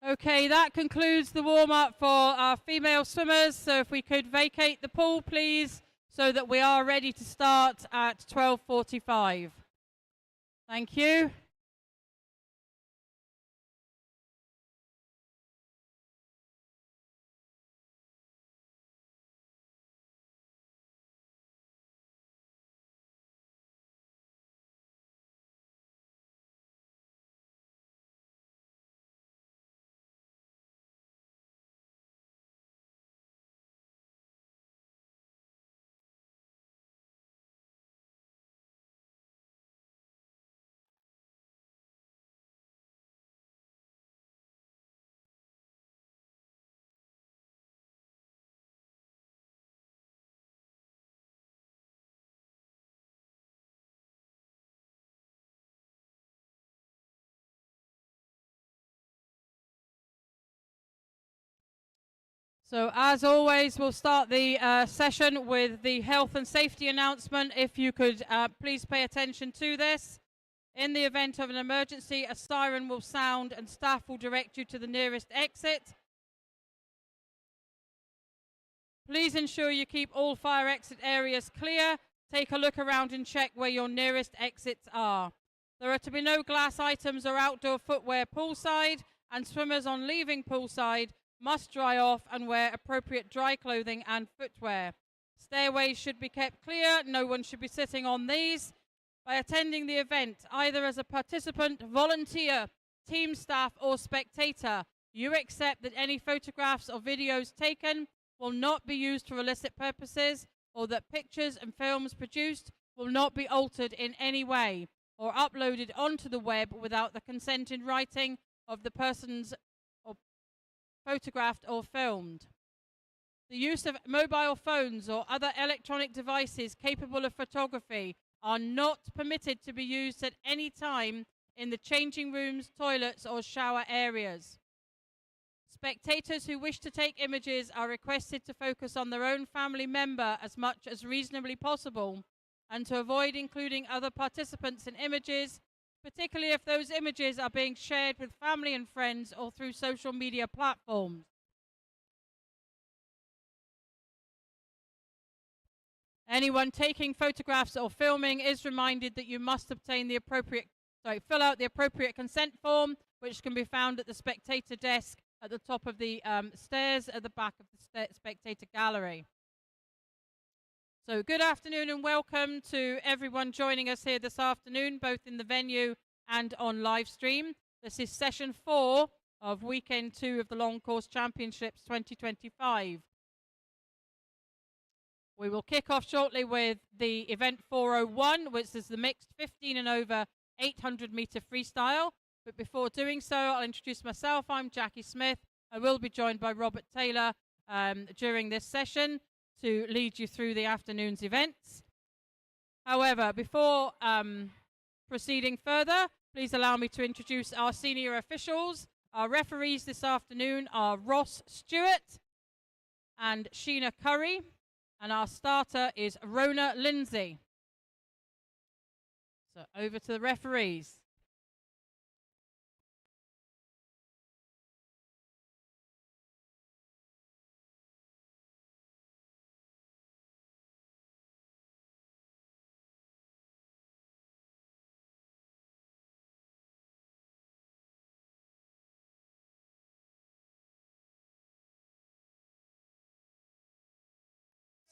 Okay, that concludes the warm-up for our female swimmers. So if we could vacate the pool, please, so that we are ready to start at 12:45. Thank you. So as always, we'll start the session with the health and safety announcement. If you could please pay attention to this. In the event of an emergency, a siren will sound and staff will direct you to the nearest exit. Please ensure you keep all fire exit areas clear. Take a look around and check where your nearest exits are. There are to be no glass items or outdoor footwear poolside, and swimmers on leaving poolside must dry off and wear appropriate dry clothing and footwear. Stairways should be kept clear. No one should be sitting on these. By attending the event, either as a participant, volunteer, team staff, or spectator, you accept that any photographs or videos taken will not be used for illicit purposes, or that pictures and films produced will not be altered in any way or uploaded onto the web without the consent in writing of the persons photographed or filmed. The use of mobile phones or other electronic devices capable of photography are not permitted to be used at any time in the changing rooms, toilets, or shower areas. Spectators who wish to take images are requested to focus on their own family member as much as reasonably possible, and to avoid including other participants in images, particularly if those images are being shared with family and friends or through social media platforms. Anyone taking photographs or filming is reminded that you must obtain the fill out the appropriate consent form, which can be found at the spectator desk at the top of the stairs at the back of the spectator gallery. So good afternoon and welcome to everyone joining us here this afternoon, both in the venue and on live stream. This is session 4 of weekend 2 of the Long Course Championships 2025. We will kick off shortly with the event 401, which is the mixed 15 and over 800 meter freestyle. But before doing so, I'll introduce myself. I'm Jackie Smith. I will be joined by Robert Taylor during this session to lead you through the afternoon's events. However, before proceeding further, please allow me to introduce our senior officials. Our referees this afternoon are Ross Stewart and Sheena Curry, and our starter is Rona Lindsay. So over to the referees.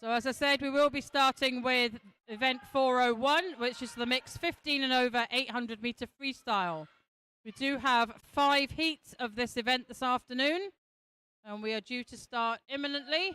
So as I said, we will be starting with event 401, which is the mixed 15 and over 800 meter freestyle. We do have 5 heats of this event this afternoon, and we are due to start imminently.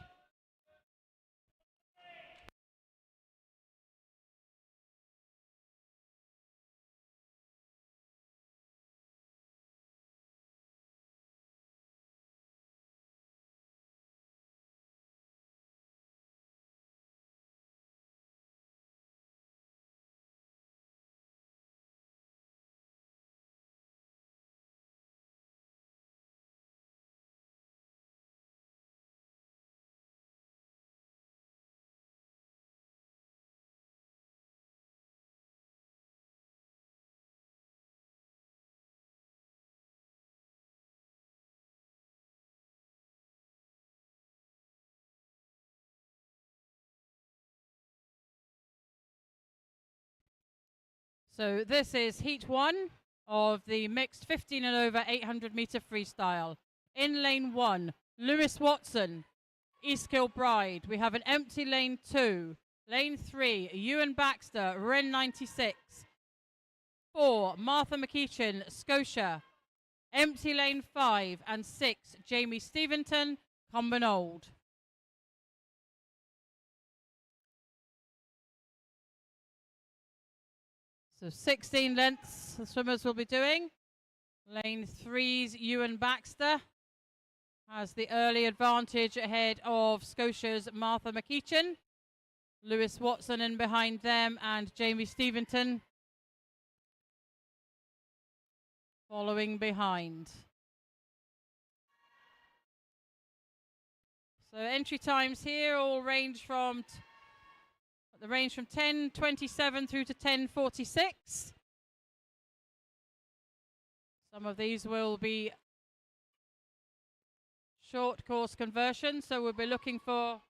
So this is heat 1 of the mixed 15 and over 800 meter freestyle. In lane 1, Lewis Watson, East Kilbride. We have an empty lane 2. Lane 3, Ewan Baxter, Ren 96. 4, Martha McEachin, Scotia. Empty lane 5 and 6, Jamie Steventon, Cumbernauld. So 16 lengths the swimmers will be doing. Lane 3's Ewan Baxter has the early advantage ahead of Scotia's Martha McEachin. Lewis Watson in behind them and Jamie Steventon following behind. So entry times here all range from 10:27 through to 10:46. Some of these will be short course conversion, so we'll be looking for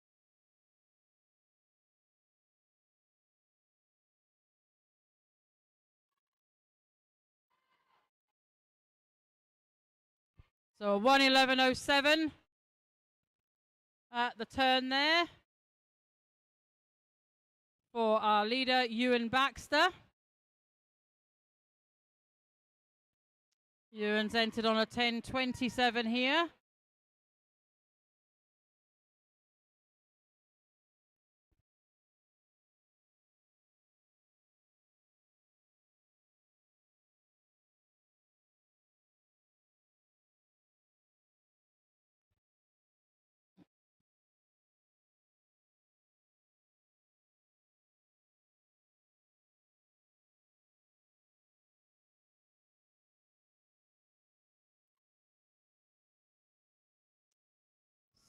so 1:11:07 at the turn there for our leader Ewan Baxter. Ewan's entered on a 10:27 here.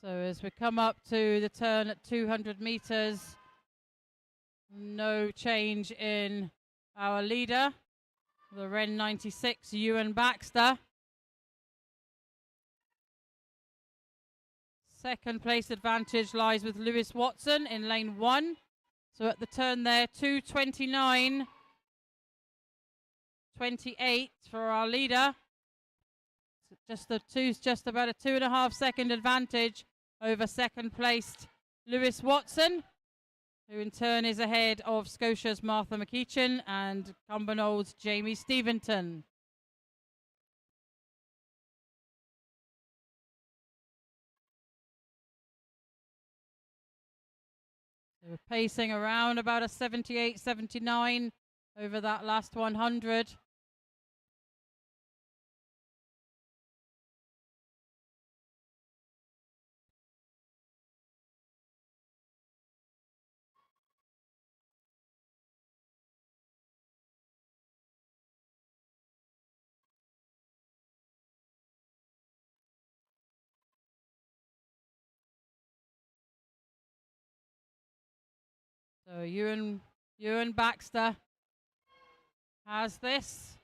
So as we come up to the turn at 200 meters, no change in our leader, the Ren 96, Ewan Baxter. Second place advantage lies with Lewis Watson in lane 1. So at the turn there, 2:29.28 for our leader. Just about a 2.5 second advantage over second placed Lewis Watson, who in turn is ahead of Scotia's Martha McEachin and Cumbernaulds Jamie Steventon. They were pacing around about a 78-79 over that last 100. So Ewan Baxter has this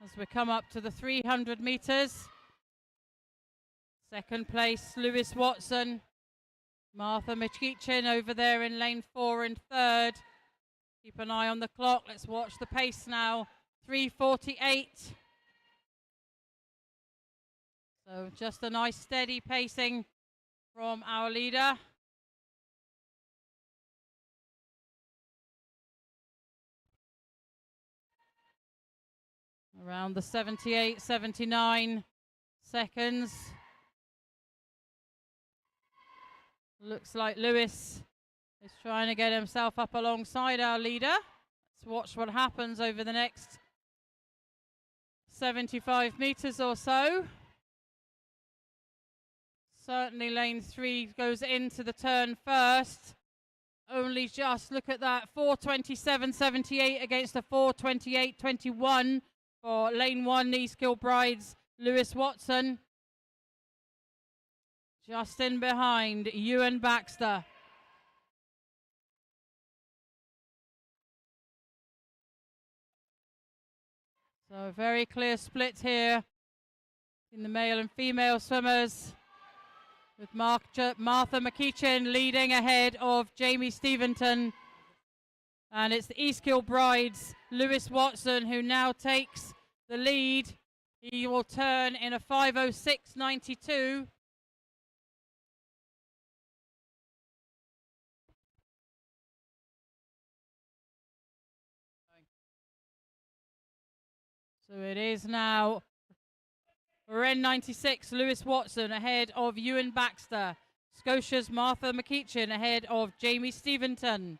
as we come up to the 300 meters. Second place, Lewis Watson. Martha McEachin over there in lane 4 and third. Keep an eye on the clock. Let's watch the pace now. 3:48. So just a nice steady pacing from our leader. Around the 78-79 seconds. Looks like Lewis is trying to get himself up alongside our leader. Let's watch what happens over the next 75 meters or so. Certainly lane 3 goes into the turn first. Only just look at that, 4:27.78 against a 4:28.21 for lane 1, East Kilbride's Lewis Watson. Just in behind, Ewan Baxter. So a very clear split here in the male and female swimmers, with Martha McEachin leading ahead of Jamie Steventon And it's the East Kilbride's Lewis Watson who now takes the lead. He will turn in a 5:06.92. So it is now for N96, Lewis Watson ahead of Ewan Baxter. Scotia's Martha McEachin ahead of Jamie Steventon.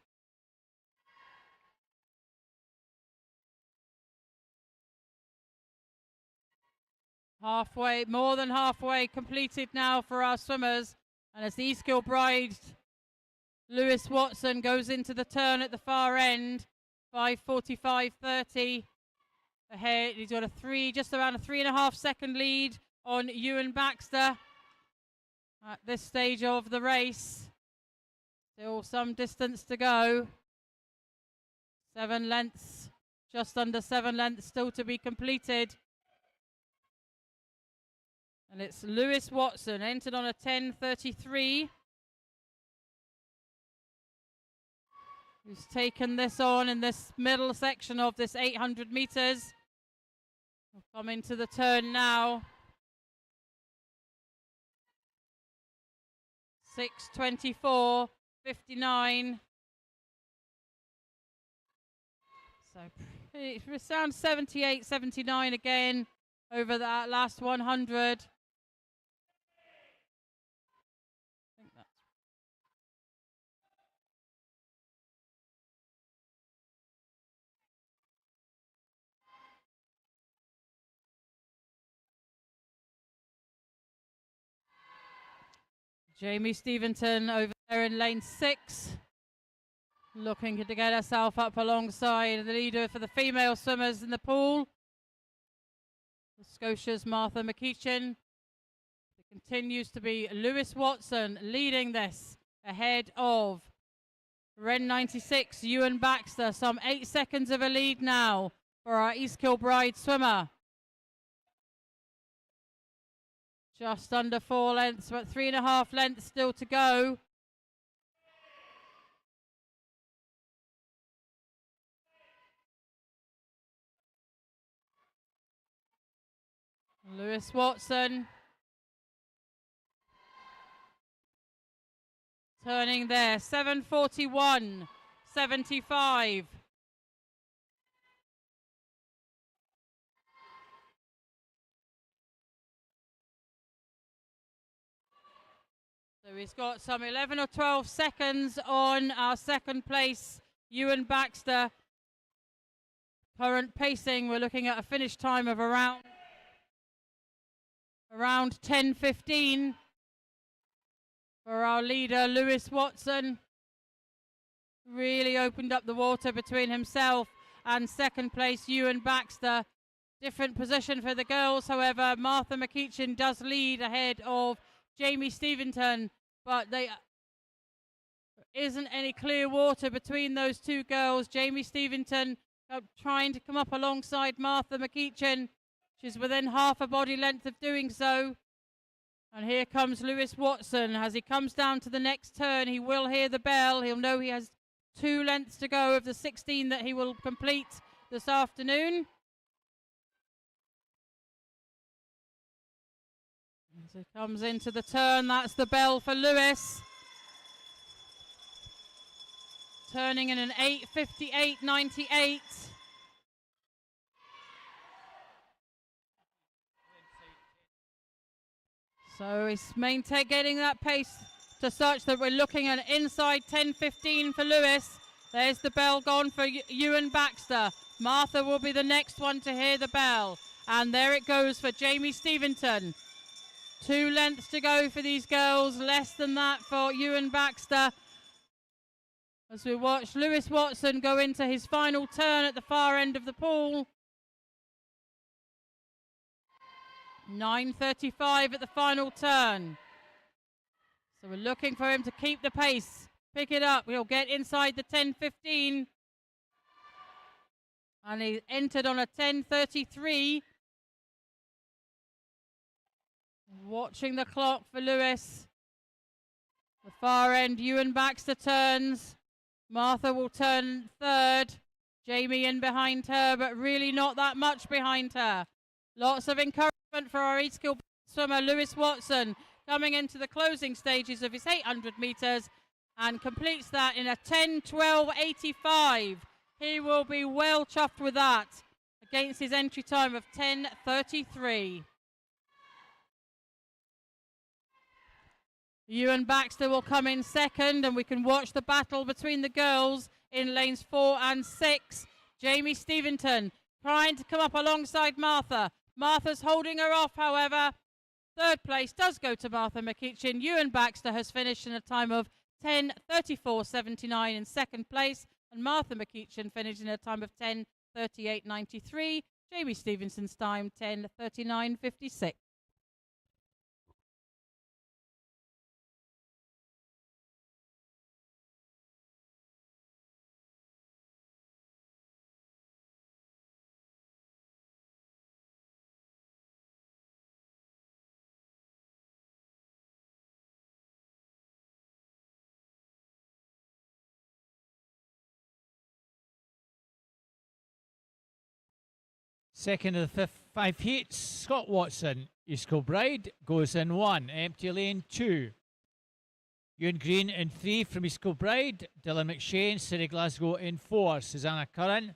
Halfway, more than halfway completed now for our swimmers. And as the East Kilbride Lewis Watson goes into the turn at the far end, 5:45.30 ahead. He's got just around a 3.5 second lead on Ewan Baxter at this stage of the race. Still some distance to go. 7 lengths, just under 7 lengths still to be completed. And it's Lewis Watson, entered on a 10:33. Who's taken this on in this middle section of this 800 meters. We'll come into the turn now. 6:24.59. So it sounds 78.79 again over that last 100. Jamie Steventon over there in lane 6, looking to get herself up alongside the leader for the female swimmers in the pool. Scotia's Martha McEachin. It continues to be Lewis Watson leading this ahead of Ren 96, Ewan Baxter. Some 8 seconds of a lead now for our East Kilbride swimmer. Just under 4 lengths, but 3.5 lengths still to go. Lewis Watson turning there, 7:41.75. So he's got some 11 or 12 seconds on our second place, Ewan Baxter. Current pacing, we're looking at a finish time of around 10:15 for our leader, Lewis Watson. Really opened up the water between himself and second place, Ewan Baxter. Different position for the girls, however. Martha McEachin does lead ahead of Jamie Steventon, but there isn't any clear water between those two girls. Jamie Steventon trying to come up alongside Martha McEachin. She's within half a body length of doing so. And here comes Lewis Watson. As he comes down to the next turn, he will hear the bell. He'll know he has 2 lengths to go of the 16 that he will complete this afternoon. As he comes into the turn, that's the bell for Lewis. Turning in an 8:58.98. So he's getting that pace to such that we're looking at inside 10:15 for Lewis. There's the bell gone for Ewan Baxter. Martha will be the next one to hear the bell. And there it goes for Jamie Steventon. 2 lengths to go for these girls, less than that for Ewan Baxter. As we watch Lewis Watson go into his final turn at the far end of the pool. 9:35 at the final turn. So we're looking for him to keep the pace, pick it up. He'll get inside the 10:15. And he entered on a 10:33. Watching the clock for Lewis. The far end, Ewan Baxter turns. Martha will turn third. Jamie in behind her, but really not that much behind her. Lots of encouragement for our East Kilbride swimmer, Lewis Watson, coming into the closing stages of his 800 metres and completes that in a 10:12:85. He will be well chuffed with that against his entry time of 10:33. Ewan Baxter will come in second, and we can watch the battle between the girls in lanes 4 and 6. Jamie Steventon trying to come up alongside Martha. Martha's holding her off, however. Third place does go to Martha McEachin. Ewan Baxter has finished in a time of 10:34:79 in second place, and Martha McEachin finished in a time of 10:38:93. Jamie Stevenson's time 10:39:56. Second of the five heats, Scott Watson, East Kilbride, goes in 1, empty lane 2. Ewan Green in 3 from East Kilbride, Dylan McShane, City Glasgow in 4, Susanna Curran,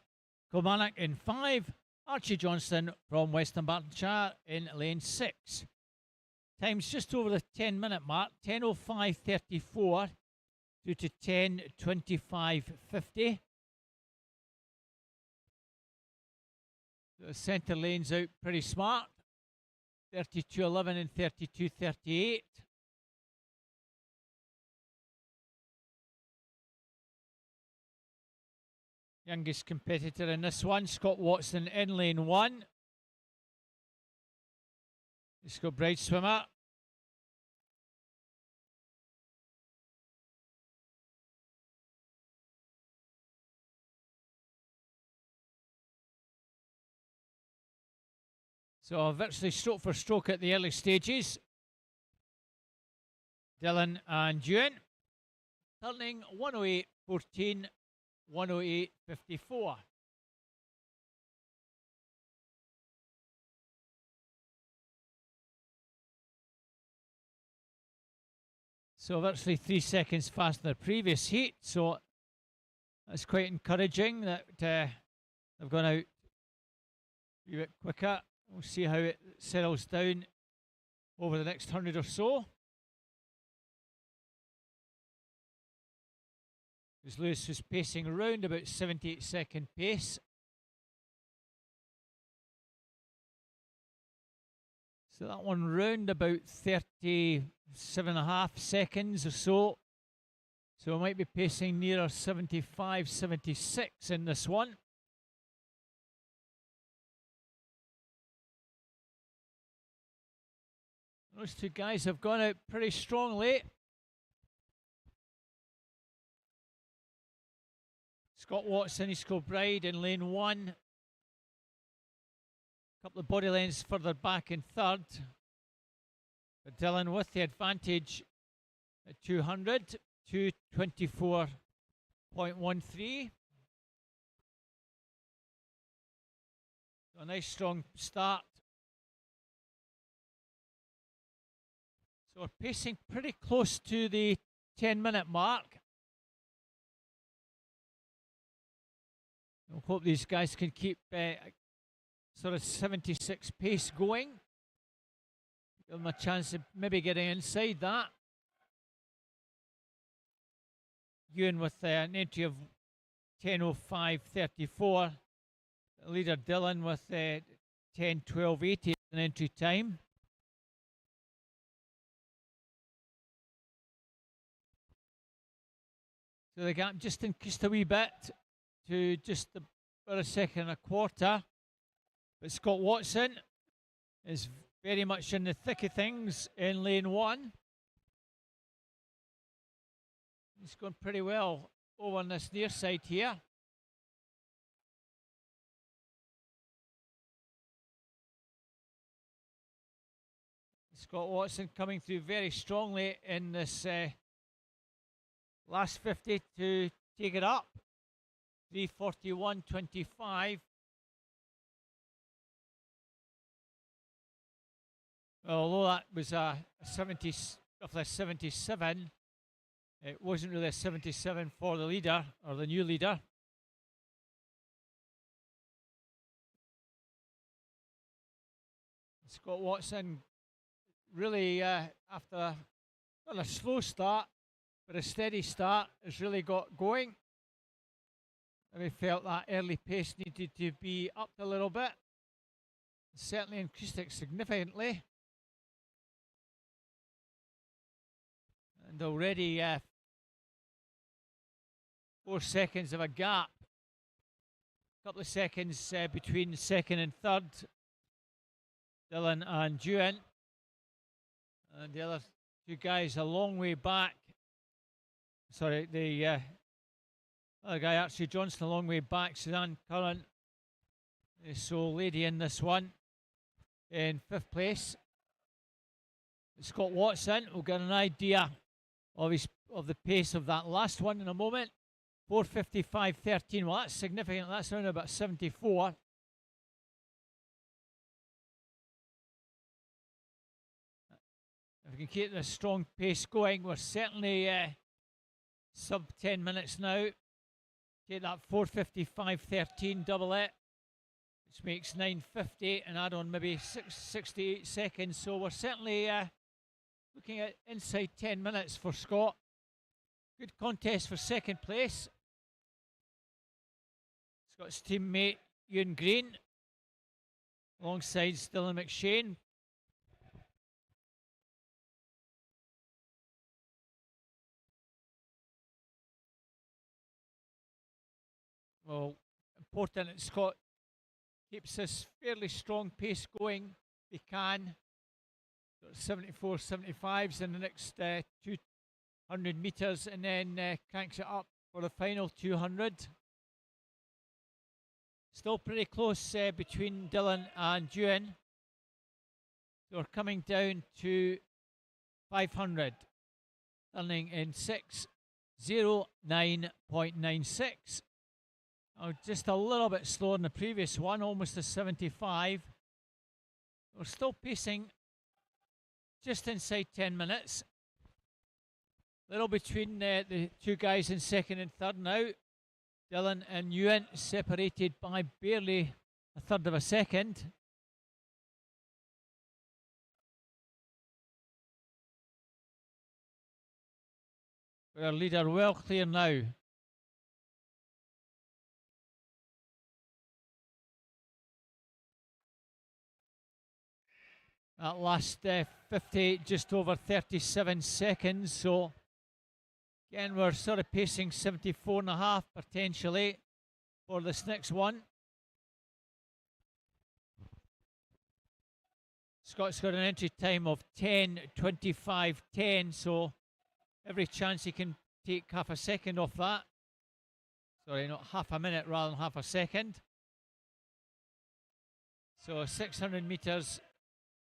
Kilmarnock in 5, Archie Johnston from Western Bartonshire in lane 6. Time's just over the 10-minute mark, 10:05:34 through to 10:25:50. The centre lane's out pretty smart. 32:11 and 32:38. Youngest competitor in this one, Scott Watson in lane 1. Let's go Bride swimmer. So virtually stroke for stroke at the early stages. Dylan and Ewan turning 108.14, 108.54. So virtually 3 seconds faster than the previous heat. So that's quite encouraging that they've gone out a wee bit quicker. We'll see how it settles down over the next 100 or so. As Lewis was pacing around about 78-second pace. So that one round about 37.5 seconds or so. So we might be pacing nearer 75, 76 in this one. Those two guys have gone out pretty strongly. Scott Watson, East Kilbride in lane 1. A couple of body lengths further back in third. But Dylan with the advantage at 200, 2:24.13. So a nice strong start. So we're pacing pretty close to the 10-minute mark. I hope these guys can keep sort of 76 pace going. Give them a chance of maybe getting inside that. Ewan with an entry of 10:05:34. Leader Dylan with 10:12:80 an entry time. So the gap just increased a wee bit to just about a second and a quarter. But Scott Watson is very much in the thick of things in lane 1. He's going pretty well over on this near side here. Scott Watson coming through very strongly in this last 50 to take it up. 3:41.25. Although that was a 70, roughly a 77, it wasn't really a 77 for the leader or the new leader. Scott Watson really, after not a slow start, but a steady start, has really got going. And we felt that early pace needed to be upped a little bit. Certainly increased it significantly. And already 4 seconds of a gap. A couple of seconds between second and third. Dollan and Ewan. And the other two guys a long way back. Sorry, the other guy, Archie Johnson, a long way back. Suzanne Curran, the sole lady in this one, in 5th place. Scott Watson will get an idea of the pace of that last one in a moment. 4:55.13. Well, that's significant. That's around about 74. If we can keep this strong pace going, we're certainly sub 10 minutes now. Take that 4:55.13, double it, which makes 9:50, and add on maybe 68 seconds. So we're certainly looking at inside 10 minutes for Scott. Good contest for second place. Scott's teammate Ewan Green alongside Dylan McShane. Well, important that Scott keeps this fairly strong pace going. He can. 74, 75s in the next 200 metres, and then cranks it up for the final 200. Still pretty close between Dylan and Ewan. So we're coming down to 500, running in 6:09.96. Oh, just a little bit slower than the previous one, almost a 75. We're still pacing just inside 10 minutes. Little between the two guys in second and third now. Dylan and Ewan separated by barely a third of a second. Our leader well clear now. That last 50, just over 37 seconds. So again, we're sort of pacing 74.5 potentially for this next one. Scott's got an entry time of 10:25.10, so every chance he can take half a second off that. Sorry, not half a minute rather than half a second. So 600 metres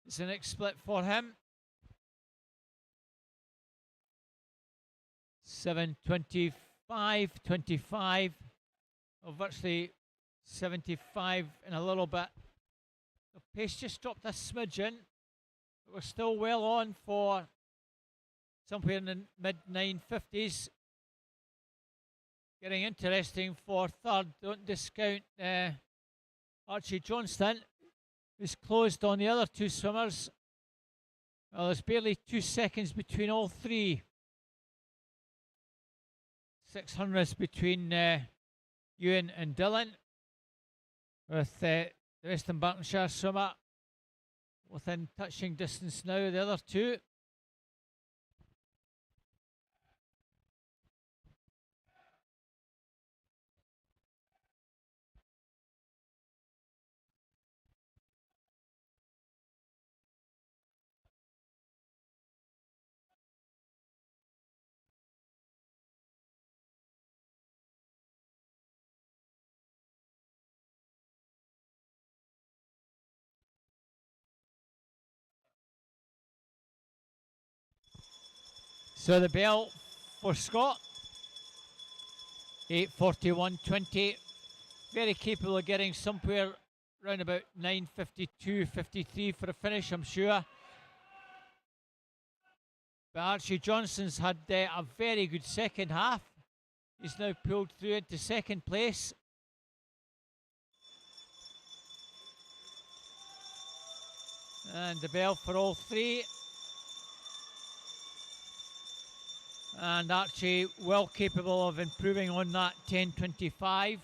is the next split for him. 7:25.25, or virtually 75 and a little bit. The pace just dropped a smidgen, but we're still well on for somewhere in the mid 950s. Getting interesting for third. Don't discount Archie Johnston, who's closed on the other two swimmers. Well, there's barely 2 seconds between all three. 600s between Ewan and Dylan, with the Western Bartonshire swimmer within touching distance now, the other two. So the bell for Scott. 8:41.20. Very capable of getting somewhere around about 9:52.53 for a finish, I'm sure. But Archie Johnson's had a very good second half. He's now pulled through into second place. And the bell for all three. And Archie well capable of improving on that 10:25.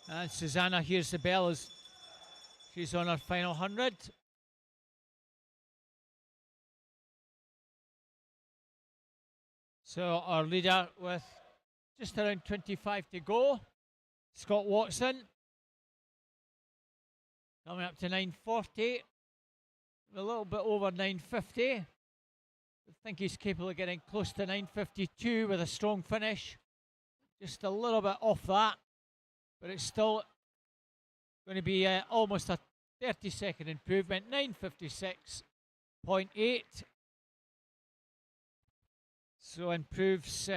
And Susanna hears the bell as she's on her final 100. So our leader with just around 25 to go, Scott Watson, coming up to 9:40, a little bit over 9:50. I think he's capable of getting close to 9:52 with a strong finish. Just a little bit off that, but it's still going to be almost a 30-second improvement, 9:56.8. So improves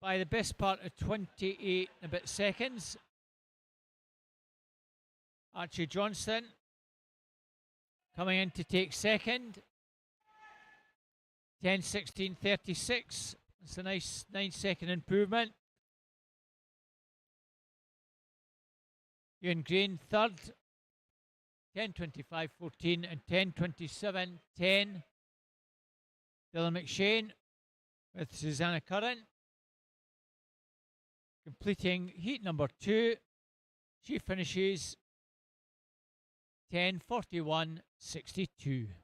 by the best part of 28 and a bit seconds. Archie Johnston coming in to take second. 10:16.36. It's a nice 9-second improvement. Ewan Green third. 10:25.14 and 10:27.10. Dylan McShane with Susanna Curran completing heat number 2. She finishes 10:41.62.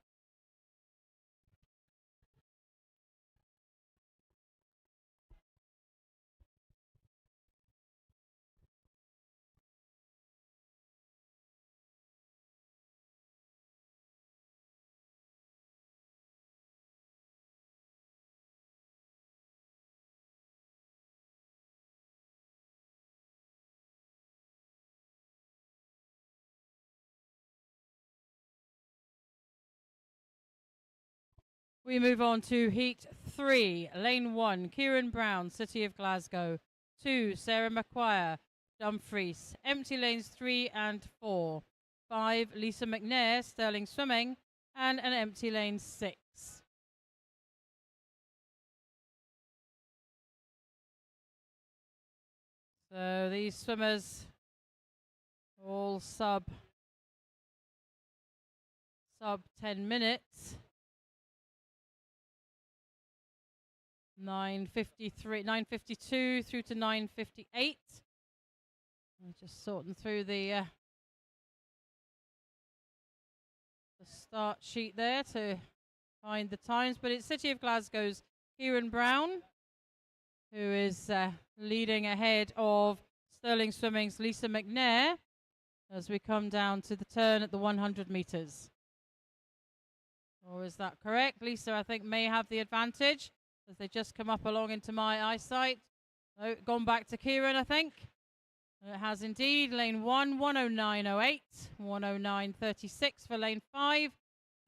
We move on to Heat 3, Lane 1, Kieran Brown, City of Glasgow. 2, Sarah McQuire, Dumfries. Empty lanes 3 and 4. 5, Lisa McNair, Stirling Swimming, and an empty lane 6. So these swimmers all sub 10 minutes. 9:52 through to 9:58. I'm just sorting through the start sheet there to find the times, but it's City of Glasgow's Kieran Brown who is leading ahead of Stirling Swimming's Lisa McNair as we come down to the turn at the 100 metres. Or is that correct? Lisa, I think, may have the advantage as they just come up along into my eyesight. Oh, gone back to Kieran, I think. It has indeed. Lane 1, 109.08, 109.36 for lane 5,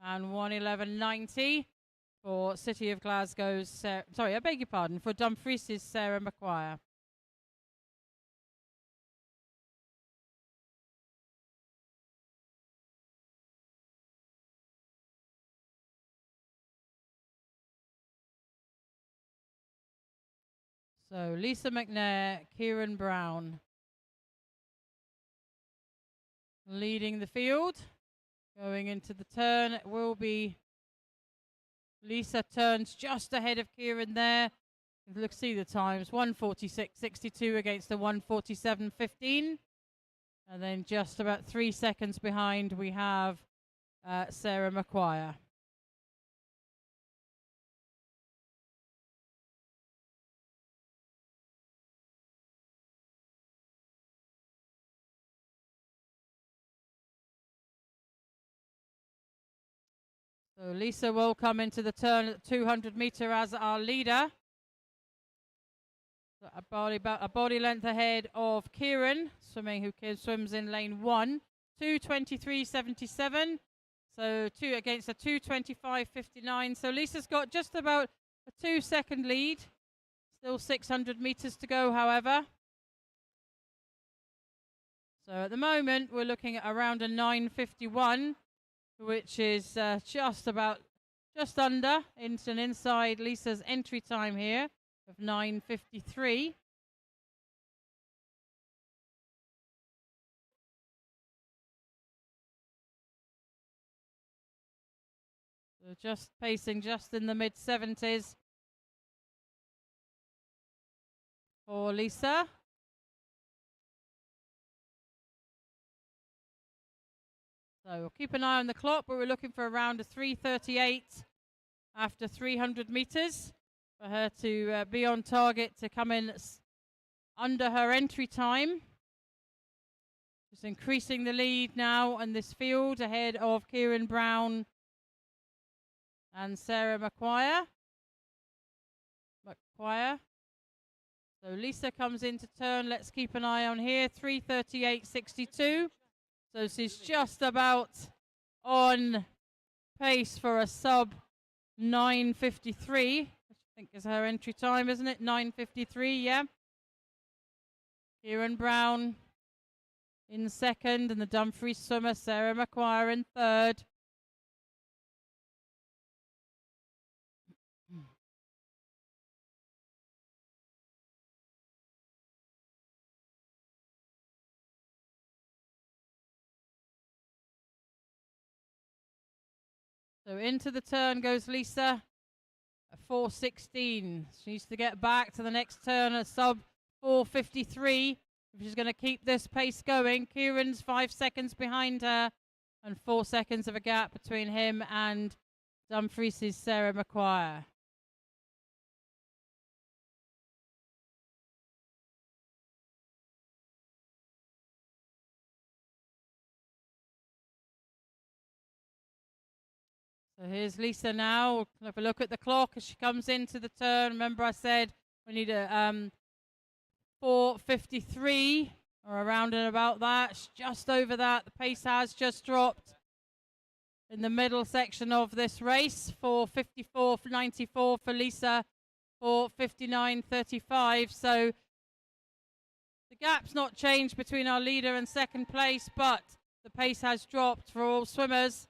and 111.90 for City of Glasgow's, sorry, I beg your pardon, for Dumfries' Sarah McQuire. So Lisa McNair, Kieran Brown leading the field. Going into the turn, it will be Lisa turns just ahead of Kieran there. Look, see the times, 1:46.62 against the 1:47.15. And then just about 3 seconds behind we have Sarah McQuire. So Lisa will come into the turn at the 200 metre as our leader. So about a body length ahead of Kieran, who swims in lane 1. 2:23.77. So 2 against a 2:25.59. So Lisa's got just about a 2-second lead. Still 600 meters to go, however. So at the moment, we're looking at around a 9:51, which is just under into an inside Lisa's entry time here of 9:53. So just pacing just in the mid-70s for Lisa. So we'll keep an eye on the clock, but we're looking for around a 3:38 after 300 meters for her to be on target to come in under her entry time. Just increasing the lead now in this field ahead of Kieran Brown and Sarah McQuire. So Lisa comes into turn. Let's keep an eye on here. 3:38.62. So she's just about on pace for a sub 9:53, which I think is her entry time, isn't it? 9:53, yeah. Kieran Brown in second, and the Dumfries swimmer Sarah McQuire in third. So into the turn goes Lisa at 4:16. She needs to get back to the next turn at sub 4:53 if she's going to keep this pace going. Kieran's 5 seconds behind her and 4 seconds of a gap between him and Dumfries' Sarah McQuire. So here's Lisa now. We'll have a look at the clock as she comes into the turn. Remember I said we need a 4:53 or around and about that. It's just over that. The pace has just dropped in the middle section of this race. 4:54.94 for Lisa, 4:59.35. So the gap's not changed between our leader and second place, but the pace has dropped for all swimmers.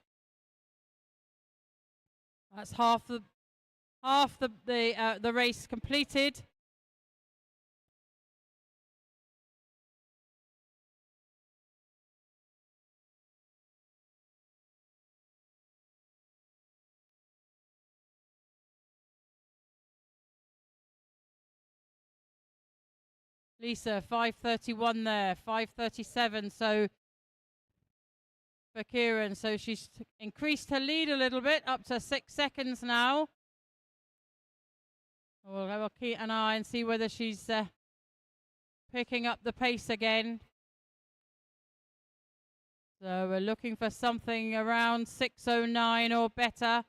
That's half the race completed. Lisa 5:31 there, 5:37. So for Kieran, so she's increased her lead a little bit, up to 6 seconds now. We'll keep an eye and see whether she's picking up the pace again. So we're looking for something around 6:09 or better.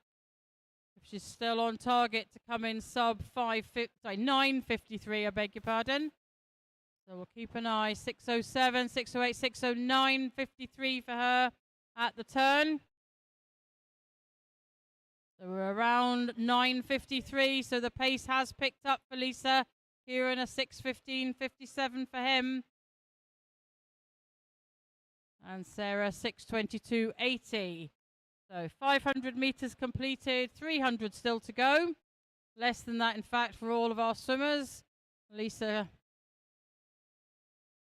If she's still on target to come in sub 9:53, I beg your pardon. So we'll keep an eye. 6:07, 6:08, 6:09, 53 for her at the turn. So we're around 9:53. So the pace has picked up for Lisa. Here in a 6:15.57 for him. And Sarah 6:22.80. So 500 meters completed, 300 still to go. Less than that, in fact, for all of our swimmers. Lisa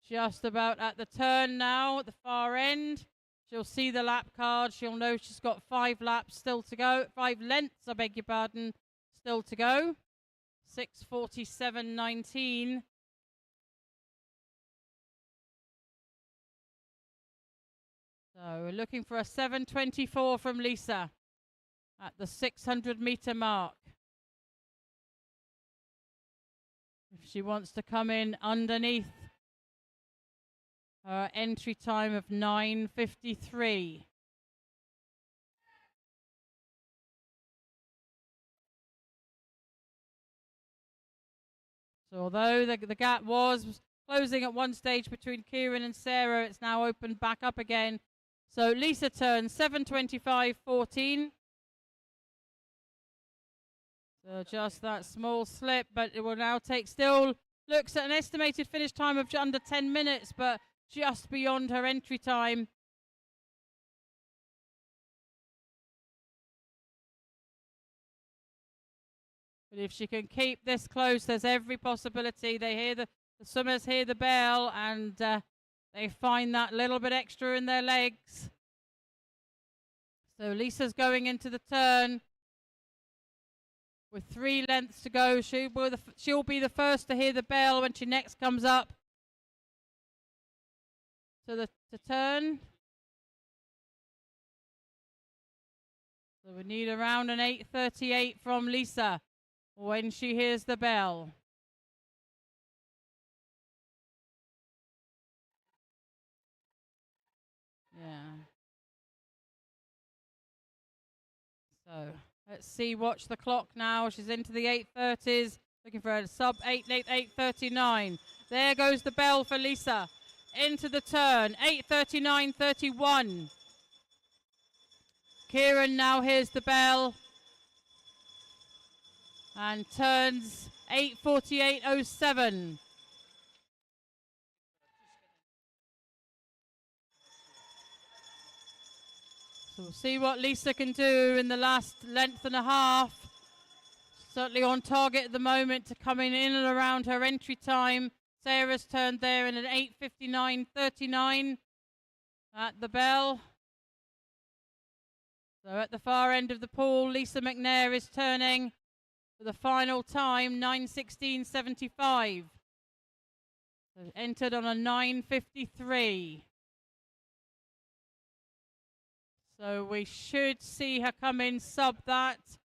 just about at the turn now at the far end. She'll see the lap card. She'll know she's got 5 laps still to go. 5 lengths, I beg your pardon, still to go. 6:47.19. So we're looking for a 7:24 from Lisa at the 600 meter mark. If she wants to come in underneath her entry time of 9:53. So although the gap was closing at one stage between Kieran and Sarah, it's now opened back up again So Lisa turns 7:25.14. So just that small slip, but it will now take, still looks at an estimated finish time of under 10 minutes, but just beyond her entry time. But if she can keep this close, there's every possibility. They hear the swimmers hear the bell, and they find that little bit extra in their legs. So Lisa's going into the turn with 3 lengths to go. She'll be the first to hear the bell when she next comes up to the turn. So we need around an 8:38 from Lisa when she hears the bell. Yeah. So let's see, watch the clock now. She's into the 8:30s, looking for a sub 8:39. There goes the bell for Lisa. Into the turn, 8:39.31. Kieran now hears the bell and turns 8:48.07. So we'll see what Lisa can do in the last length and a half. Certainly on target at the moment to come in and around her entry time. Sarah's turned there in an 8:59.39 at the bell. So at the far end of the pool, Lisa McNair is turning for the final time, 9:16.75. So entered on a 9:53. So we should see her come in sub that.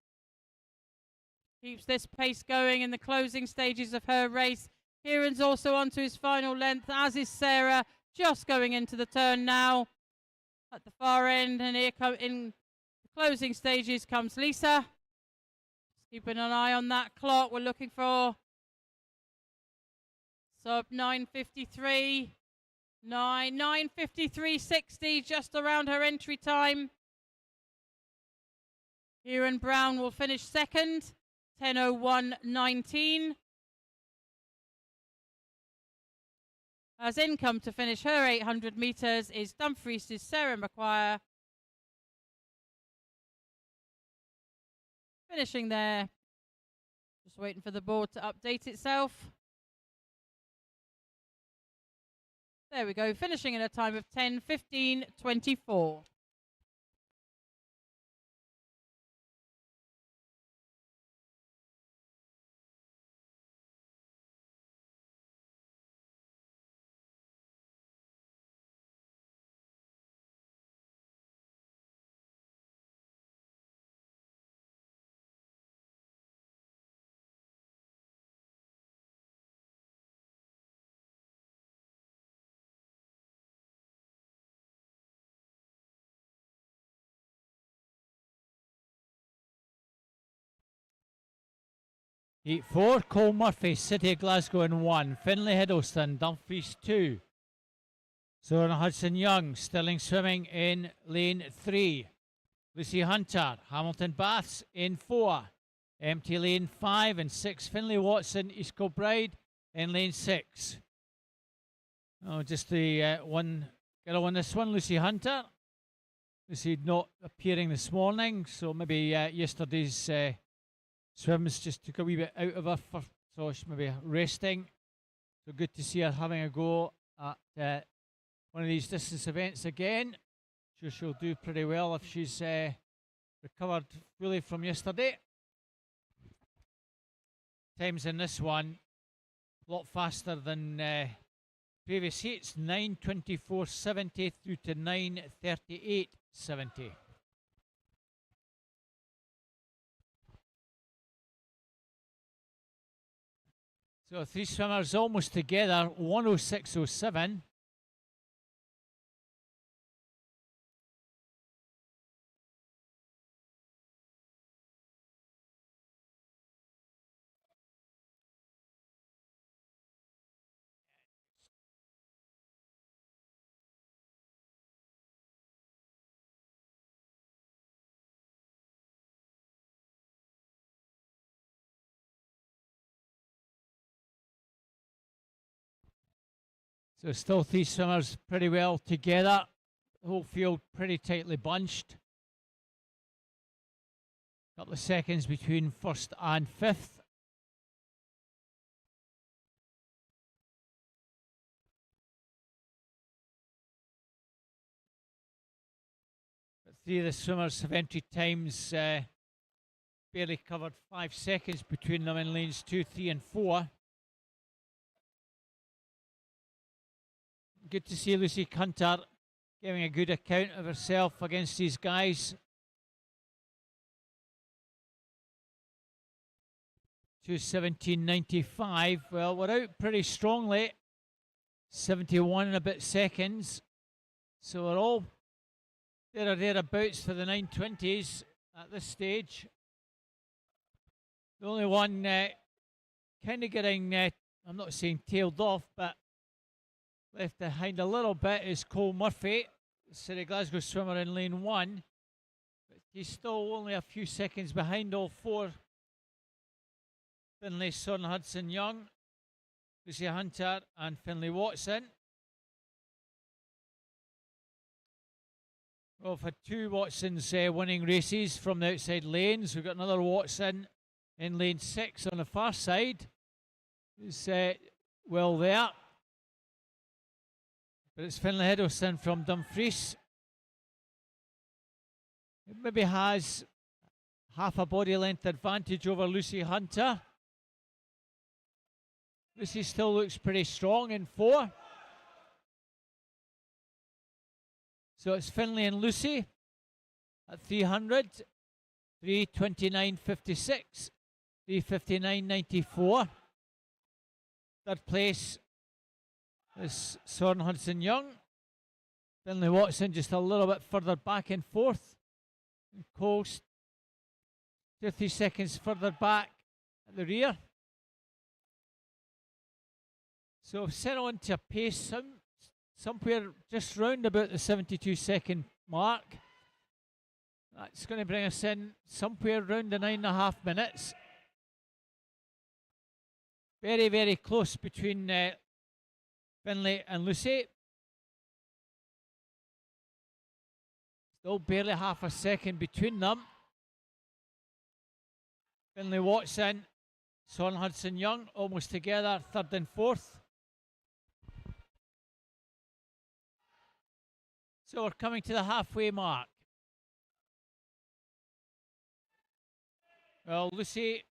Keeps this pace going in the closing stages of her race. Kieran's also onto his final length, as is Sarah, just going into the turn now at the far end. And here in the closing stages comes Lisa. Just keeping an eye on that clock. We're looking for sub 9:53. 9:53.60, just around her entry time. Kieran Brown will finish second, 10:01.19. As income to finish her 800 metres is Dumfries' Sarah McQuire. Finishing there. Just waiting for the board to update itself. There we go, finishing in a time of 10:15.24. Heat 4, Cole Murphy, City of Glasgow in 1, Finlay Hiddleston, Dumfries 2. Soren Hudson-Young, Stirling Swimming in lane 3. Lucy Hunter, Hamilton Baths in 4. Empty lane 5 and 6, Finlay Watson, East Kilbride in lane 6. Oh, just the one girl on this one, Lucy Hunter. Lucy not appearing this morning, so maybe yesterday's swims just took a wee bit out of her, so she's maybe resting. So good to see her having a go at one of these distance events again. Sure she'll do pretty well if she's recovered fully from yesterday. Times in this one a lot faster than previous heats, 9:24.70 through to 9:38.70. So 3 swimmers almost together, 1:06.07. So still three swimmers pretty well together. The whole field pretty tightly bunched. Couple of seconds between first and fifth. But three of the swimmers have entry times barely covered 5 seconds between them in lanes 2, 3 and 4. Good to see Lucy Hunter giving a good account of herself against these guys. 2:17.95. Well, we're out pretty strongly. 71 and a bit seconds. So we're all there or thereabouts for the 920s at this stage. The only one kind of getting, I'm not saying tailed off, but left behind a little bit is Cole Murphy, City Glasgow swimmer in lane 1. But he's still only a few seconds behind all four. Finlay, Son, Hudson Young, Lucy Hunter and Finlay Watson. We've had two Watsons winning races from the outside lanes. We've got another Watson in lane 6 on the far side. Who's well there. But it's Finlay Hiddleston from Dumfries. It maybe has half a body length advantage over Lucy Hunter. Lucy still looks pretty strong in 4. So it's Finlay and Lucy at 300, 3:29.56, 3:59.94. Third place is Soren Hudson Young. Finlay Watson just a little bit further back in 4th. And Cole's 2 or 3 seconds further back at the rear. So we've set on to a pace somewhere just round about the 72-second mark. That's going to bring us in somewhere around the 9.5 minutes. Very, very close between Finlay and Lucy. Still barely half a second between them. Finlay Watson, Son Hudson Young almost together, 3rd and 4th. So we're coming to the halfway mark. Well, Lucy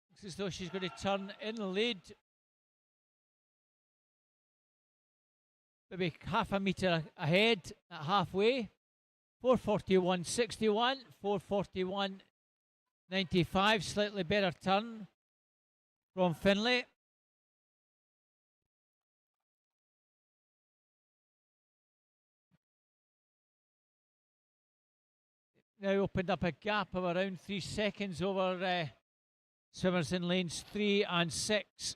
looks as though she's going to turn in the lead. Maybe half a metre ahead at halfway. 4:41.61, 4:41.95, slightly better turn from Finlay. Now opened up a gap of around 3 seconds over swimmers in lanes 3 and 6.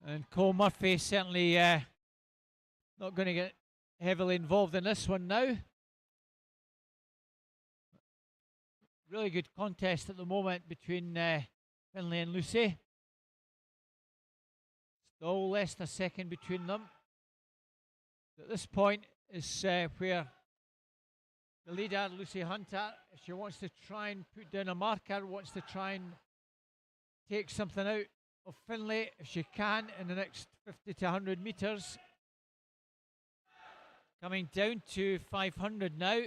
And Cole Murphy certainly not going to get heavily involved in this one now. Really good contest at the moment between Finlay and Lucy. Still less than a second between them. At this point is where the leader, Lucy Hunter, if she wants to try and put down a marker, wants to try and take something out of Finlay, if she can, in the next 50 to 100 metres. Coming down to 500 now.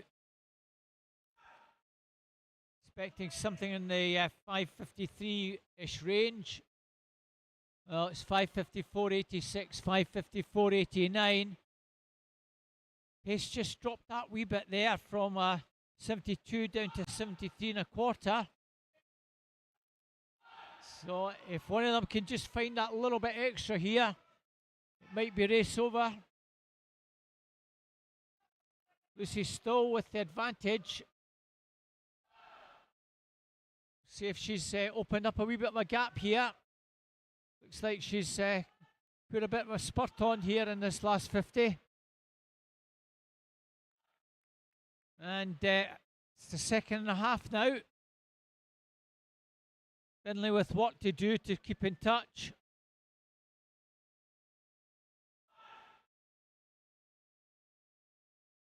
Expecting something in the 5:53-ish range. Well, it's 5:54.86, 5:54.89. Pace just dropped that wee bit there from 72 down to 73 and a quarter. So if one of them can just find that little bit extra here, it might be race over. Lucy's still with the advantage. See if she's opened up a wee bit of a gap here. Looks like she's put a bit of a spurt on here in this last 50. And it's the 2.5 now. Finlay with work to do to keep in touch.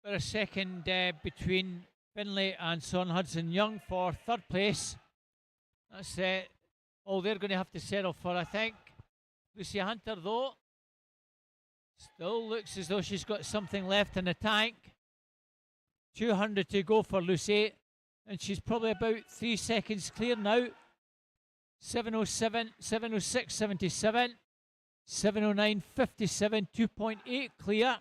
For a second between Finlay and Son Hudson-Young for third place. That's all they're going to have to settle for, I think. Lucy Hunter, though, still looks as though she's got something left in the tank. 200 to go for Lucy, and she's probably about 3 seconds clear now. 7:07, 7:06.77, 7:09.57, 2.8 clear.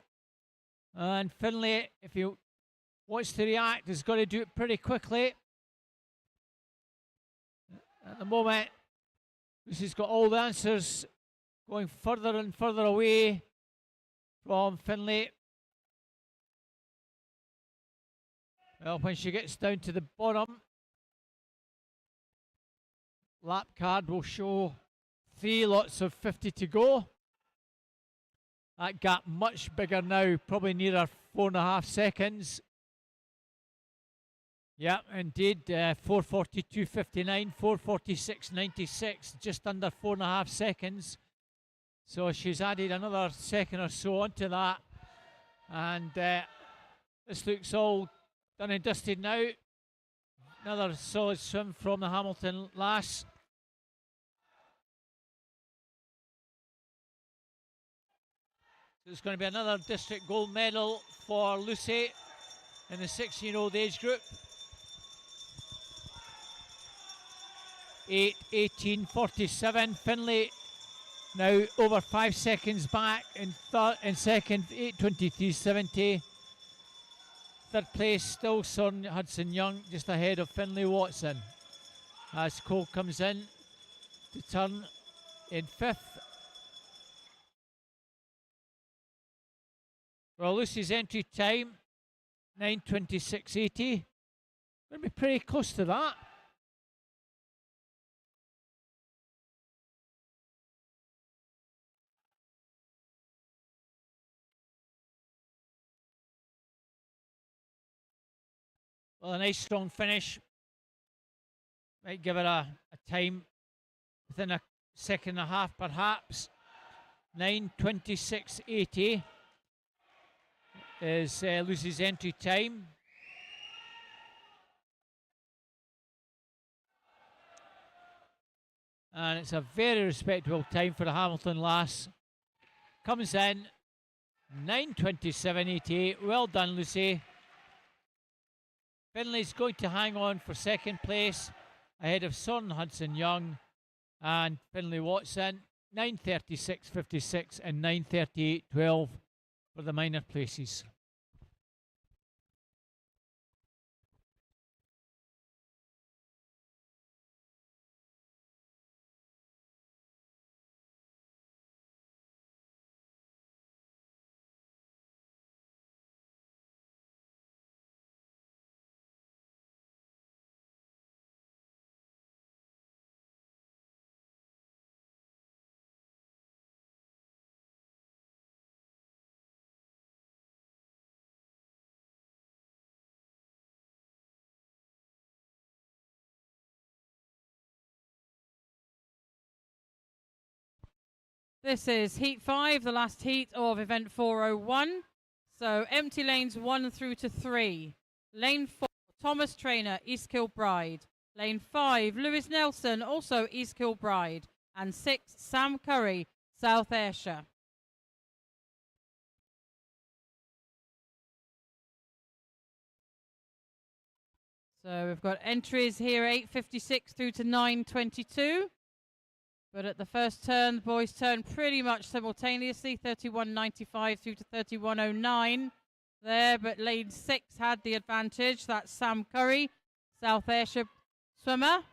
And Finlay, if he wants to react, has got to do it pretty quickly. At the moment, Lucy's got all the answers, going further and further away from Finlay. Well, when she gets down to the bottom, lap card will show 3 lots of 50 to go. That gap much bigger now, probably nearer 4.5 seconds. Yeah, indeed, 4:42.59, 4:46.96, just under 4.5 seconds. So she's added another second or so onto that. And this looks all done and dusted now. Another solid swim from the Hamilton lass. So it's going to be another district gold medal for Lucy in the 16-year-old age group. 8:18.47. Finlay now over 5 seconds back in second, 8:23.70. Third place still Son Hudson-Young, just ahead of Finlay Watson. As Cole comes in to turn in fifth. Well, Lucy's entry time, 9:26.80. Going to be pretty close to that. Well, a nice strong finish. Might give her a time within a second and a half, perhaps. 9:26.80 is Lucy's entry time. And it's a very respectable time for the Hamilton lass. Comes in 9:27.88. Well done, Lucy. Finlay's going to hang on for second place ahead of Son Hudson-Young and Finlay Watson. 9:36.56 and 9:38.12 for the minor places. This is Heat 5, the last heat of Event 401. So empty lanes 1 through to 3. Lane 4, Thomas Trainer, East Kilbride. Lane 5, Lewis Nelson, also East Kilbride. And 6, Sam Curry, South Ayrshire. So we've got entries here 8:56 through to 9:22. But at the first turn, the boys turn pretty much simultaneously, 31.95 through to 31.09 there. But lane 6 had the advantage. That's Sam Curry, South Ayrshire swimmer.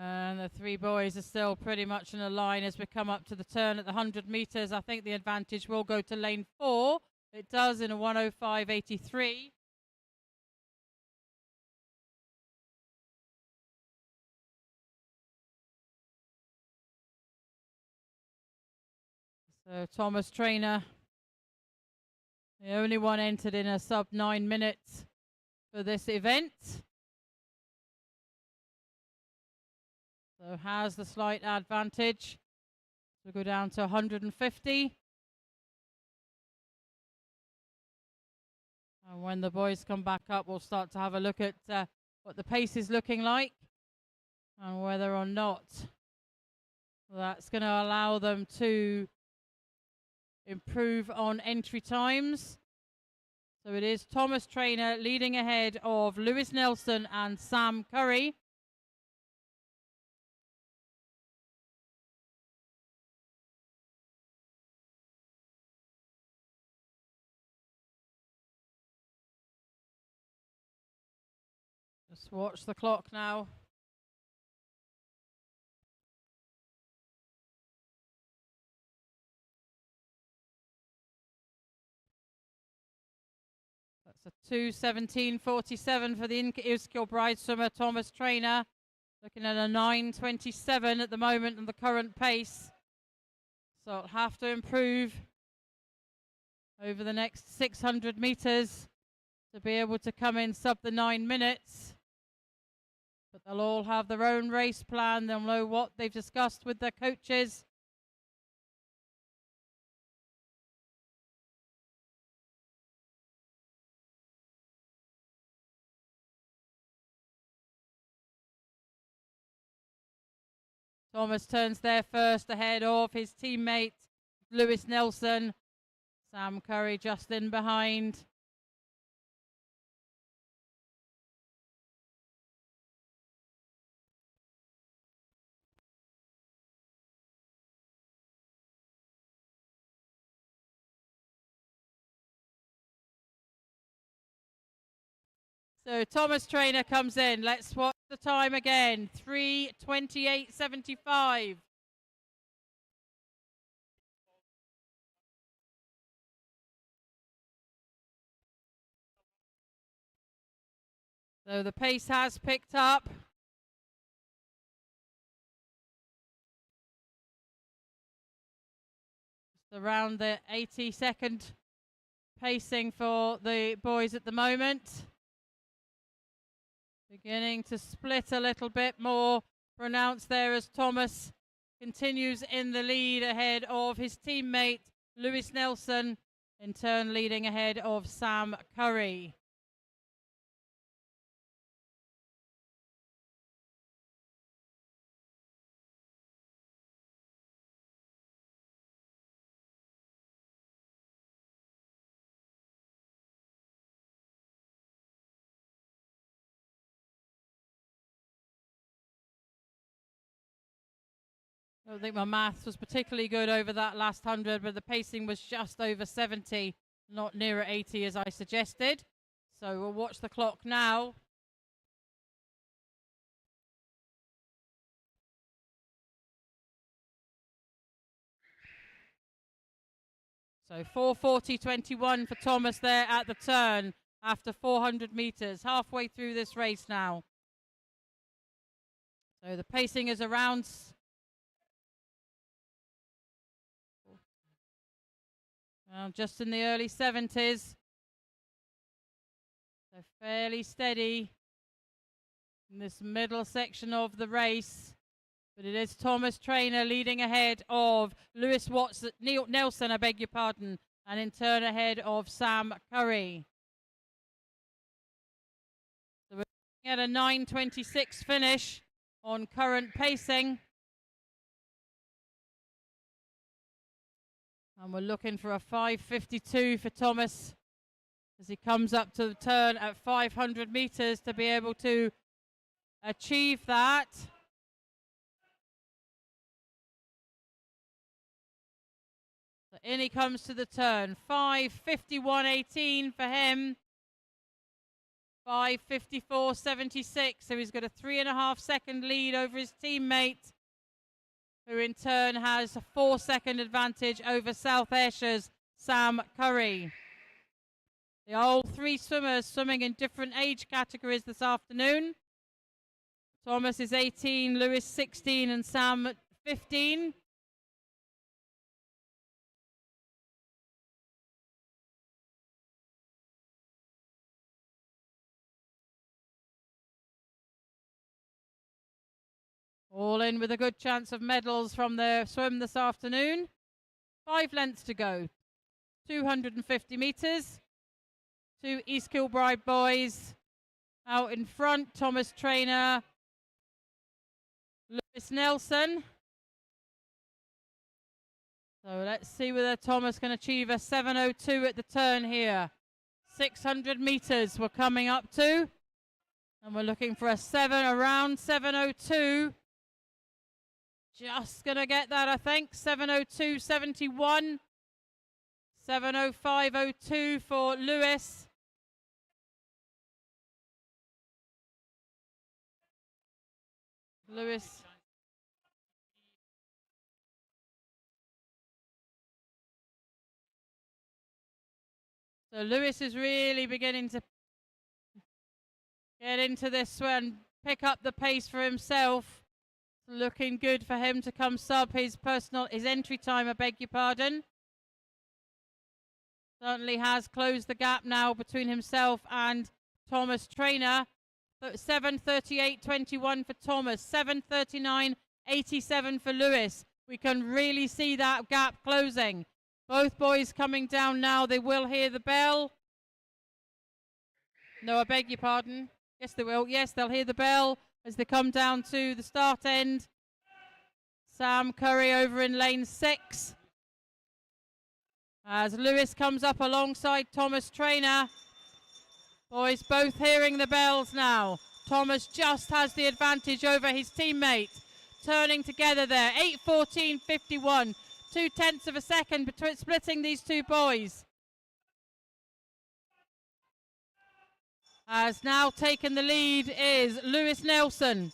And the 3 boys are still pretty much in a line as we come up to the turn at the 100 metres. I think the advantage will go to lane 4. It does in a 1:05.83. So Thomas Trainer, the only one entered in a sub 9 minutes for this event. So has the slight advantage. So go down to 150. And when the boys come back up, we'll start to have a look at what the pace is looking like and whether or not that's going to allow them to improve on entry times. So it is Thomas Trainer leading ahead of Lewis Nelson and Sam Curry. Just watch the clock now. That's a 2:17.47 for the Kilbride swimmer Thomas Trainer. Looking at a 9:27 at the moment on the current pace. So it'll have to improve over the next 600 meters to be able to come in sub the 9 minutes. But they'll all have their own race plan. They'll know what they've discussed with their coaches. Thomas turns there first ahead of his teammate Lewis Nelson. Sam Curry just in behind. So Thomas Trainer comes in. Let's watch the time again. 3:28.75. So the pace has picked up. Just around the 80-second pacing for the boys at the moment. Beginning to split a little bit more pronounced there as Thomas continues in the lead ahead of his teammate Lewis Nelson, in turn leading ahead of Sam Curry. I don't think my maths was particularly good over that last 100, but the pacing was just over 70, not nearer 80 as I suggested. So we'll watch the clock now. So 4:40.21 for Thomas there at the turn after 400 meters, halfway through this race now. So the pacing is around just in the early 70s. So fairly steady in this middle section of the race. But it is Thomas Trainer leading ahead of Lewis Nelson, I beg your pardon, and in turn ahead of Sam Curry. So we're looking at a 9:26 finish on current pacing. And we're looking for a 5:52 for Thomas as he comes up to the turn at 500 meters to be able to achieve that. So in he comes to the turn. 5:51.18 for him. 5:54.76. So he's got a 3.5 second lead over his teammate, who in turn has a 4-second advantage over South Ayrshire's Sam Curry. The all three swimmers swimming in different age categories this afternoon. Thomas is 18, Lewis 16 and Sam 15. All in with a good chance of medals from their swim this afternoon. 5 lengths to go. 250 metres. 2 East Kilbride boys out in front. Thomas Trainer, Lewis Nelson. So let's see whether Thomas can achieve a 7:02 at the turn here. 600 metres we're coming up to. And we're looking for around 7:02. Just going to get that, I think. 7:02.71. 7:05.02 for Lewis. Lewis. So Lewis is really beginning to get into this one, pick up the pace for himself. It's looking good for him to come sub his entry time, I beg your pardon. Certainly has closed the gap now between himself and Thomas Trainer. 7:38.21 for Thomas, 7:39.87 for Lewis. We can really see that gap closing. Both boys coming down now. They will hear the bell. No, I beg your pardon. Yes, they will. Yes, they'll hear the bell as they come down to the start end. Sam Curry over in lane 6. As Lewis comes up alongside Thomas Trainer. Boys both hearing the bells now. Thomas just has the advantage over his teammate. Turning together there. 8:14.51. 0.2 of a second between splitting these two boys. Has now taken the lead is Lewis Nelson,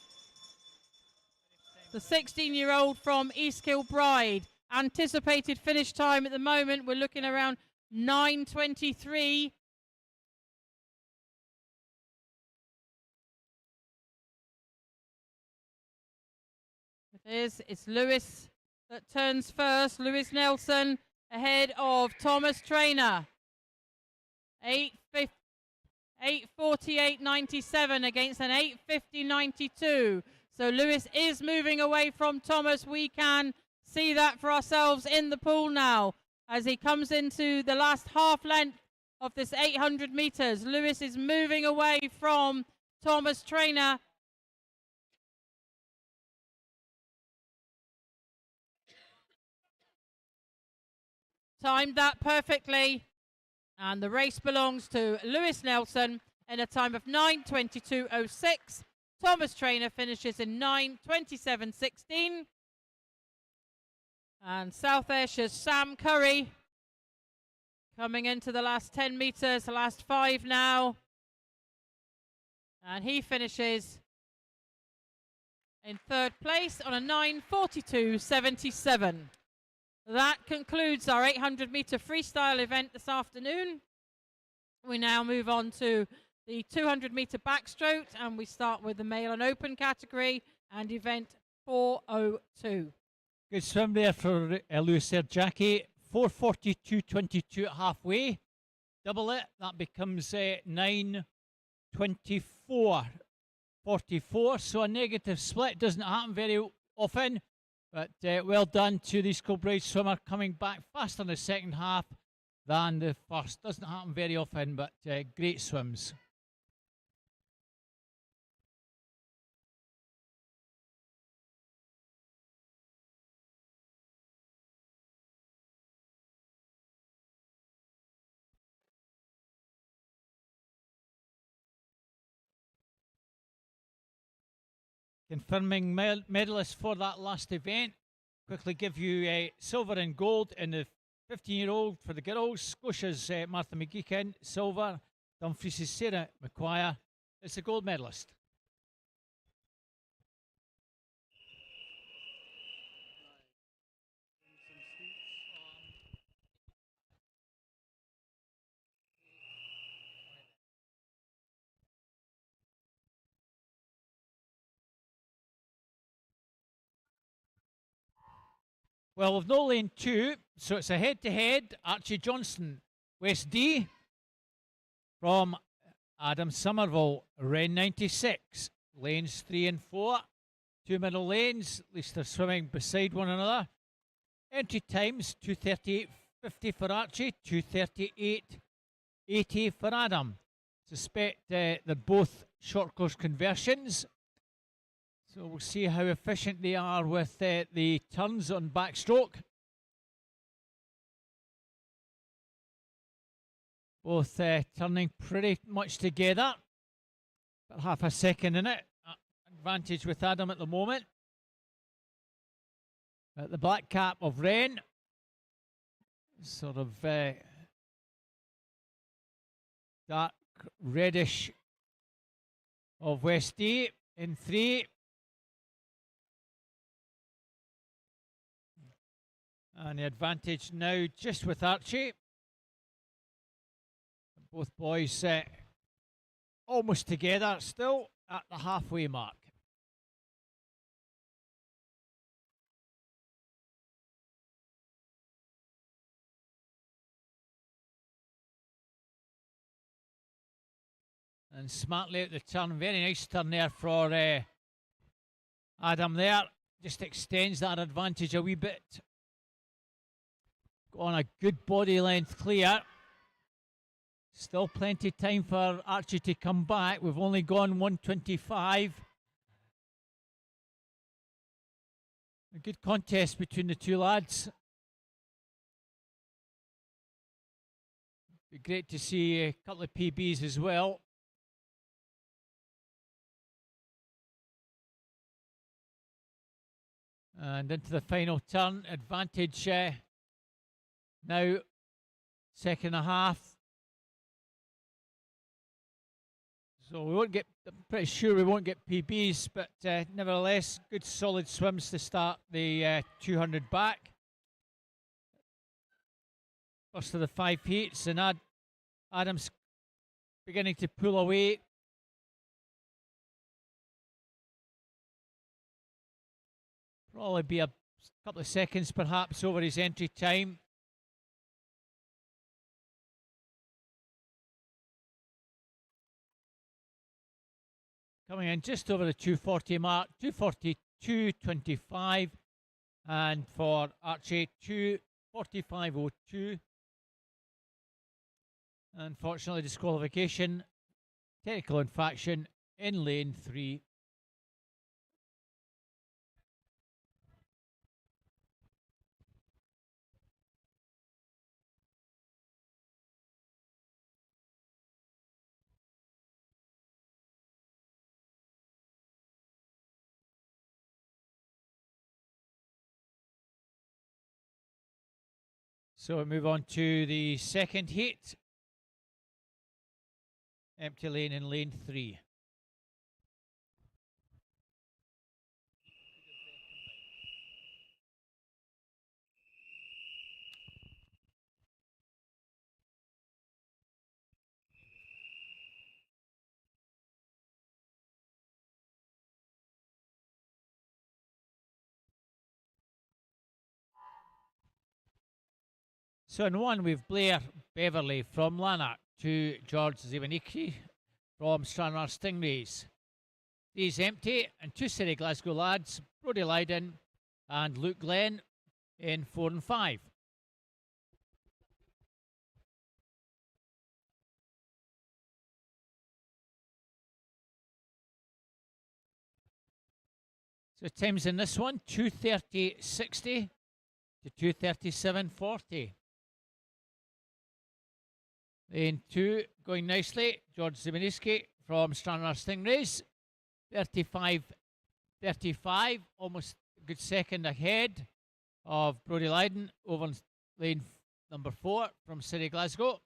the 16-year-old from East Kilbride. Anticipated finish time at the moment, we're looking around 9:23. It's Lewis that turns first. Lewis Nelson ahead of Thomas Trainer. 8:48.97 against an 8:50.92. So Lewis is moving away from Thomas. We can see that for ourselves in the pool now as he comes into the last half length of this 800 metres. Lewis is moving away from Thomas Trainer. Timed that perfectly, and the race belongs to Lewis Nelson in a time of 9:22.06. Thomas Trainer finishes in 9:27.16. And South Ayrshire's Sam Curry coming into the last 10 metres, the last 5 now. And he finishes in 3rd place on a 9:42.77. That concludes our 800-metre freestyle event this afternoon. We now move on to the 200-metre backstroke, and we start with the male and open category and event 4:02. Good swim there for Lewis there, Jackie. 4:42.22 at halfway. Double it, that becomes 9:24.44. So a negative split doesn't happen very often. But well done to the Kilbride swimmer, coming back faster in the second half than the first. Doesn't happen very often, but great swims. Confirming medalists for that last event. Quickly give you silver and gold in the 15-year-old for the girls. Scotia's Martha McGeekin, silver. Dumfries' Sarah McQuire is the gold medalist. Well, we've no lane 2, so it's a head-to-head. Archie Johnson, West D, from Adam Somerville, Ren 96. Lanes 3 and 4 two middle lanes. At least they're swimming beside one another. Entry times 2:38.50 for Archie, 2:38.80 for Adam. Suspect they're both short course conversions. So we'll see how efficient they are with the turns on backstroke. Both turning pretty much together. About half a second in it. Advantage with Adam at the moment. The black cap of Wren. Sort of dark reddish of Westie in 3. And the advantage now just with Archie. Both boys almost together, still at the halfway mark. And smartly out the turn, very nice turn there for Adam there. Just extends that advantage a wee bit. On a good body length clear. Still plenty of time for Archie to come back. We've only gone 1:25. A good contest between the two lads. Be great to see a couple of PBs as well. And into the final turn. Advantage now, second and a half. So we won't get, I'm pretty sure we won't get PBs, but nevertheless, good solid swims to start the 200 back. First of the 5 heats, and Adam's beginning to pull away. Probably be a couple of seconds perhaps over his entry time. Coming in just over the 240 mark, 242.25, and for Archie 245.02. Unfortunately, disqualification, technical infraction in lane 3. So we move on to the second heat. Empty lane in lane 3. So in 1 we've Blair Beverley from Lanark, 2 George Zivanicki from Stranraer Stingrays. 3's empty, and 2 City Glasgow lads, Brodie Lydon and Luke Glenn in 4 and 5. So times in this one, 2:30.60 to 2:37.40. Lane 2 going nicely. George Zimaniski from Stranraer Stingrays. 35.35, almost a good second ahead of Brodie Lydon over lane number 4 from City Glasgow.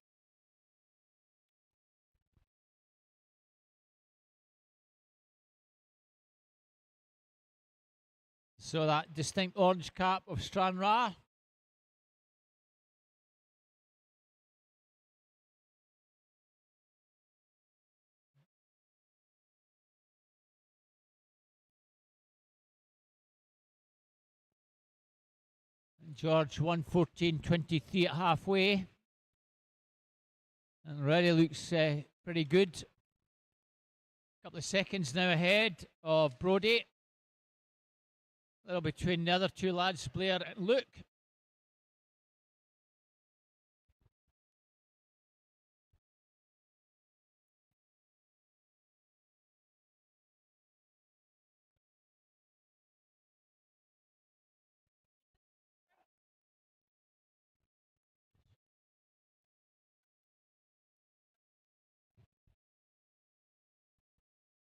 So that distinct orange cap of Stranraer. George 1:14.23 at halfway. And already looks pretty good. Couple of seconds now ahead of Brodie. little between the other two lads, Blair and Luke.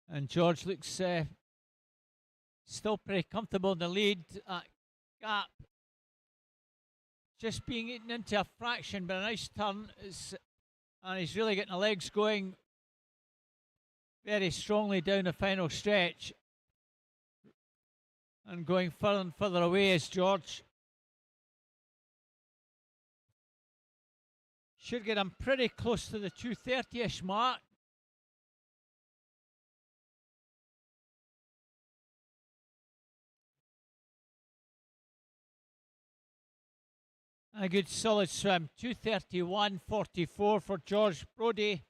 And George looks still pretty comfortable in the lead. Gap just being eaten into a fraction, but a nice turn. And he's really getting the legs going very strongly down the final stretch. And going further and further away is George. Should get him pretty close to the 2:30-ish mark. A good solid swim, 2:31.44 for George Brodie.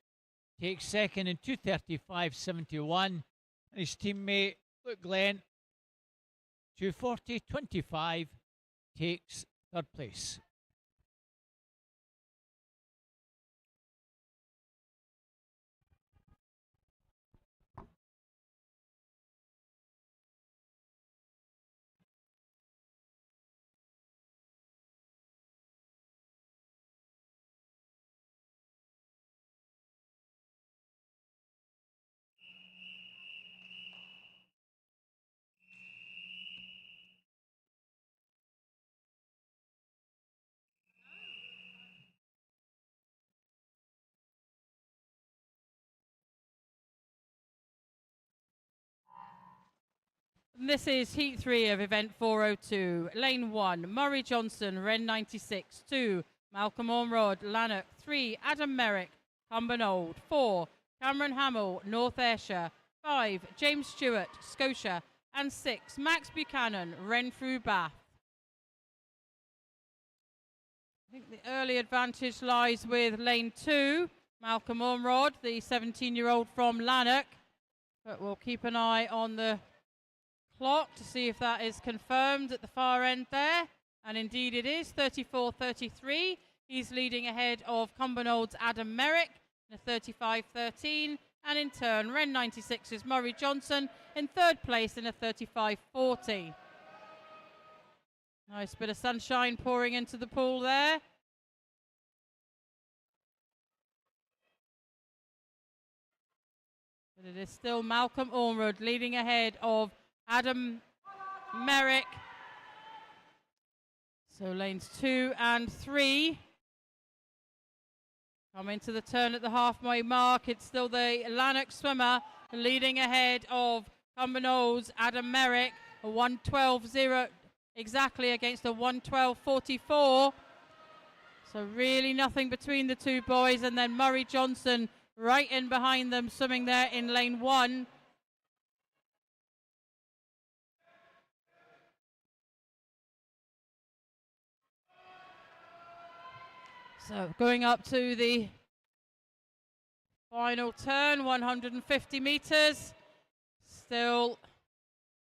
Takes second in 2:35.71. And his teammate Luke Glenn, 2:40.25, takes third place. This is Heat 3 of Event 402. Lane 1, Murray Johnson, Ren 96. 2, Malcolm Ormrod, Lanark. 3, Adam Merrick, Cumbernauld. 4, Cameron Hamill, North Ayrshire. 5, James Stewart, Scotia. And 6, Max Buchanan, Renfrew Bath. I think the early advantage lies with Lane 2, Malcolm Ormrod, the 17-year-old from Lanark. But we'll keep an eye on the clock to see if that is confirmed at the far end there, and indeed it is. 34.33. He's leading ahead of Cumbernaud's Adam Merrick in a 35.13, and in turn Ren 96's Murray Johnson in third place in a 35.40. Nice bit of sunshine pouring into the pool there. But it is still Malcolm Ormrod leading ahead of Adam Merrick. So lanes 2 and 3 come into the turn at the halfway mark. It's still the Lanark swimmer leading ahead of Cumbernaud's Adam Merrick. A 1:12.0 exactly against a 1:12.44. So really nothing between the two boys. And then Murray Johnson right in behind them, swimming there in lane 1. So going up to the final turn, 150 metres. Still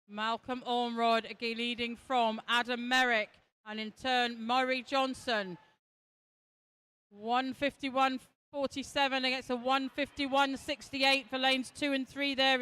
Malcolm Ormrod again leading from Adam Merrick, and in turn Murray Johnson. 151.47 against a 151.68 for lanes 2 and 3 there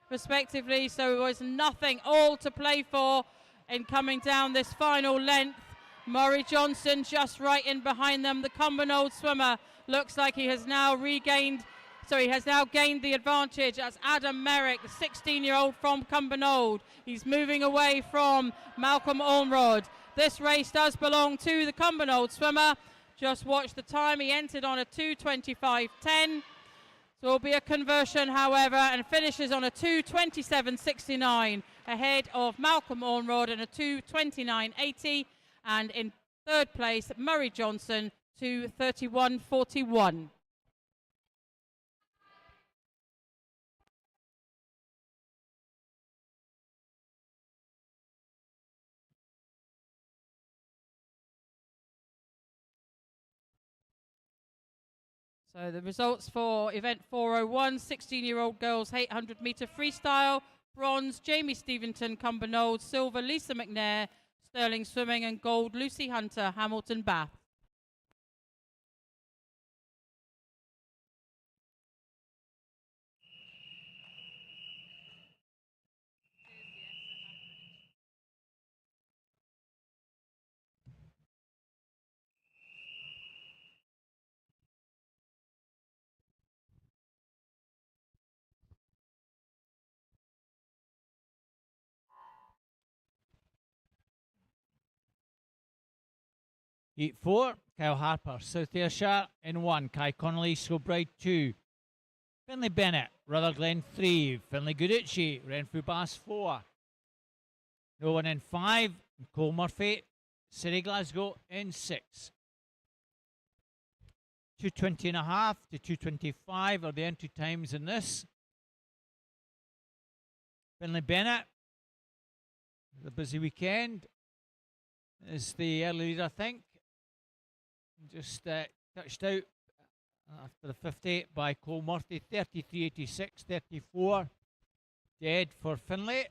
respectively. So it was nothing, all to play for in coming down this final length. Murray Johnson just right in behind them. The Cumbernauld swimmer looks like he has now gained the advantage as Adam Merrick, the 16-year-old from Cumbernauld. He's moving away from Malcolm Ormrod. This race does belong to the Cumbernauld swimmer. Just watch the time. He entered on a 2:25.10. So it'll be a conversion, however, and finishes on a 2:27.69 ahead of Malcolm Ormrod and a 2:29.80. And in third place, Murray Johnson, 2:31.41. So the results for event 401, 16-year-old girls 800-meter freestyle. Bronze, Jamie Steventon, Cumbernauld. Silver, Lisa McNair, Sterling Swimming. And gold, Lucy Hunter, Hamilton Bath. Heat 4, Kyle Harper, South Ayrshire in 1, Kai Connolly, Kilbride 2, Finlay Bennett, Rutherglen 3, Finlay Gudici, Renfrew Bass 4, No One in 5, Cole Murphy, City Glasgow in 6. 2:20.5 to 2:25 are the entry times in this. Finlay Bennett, the busy weekend, is the early lead, I think. Just touched out after the 50 by Cole Murphy, 33.86, 34 dead for Finlay.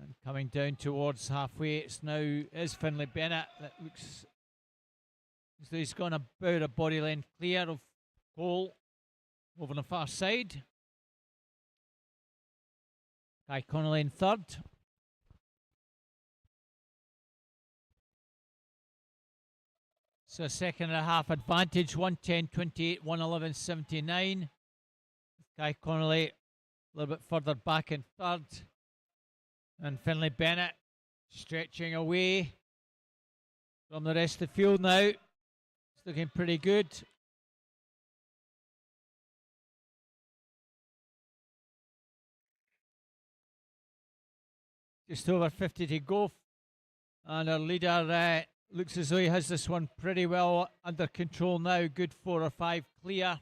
And coming down towards halfway, it's now is Finlay Bennett. That looks as though he's gone about a body length clear of Cole over on the far side. Kai Connolly in third. So a second and a half advantage, 1:10.28, 1:11.79. Kai Connolly a little bit further back in third. And Finlay Bennett stretching away from the rest of the field now. It's looking pretty good. Just over 50 to go. And our leader looks as though he has this one pretty well under control now. Good 4 or 5 clear.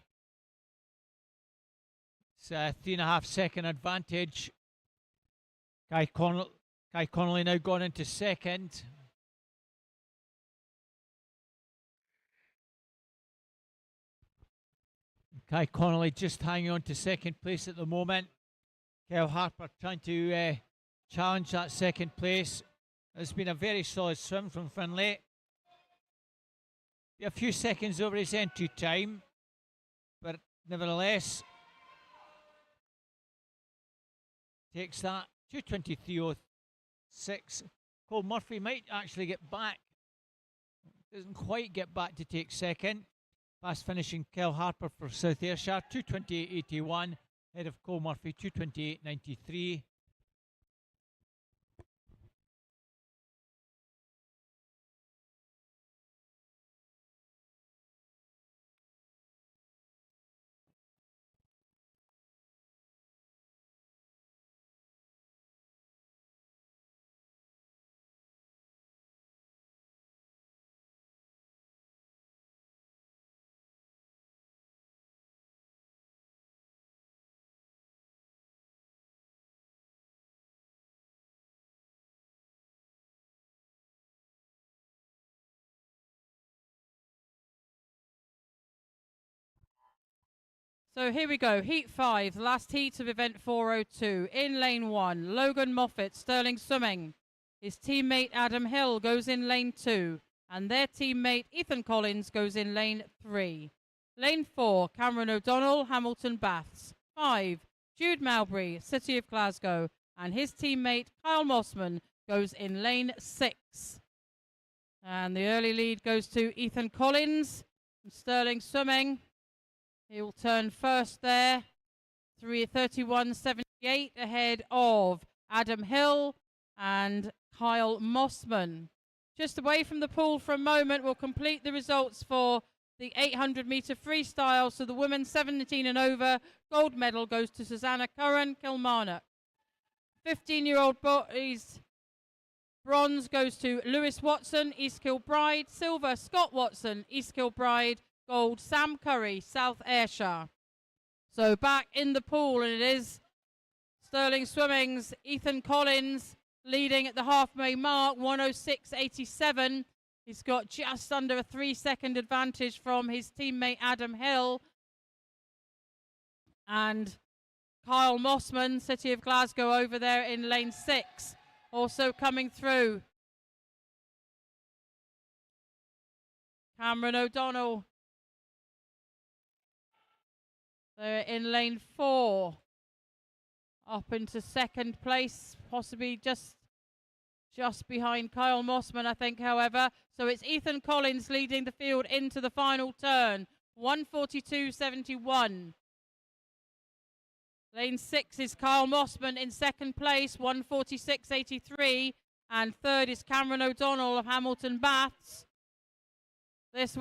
It's a 3.5 second advantage. Kai Connolly now gone into second. Kai Connolly just hanging on to second place at the moment. Kyle Harper trying to challenge that second place. It's been a very solid swim from Finlay. A few seconds over his entry time, but nevertheless takes that 2:23.06. Cole Murphy might actually get back. Doesn't quite get back to take second. Fast finishing Kyle Harper for South Ayrshire, 2:28.81. Ahead of Cole Murphy, 2:28.93. So here we go, Heat 5, the last heat of event 402. In lane 1, Logan Moffat, Sterling Swimming. His teammate Adam Hill goes in lane 2, and their teammate Ethan Collins goes in lane 3. Lane 4, Cameron O'Donnell, Hamilton Baths. 5, Jude Mowbray, City of Glasgow, and his teammate Kyle Mossman goes in lane 6. And the early lead goes to Ethan Collins from Sterling Swimming. He will turn first there, 3:31.78 ahead of Adam Hill and Kyle Mossman. Just away from the pool for a moment, we'll complete the results for the 800-metre freestyle. So the women 17 and over, gold medal goes to Susanna Curran, Kilmarnock. 15-year-old boys, bronze goes to Lewis Watson, East Kilbride. Silver, Scott Watson, East Kilbride. Gold, Sam Curry, South Ayrshire. So back in the pool, and it is Sterling Swimming's Ethan Collins leading at the halfway mark, 106.87. He's got just under a 3-second advantage from his teammate Adam Hill. And Kyle Mossman, City of Glasgow, over there in lane 6, also coming through. Cameron O'Donnell, they're in lane 4, up into second place, possibly just behind Kyle Mossman, I think, however. So it's Ethan Collins leading the field into the final turn, 142.71. Lane 6 is Kyle Mossman in second place, 146.83. And third is Cameron O'Donnell of Hamilton Baths. This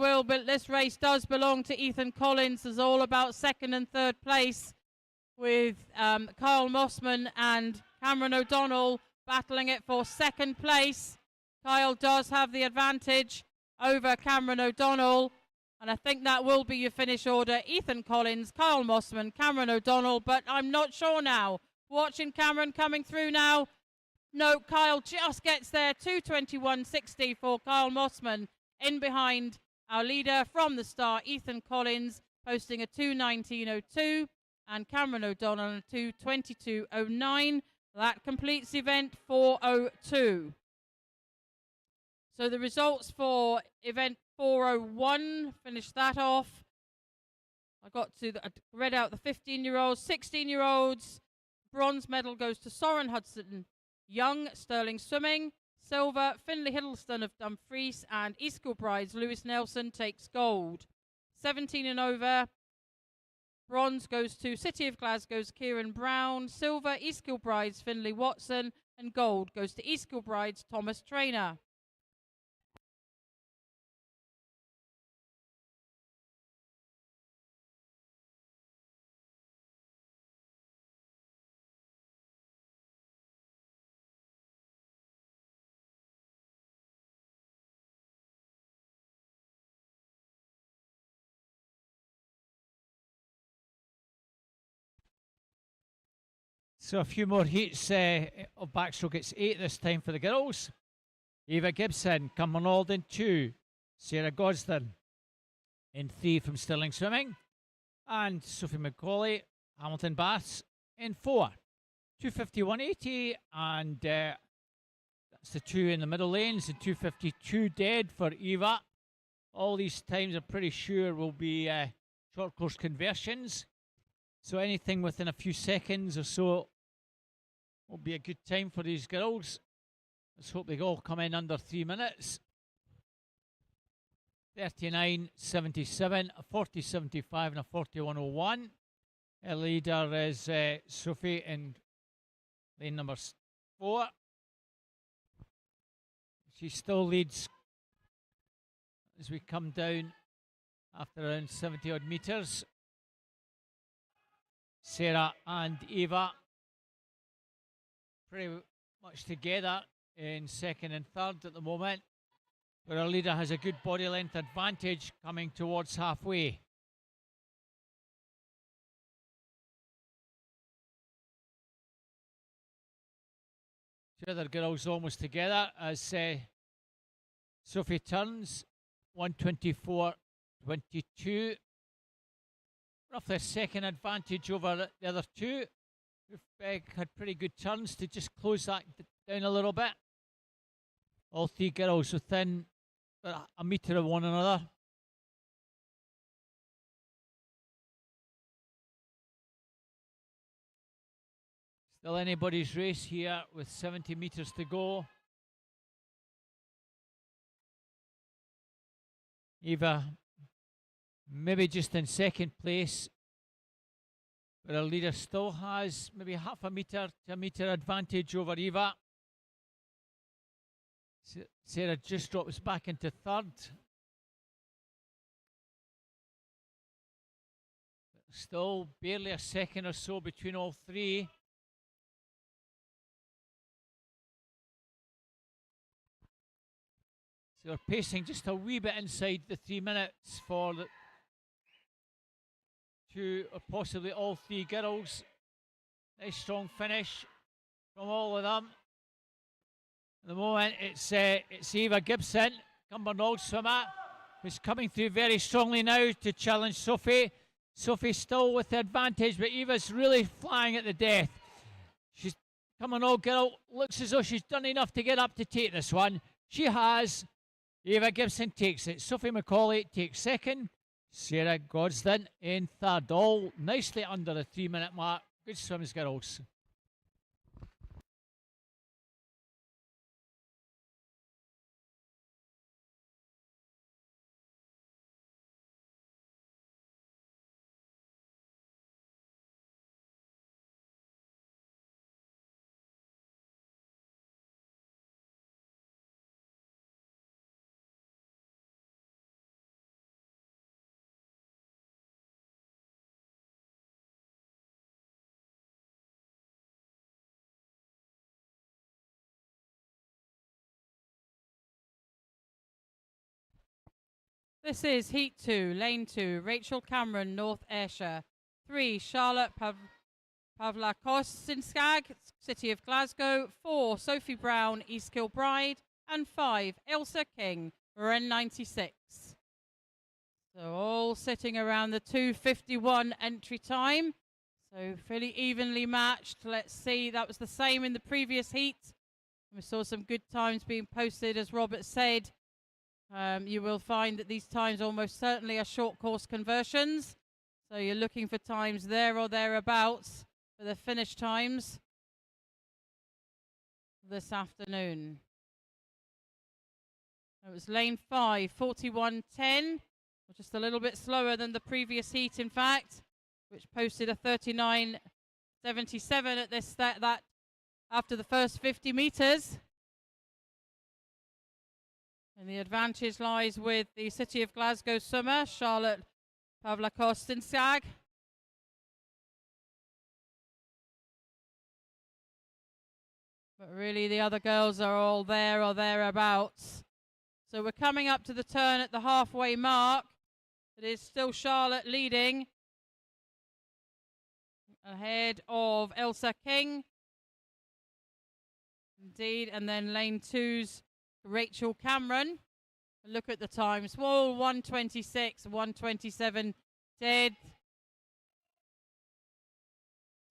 race does belong to Ethan Collins. It's all about second and third place, with Kyle Mossman and Cameron O'Donnell battling it for second place. Kyle does have the advantage over Cameron O'Donnell, and I think that will be your finish order. Ethan Collins, Kyle Mossman, Cameron O'Donnell, but I'm not sure now. Watching Cameron coming through now. No, Kyle just gets there. 2:21.60 for Kyle Mossman, in behind our leader from the start, Ethan Collins, posting a 2:19.02, and Cameron O'Donnell a 2:22.09. That completes event 402. So the results for event 401, finish that off. I read out the 15-year-olds, 16-year-olds. Bronze medal goes to Soren Hudson Young, Sterling Swimming. Silver, Finlay Hiddleston of Dumfries, and East Kilbride's Lewis Nelson takes gold. 17 and over. Bronze goes to City of Glasgow's Kieran Brown. Silver, East Kilbride's Finlay Watson. And gold goes to East Kilbride's Thomas Traynor. So a few more heats of backstroke. It's 8 this time for the girls. Eva Gibson, Cumbernauld in 2. Sarah Gosden in 3 from Stirling Swimming. And Sophie McCauley, Hamilton Baths in 4. 2:51.80, and that's the 2 in the middle lanes, and 2:52 dead for Eva. All these times I'm pretty sure will be short course conversions. So anything within a few seconds or so will be a good time for these girls. Let's hope they all come in under 3 minutes. 39.77, a 40.75 and a 41.01. Her leader is Sophie in lane number 4. She still leads as we come down after around 70 odd metres. Sarah and Eva pretty much together in second and third at the moment, but our leader has a good body length advantage coming towards halfway. Two other girls almost together as Sophie turns 1:24.22. Roughly a second advantage over the other two, who've had pretty good turns to just close that down a little bit. All three girls within a metre of one another. Still anybody's race here with 70 metres to go. Eva maybe just in second place, but our leader still has maybe half a metre to a metre advantage over Eva. Sarah just drops back into third. Still barely a second or so between all three. So they're pacing just a wee bit inside the 3 minutes for the two or possibly all three girls. Nice strong finish from all of them. At the moment, it's Eva Gibson, Cumbernauld swimmer, who's coming through very strongly now to challenge Sophie. Sophie still with the advantage, but Eva's really flying at the death. She's Cumbernauld girl, looks as though she's done enough to get up to take this one. She has. Eva Gibson takes it. Sophie McCauley takes second. Sarah Godsden in third. All nicely under the 3-minute mark. Good swims, girls. This is Heat 2, Lane 2, Rachel Cameron, North Ayrshire. 3, Charlotte Pavlakostinskag, City of Glasgow. 4, Sophie Brown, East Kilbride. And 5, Ailsa King, Ren 96. So all sitting around the 2:51 entry time. So fairly evenly matched. Let's see, that was the same in the previous heat. We saw some good times being posted, as Robert said. You will find that these times almost certainly are short course conversions. So you're looking for times there or thereabouts for the finish times this afternoon. It was lane 5, 41.10, just a little bit slower than the previous heat, in fact, which posted a 39.77 at that after the first 50 meters. And the advantage lies with the City of Glasgow swimmer, Charlotte Pavlakostinskag. But really the other girls are all there or thereabouts. So we're coming up to the turn at the halfway mark. It is still Charlotte leading, ahead of Ailsa King. Indeed, and then lane 2's Rachel Cameron. Look at the times. Whoa, 1:26, 1:27 dead.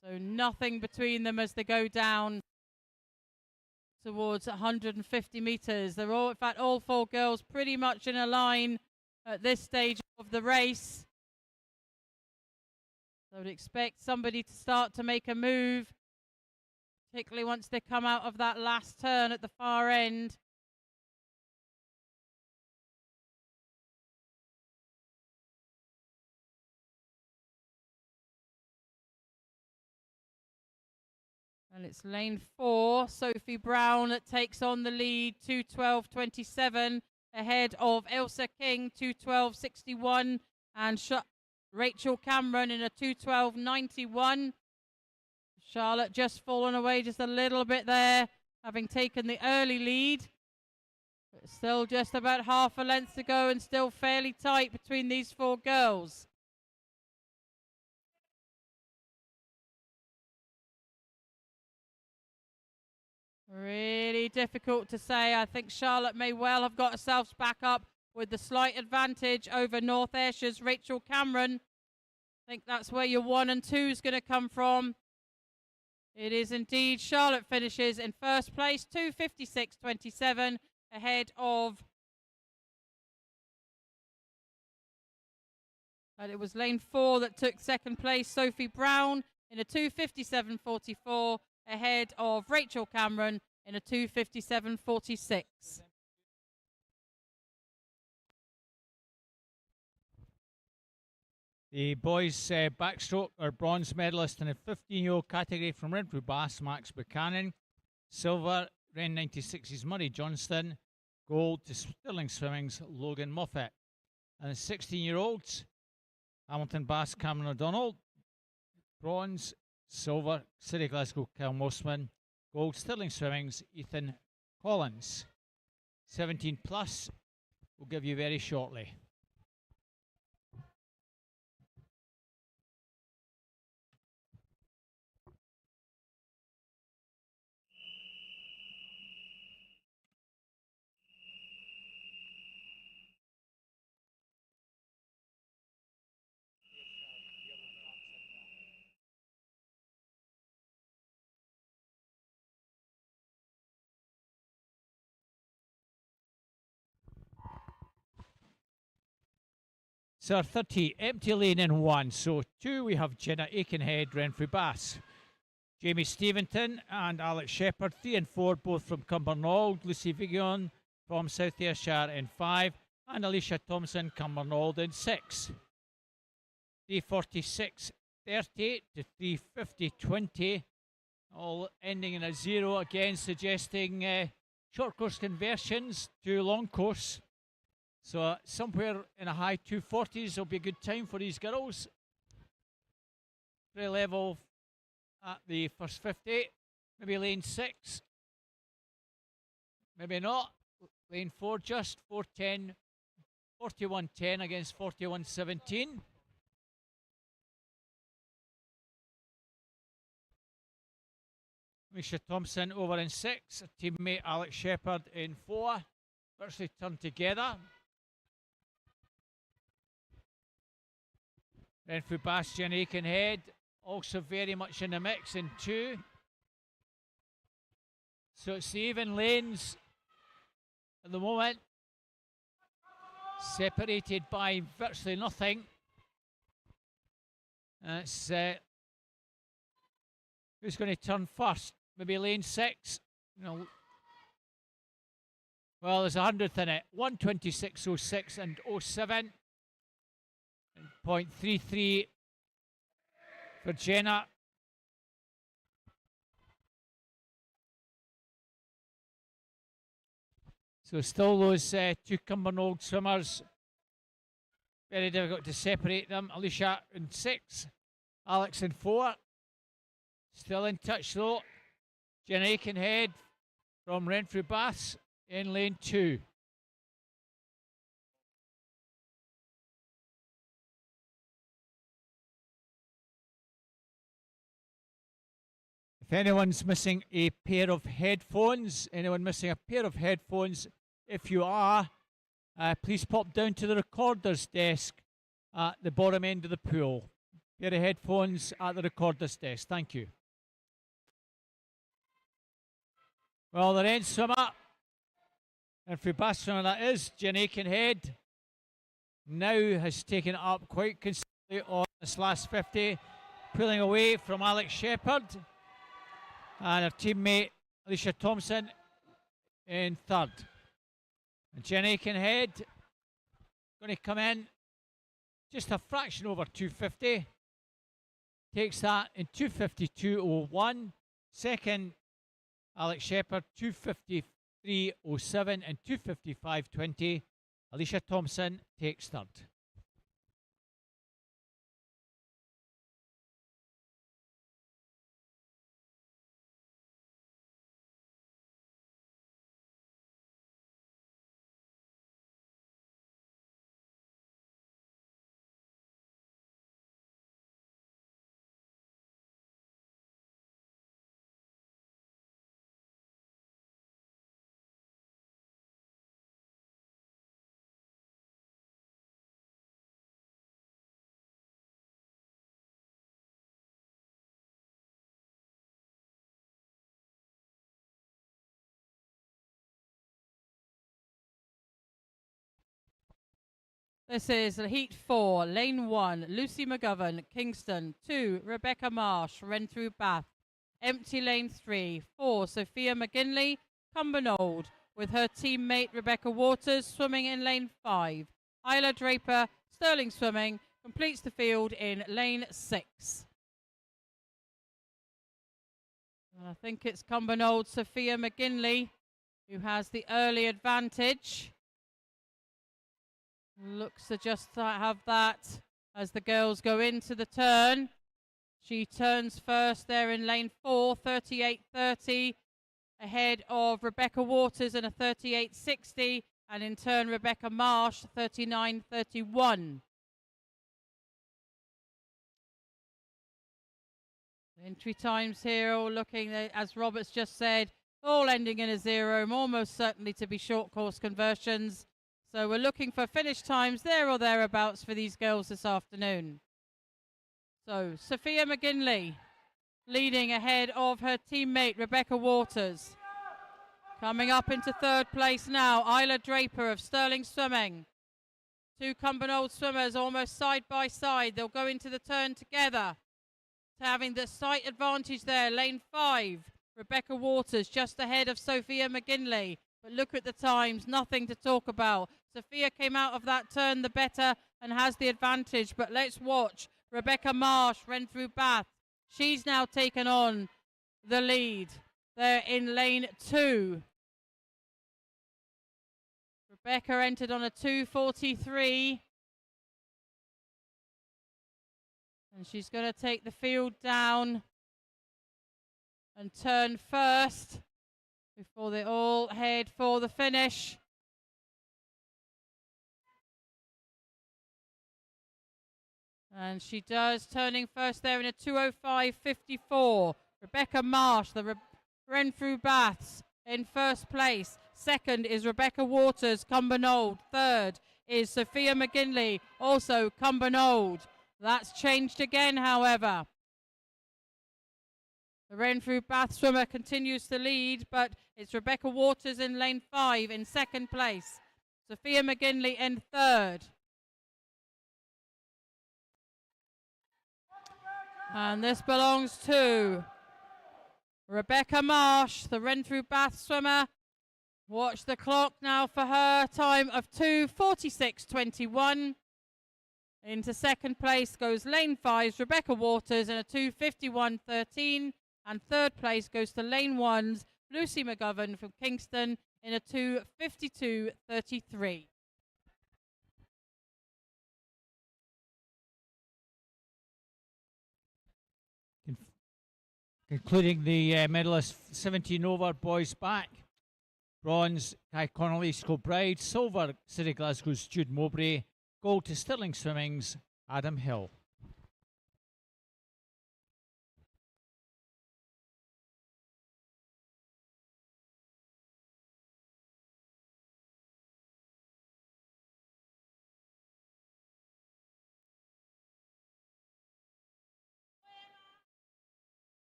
So nothing between them as they go down towards 150 meters. They're all, in fact, all 4 girls pretty much in a line at this stage of the race. So I would expect somebody to start to make a move, particularly once they come out of that last turn at the far end. And it's lane 4, Sophie Brown, that takes on the lead, 2:12.27, ahead of Ailsa King, 2:12.61, and Rachel Cameron in a 2:12.91. Charlotte just fallen away just a little bit there, having taken the early lead. But still just about half a length to go and still fairly tight between these 4 girls. Really difficult to say. I think Charlotte may well have got herself back up with the slight advantage over North Ayrshire's Rachel Cameron. I think that's where your 1 and 2 is going to come from. It is indeed. Charlotte finishes in first place, 2:56.27, ahead of... And it was lane 4 that took second place, Sophie Brown, in a 2:57.44, ahead of Rachel Cameron in a 2:57.46. The boys' backstroke are bronze medalist in the 15-year-old category from Renfrew Bass, Max Buchanan. Silver, Ren 96's Murray Johnston. Gold to Stirling Swimming's Logan Moffat. And the 16-year-olds, Hamilton Bass, Cameron O'Donnell. Bronze, silver, City Glasgow, Cal Mossman. Gold, Stirling Swimming's Ethan Collins. 17 plus, we'll give you very shortly. So 30, empty lane in 1. So 2, we have Jenna Aikenhead, Renfrew Bass. Jamie Steventon and Alex Shepherd, 3 and 4, both from Cumbernauld. Lucy Vigion from South Ayrshire in 5. And Alicia Thompson, Cumbernauld in 6. 346.30 to 350.20. All ending in a 0, again suggesting short course conversions to long course. So somewhere in a high 240s will be a good time for these girls. Pretty level at the first 50. Maybe lane 6. Maybe not. Lane 4 just 410. 41.10 against 41.17. Misha Thompson over in 6. A teammate Alex Shepherd in 4. Virtually turned together. Renfrew Bass, Jen Aikenhead, also very much in the mix in 2. So it's the even lanes at the moment, separated by virtually nothing. It's who's going to turn first? Maybe lane 6. No. Well, there's 100th in it. 126.06 and 07. 0.33 for Jenna. So still those 2 Cumbernauld swimmers. Very difficult to separate them. Alicia in 6. Alex in 4. Still in touch though. Jen Aikenhead from Renfrew Bass in lane 2. If anyone's missing a pair of headphones, if you are, please pop down to the recorder's desk at the bottom end of the pool. Pair of headphones at the recorder's desk. Thank you. Well, the end swimmer, and for Bass swimmer that is, Jen Aikenhead, now has taken it up quite considerably on this last 50, pulling away from Alex Shepherd. And her teammate Alicia Thompson in 3rd. And Jen Aikenhead going to come in just a fraction over 250. Takes that in 252.01. Second, Alex Shepherd 253.07 and 255.20. Alicia Thompson takes 3rd. This is Heat 4, Lane 1, Lucy McGovern, Kingston. 2, Rebecca Marsh, Renfrew Bath. Empty Lane 3, 4, Sophia McGinley, Cumbernauld, with her teammate Rebecca Waters swimming in Lane 5. Isla Draper, Stirling Swimming, completes the field in Lane 6. I think it's Cumbernauld Sophia McGinley who has the early advantage. Looks to just have that as the girls go into the turn. She turns first there in lane 4, 38.30, ahead of Rebecca Waters in a 38.60, and in turn Rebecca Marsh, 39.31. Entry times here all looking, as Roberts just said, all ending in a 0, almost certainly to be short course conversions. So we're looking for finish times there or thereabouts for these girls this afternoon. So Sophia McGinley leading ahead of her teammate Rebecca Waters. Coming up into 3rd place now, Isla Draper of Stirling Swimming. Two Cumbernauld swimmers almost side by side. They'll go into the turn together. Having the sight advantage there. Lane 5, Rebecca Waters just ahead of Sophia McGinley. But look at the times, nothing to talk about. Sophia came out of that turn the better and has the advantage. But let's watch Rebecca Marsh, Renfrew Bath. She's now taken on the lead. They're in lane 2. Rebecca entered on a 2:43. And she's going to take the field down and turn first before they all head for the finish. And she does, turning first there in a 2:05.54. Rebecca Marsh, the Renfrew Baths, in first place. Second is Rebecca Waters, Cumbernauld. Third is Sophia McGinley, also Cumbernauld. That's changed again, however. The Renfrew Bath swimmer continues to lead, but it's Rebecca Waters in lane 5 in second place. Sophia McGinley in third. And this belongs to Rebecca Marsh, the Renfrew Bath swimmer. Watch the clock now for her time of 2:46.21. Into second place goes lane 5's Rebecca Waters in a 2:51.13. And third place goes to lane 1's Lucy McGovern from Kingston in a 2:52.33. Concluding the medalists 17 over boys back. Bronze, Kai Connolly, Kilbride. Silver, City Glasgow's Jude Mowbray. Gold to Stirling Swimming's Adam Hill.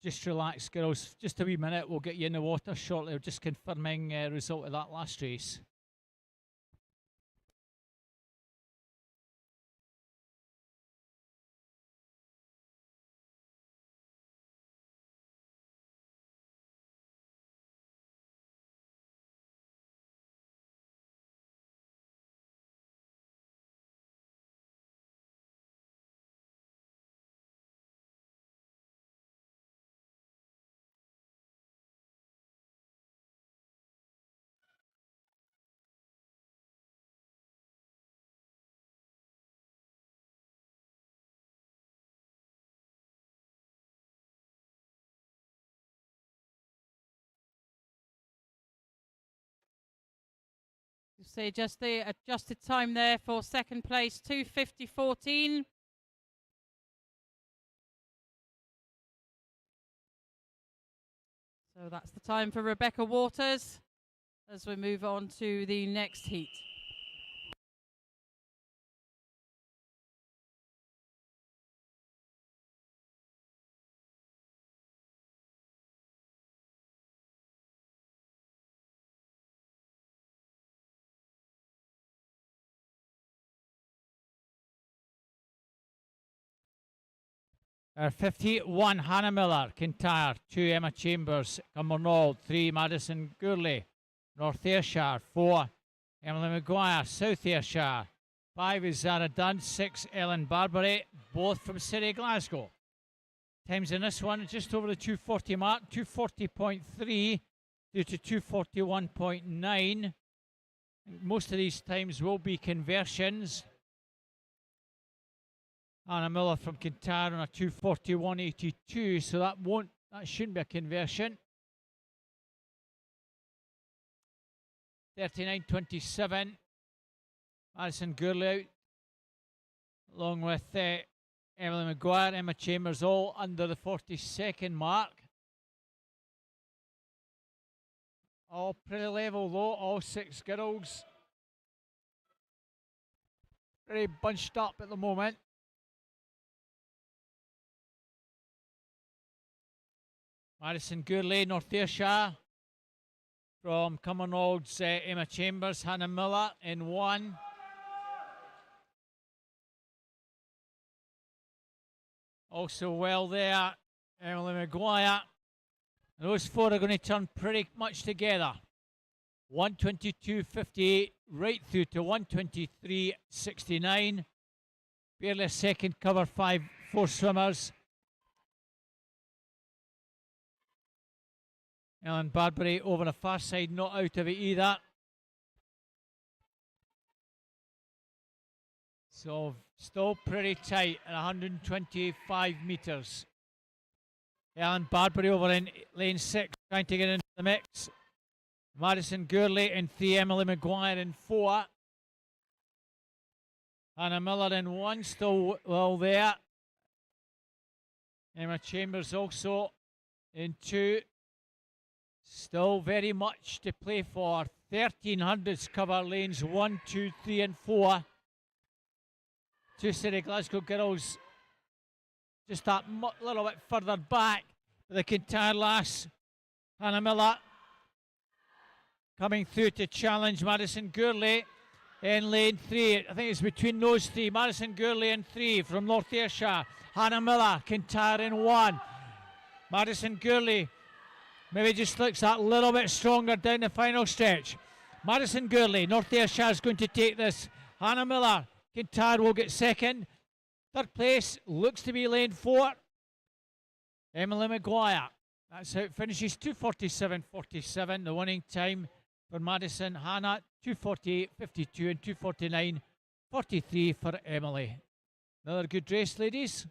Just relax, girls. Just a wee minute. We'll get you in the water shortly. We're just confirming result of that last race. You see just the adjusted time there for second place, 2:50.14. So that's the time for Rebecca Waters as we move on to the next heat. Our 51, Hannah Miller, Kintyre. 2, Emma Chambers, Cumbernauld. 3, Madison Gourley, North Ayrshire. 4, Emily Maguire, South Ayrshire. 5 is Zara Dunn. 6, Ellen Barbary, both from City Glasgow. Times in this one just over the 2:40 mark, 2:40.3 due to 2:41.9. Most of these times will be conversions. Anna Miller from Kintyre on a 2:41.82, so that shouldn't be a conversion. 39.27. Madison Gurley out, along with Emily Maguire, Emma Chambers, all under the 40-second mark. All pretty level though, all 6 girls. Very bunched up at the moment. Madison Gurley, North Ayrshire. From Cumbernaulds, Emma Chambers, Hannah Miller in 1. Also well there, Emily Maguire. And those 4 are going to turn pretty much together. 1:22.58 right through to 1:23.69. Barely a second cover, 4 swimmers. Ellen Bradbury over the far side, not out of it either. So still pretty tight at 125 metres. Ellen Bradbury over in lane 6, trying to get into the mix. Madison Gurley in 3, Emily Maguire in 4. Hannah Miller in 1, still well there. Emma Chambers also in 2. Still very much to play for. 1300s cover lanes 1, 2, 3 and 4. 2 City Glasgow girls just that little bit further back. The Kintyre lass, Hannah Miller, coming through to challenge Madison Gurley in lane 3. I think it's between those 3. Madison Gurley in 3 from North Ayrshire. Hannah Miller, Kintyre in 1. Madison Gurley maybe just looks that little bit stronger down the final stretch. Madison Gurley, North Ayrshire is going to take this. Hannah Miller, Kintyre will get second. Third place looks to be lane 4. Emily Maguire. That's how it finishes. 2:47.47. The winning time for Madison. Hannah 2:48.52 and 2:49.43 for Emily. Another good race, ladies.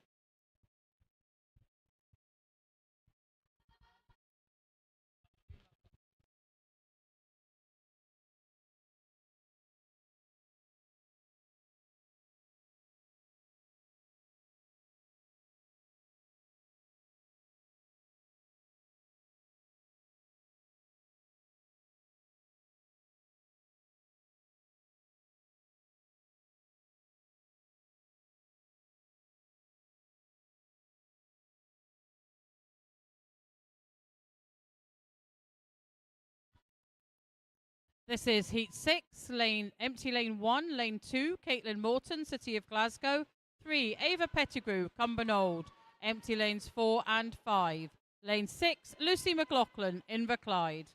This is Heat 6, empty lane 1, lane 2, Caitlin Morton, City of Glasgow. 3, Ava Pettigrew, Cumbernauld, empty lanes 4 and 5. Lane 6, Lucy McLaughlin, Inverclyde.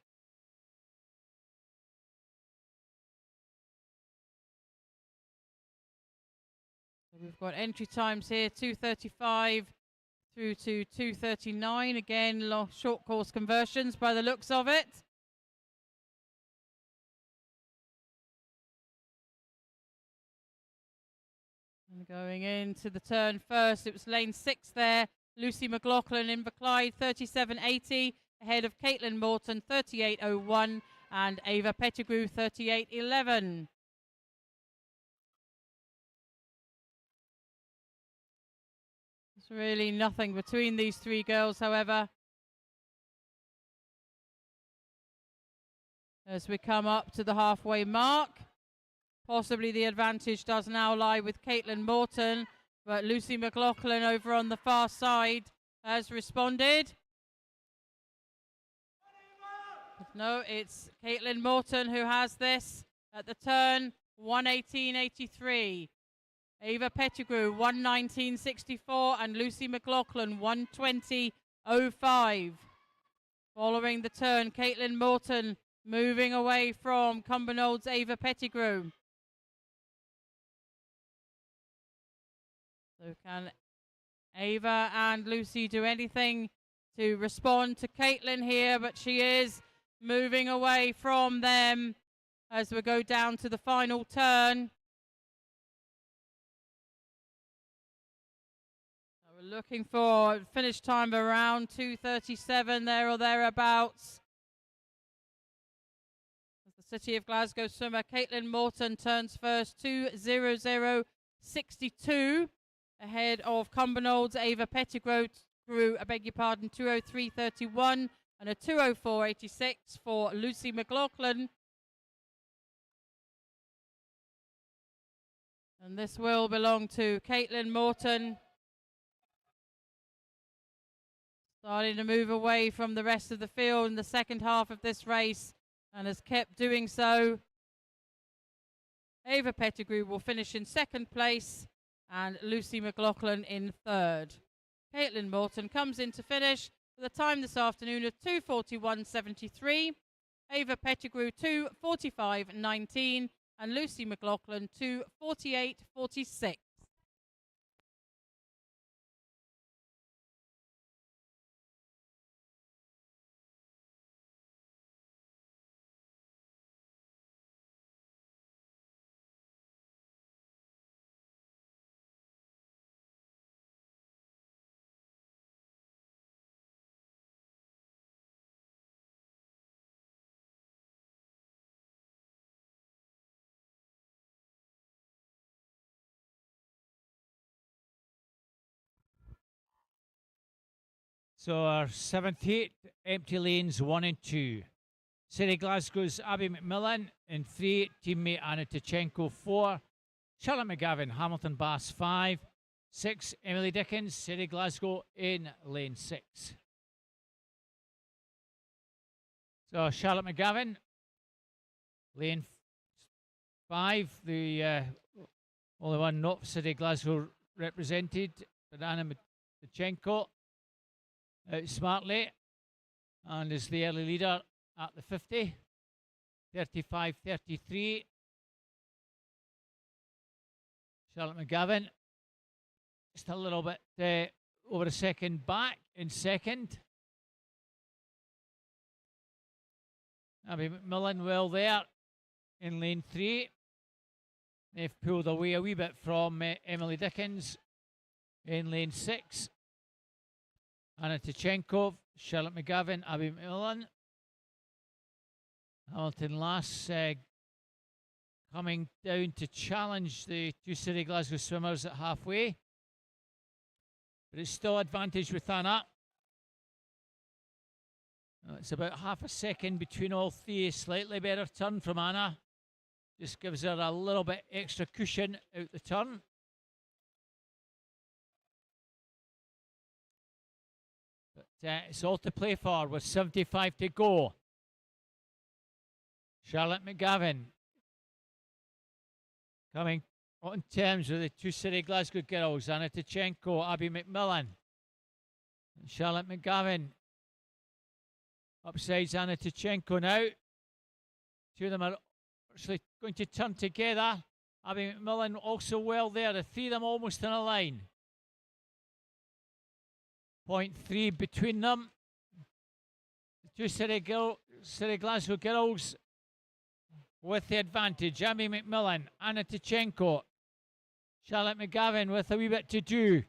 So we've got entry times here, 2:35 through to 2:39. Again, short course conversions by the looks of it. And going into the turn first, it was lane 6 there. Lucy McLaughlin, Inverclyde, 37.80. Ahead of Caitlin Morton, 38.01. And Ava Pettigrew, 38.11. There's really nothing between these 3 girls, however. As we come up to the halfway mark. Possibly the advantage does now lie with Caitlin Morton, but Lucy McLaughlin over on the far side has responded. No, it's Caitlin Morton who has this at the turn, 1:18.83. Ava Pettigrew, 1:19.64, and Lucy McLaughlin, 1:20.05. Following the turn, Caitlin Morton moving away from Cumbernaulds' Ava Pettigrew. So can Ava and Lucy do anything to respond to Caitlin here? But she is moving away from them as we go down to the final turn. So we're looking for a finish time of around 2:37 there or thereabouts. As the City of Glasgow swimmer Caitlin Morton turns first, 2:00.62, ahead of Cumbernauld Ava Pettigrew, I beg your pardon, 2:03.31 and a 2:04.86 for Lucy McLaughlin. And this will belong to Caitlin Morton. Starting to move away from the rest of the field in the second half of this race and has kept doing so. Ava Pettigrew will finish in second place and Lucy McLaughlin in third. Caitlin Morton comes in to finish with a time this afternoon of 2:41.73. Ava Pettigrew 2:45.19 and Lucy McLaughlin 2:48.46. So our seventh heat, empty lanes 1 and 2. City Glasgow's Abby McMillan in 3, teammate Anna Tichenko 4, Charlotte McGavin, Hamilton Bass 5, 6, Emily Dickens, City Glasgow in lane 6. So Charlotte McGavin, lane 5, the only one not City Glasgow represented, but Anna Tichenko out smartly and is the early leader at the 50, 35.33. Charlotte McGavin just a little bit over a second back in second. Abby McMillan well there in lane 3. They've pulled away a wee bit from Emily Dickens in lane 6. Anna Tichenko, Charlotte McGavin, Abby McMillan. Hamilton Lass coming down to challenge the two City Glasgow swimmers at halfway. But it's still advantage with Anna. It's about half a second between all three. Slightly better turn from Anna. Just gives her a little bit extra cushion out the turn. But it's all to play for with 75 to go. Charlotte McGavin coming on terms with the two City Glasgow girls, Anna Tichenko, Abby McMillan. And Charlotte McGavin upsides Anna Tichenko now. Two of them are actually going to turn together. Abby McMillan also well there. The three of them almost in a line. 0.3 between them. The two City Glasgow girls with the advantage. Abby McMillan, Anna Tichenko, Charlotte McGavin with a wee bit to do.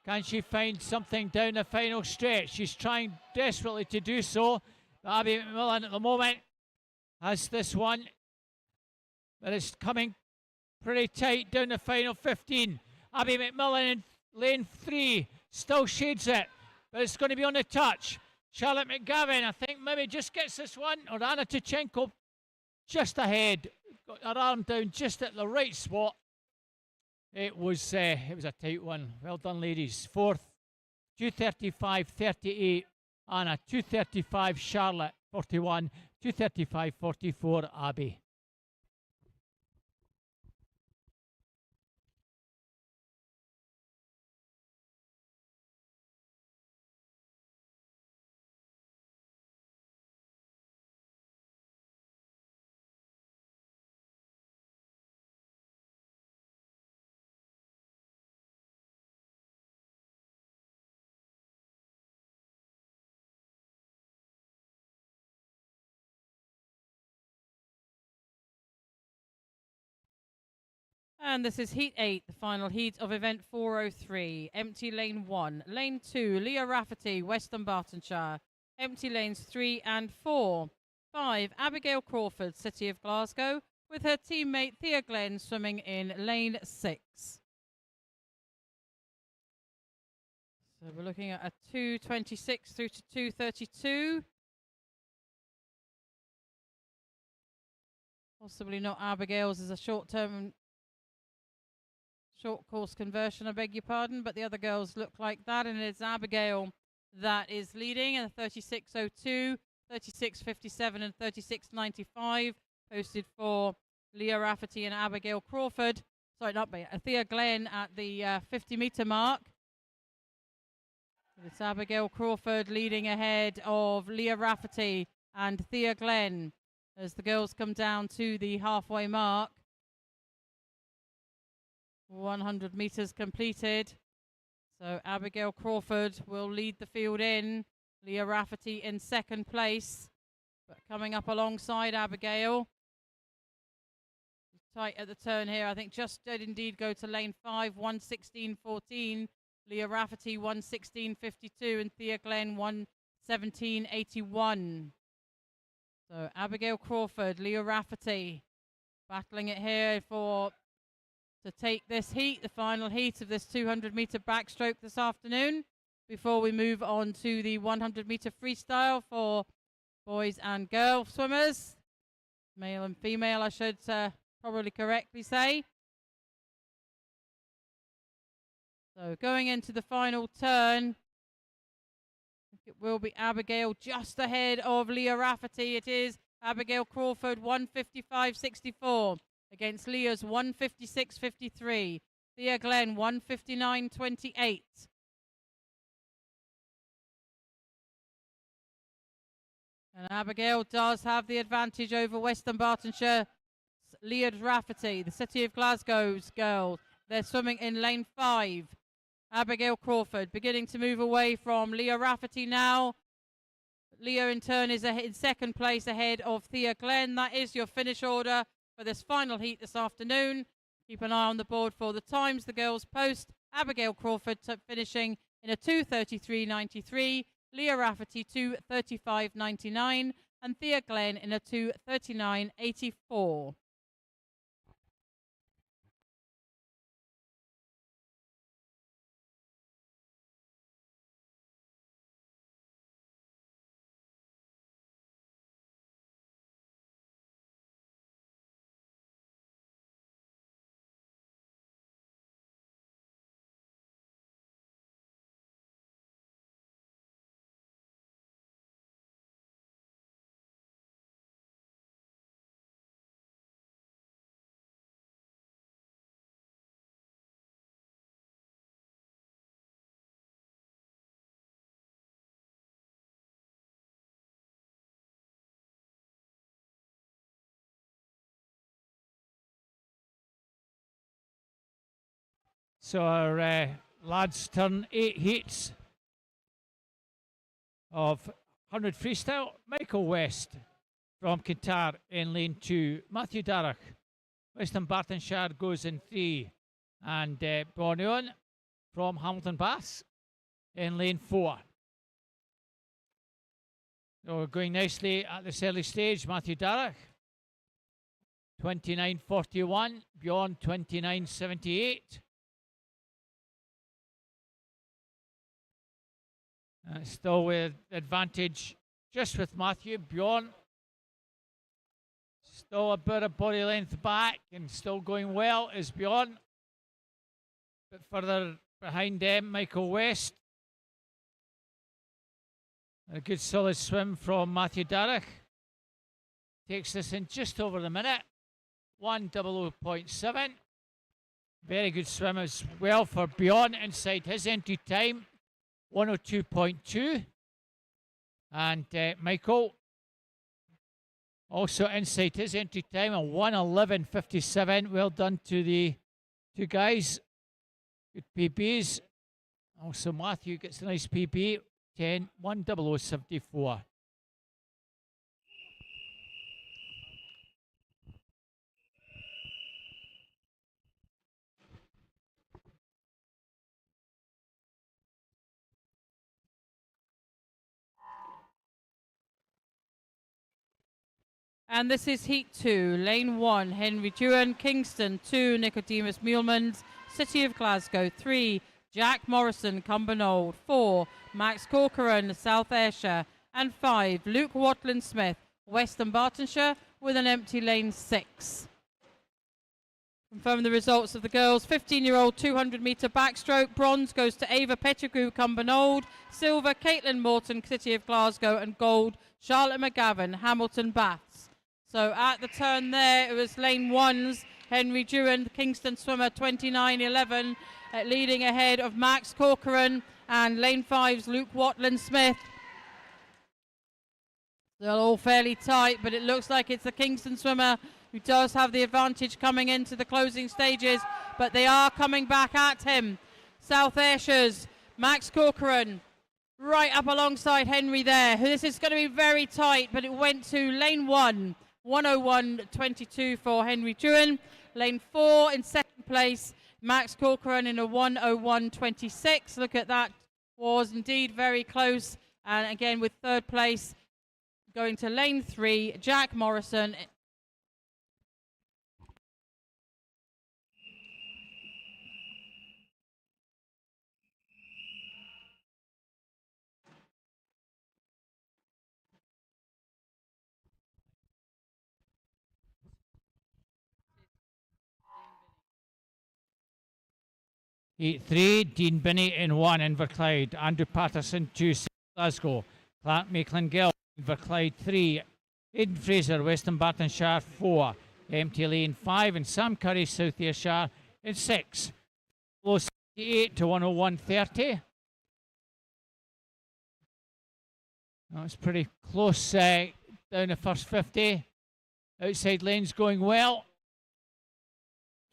Can she find something down the final stretch? She's trying desperately to do so. Abby McMillan at the moment has this one, but it's coming pretty tight down the final 15. Abby McMillan in lane 3 still shades it, but it's going to be on the touch. Charlotte McGavin, I think, maybe just gets this one, or Anna Tichenko just ahead, got her arm down just at the right spot. It was a tight one. Well done, ladies. Fourth, 2:35.38. Anna, 2:35. Charlotte, 41. 2:35.44. Abby. And this is Heat 8, the final heat of event 403. Empty lane 1. Lane 2, Leah Rafferty, Western Bartonshire. Empty lanes 3 and 4. 5, Abigail Crawford, City of Glasgow, with her teammate Thea Glenn swimming in lane 6. So we're looking at a 2:26 through to 2:32. Possibly not Abigail's as a short course conversion, I beg your pardon, but the other girls look like that, and it's Abigail that is leading in a 36:02, 36:57 and 36:95 posted for Leah Rafferty and Abigail Crawford. Sorry, not me, Thea Glenn at the 50-meter mark. It's Abigail Crawford leading ahead of Leah Rafferty and Thea Glenn as the girls come down to the halfway mark. 100 meters completed. So Abigail Crawford will lead the field in. Leah Rafferty in second place. But coming up alongside Abigail. Tight at the turn here. I think just did indeed go to lane 5, 1:16.14. Leah Rafferty 1:16.52 and Thea Glenn 1:17.81. So Abigail Crawford, Leah Rafferty battling it here to take this heat, the final heat of this 200-meter backstroke this afternoon, before we move on to the 100-meter freestyle for boys and girl swimmers, male and female, I should probably correctly say. So going into the final turn, it will be Abigail just ahead of Leah Rafferty. It is Abigail Crawford 1:55.64 against Leah's 1:56.53. Thea Glenn 1:59.28. And Abigail does have the advantage over Western Bartonshire. Leah Rafferty, the City of Glasgow's girl. They're swimming in lane 5. Abigail Crawford beginning to move away from Leah Rafferty now. Leah in turn is in second place ahead of Thea Glenn. That is your finish order for this final heat this afternoon. Keep an eye on the board for the times the girls post. Abigail Crawford finishing in a 2:33.93. Leah Rafferty 2:35.99. And Thea Glenn in a 2:39.84. So our lads turn 8 heats of 100 freestyle. Michael West from Qatar in lane 2. Matthew Darragh, Western Bartonshire goes in 3. And Borneon from Hamilton Baths in lane 4. So going nicely at this early stage, Matthew Darragh 29.41, beyond 29.78. Still with advantage just with Matthew. Bjorn still a bit of body length back and still going well is Bjorn. But further behind them, Michael West. A good solid swim from Matthew Darragh. Takes this in just over the minute. 1:00.7. Very good swim as well for Bjorn inside his entry time. 1:02.2. And Michael also inside his entry time at 1:11.57. Well done to the two guys. Good PBs. Also Matthew gets a nice PB. 1:00.74. And this is Heat 2, Lane 1, Henry Dewan, Kingston. 2, Nicodemus Muleman's, City of Glasgow. 3, Jack Morrison, Cumbernauld. 4, Max Corcoran, South Ayrshire. And 5, Luke Watland Smith, Western Bartonshire, with an empty lane 6. Confirm the results of the girls. 15-year-old 200-metre backstroke. Bronze goes to Ava Pettigrew, Cumbernauld. Silver, Caitlin Morton, City of Glasgow. And gold, Charlotte McGavin, Hamilton Baths. So at the turn there, it was lane 1's Henry Dewan, Kingston swimmer, 29.11, leading ahead of Max Corcoran, and lane 5's Luke Watland Smith. They're all fairly tight, but it looks like it's the Kingston swimmer who does have the advantage coming into the closing stages, but they are coming back at him. South Ayrshire's Max Corcoran right up alongside Henry there. This is going to be very tight, but it went to lane 1, 101.22 for Henry Dewan. Lane 4 in second place, Max Corcoran in a 101.26. Look at that, was indeed very close. And again with third place going to lane 3, Jack Morrison. Heat 3, Dean Binney in 1, Inverclyde. Andrew Patterson 2, Glasgow. Clark Maitland Gill, Inverclyde 3. Aidan Fraser, Western Bartonshire 4. Empty lane 5. And Sam Curry, South Ayrshire in 6. Low 68 to 101.30. That's pretty close down the first 50. Outside lanes going well.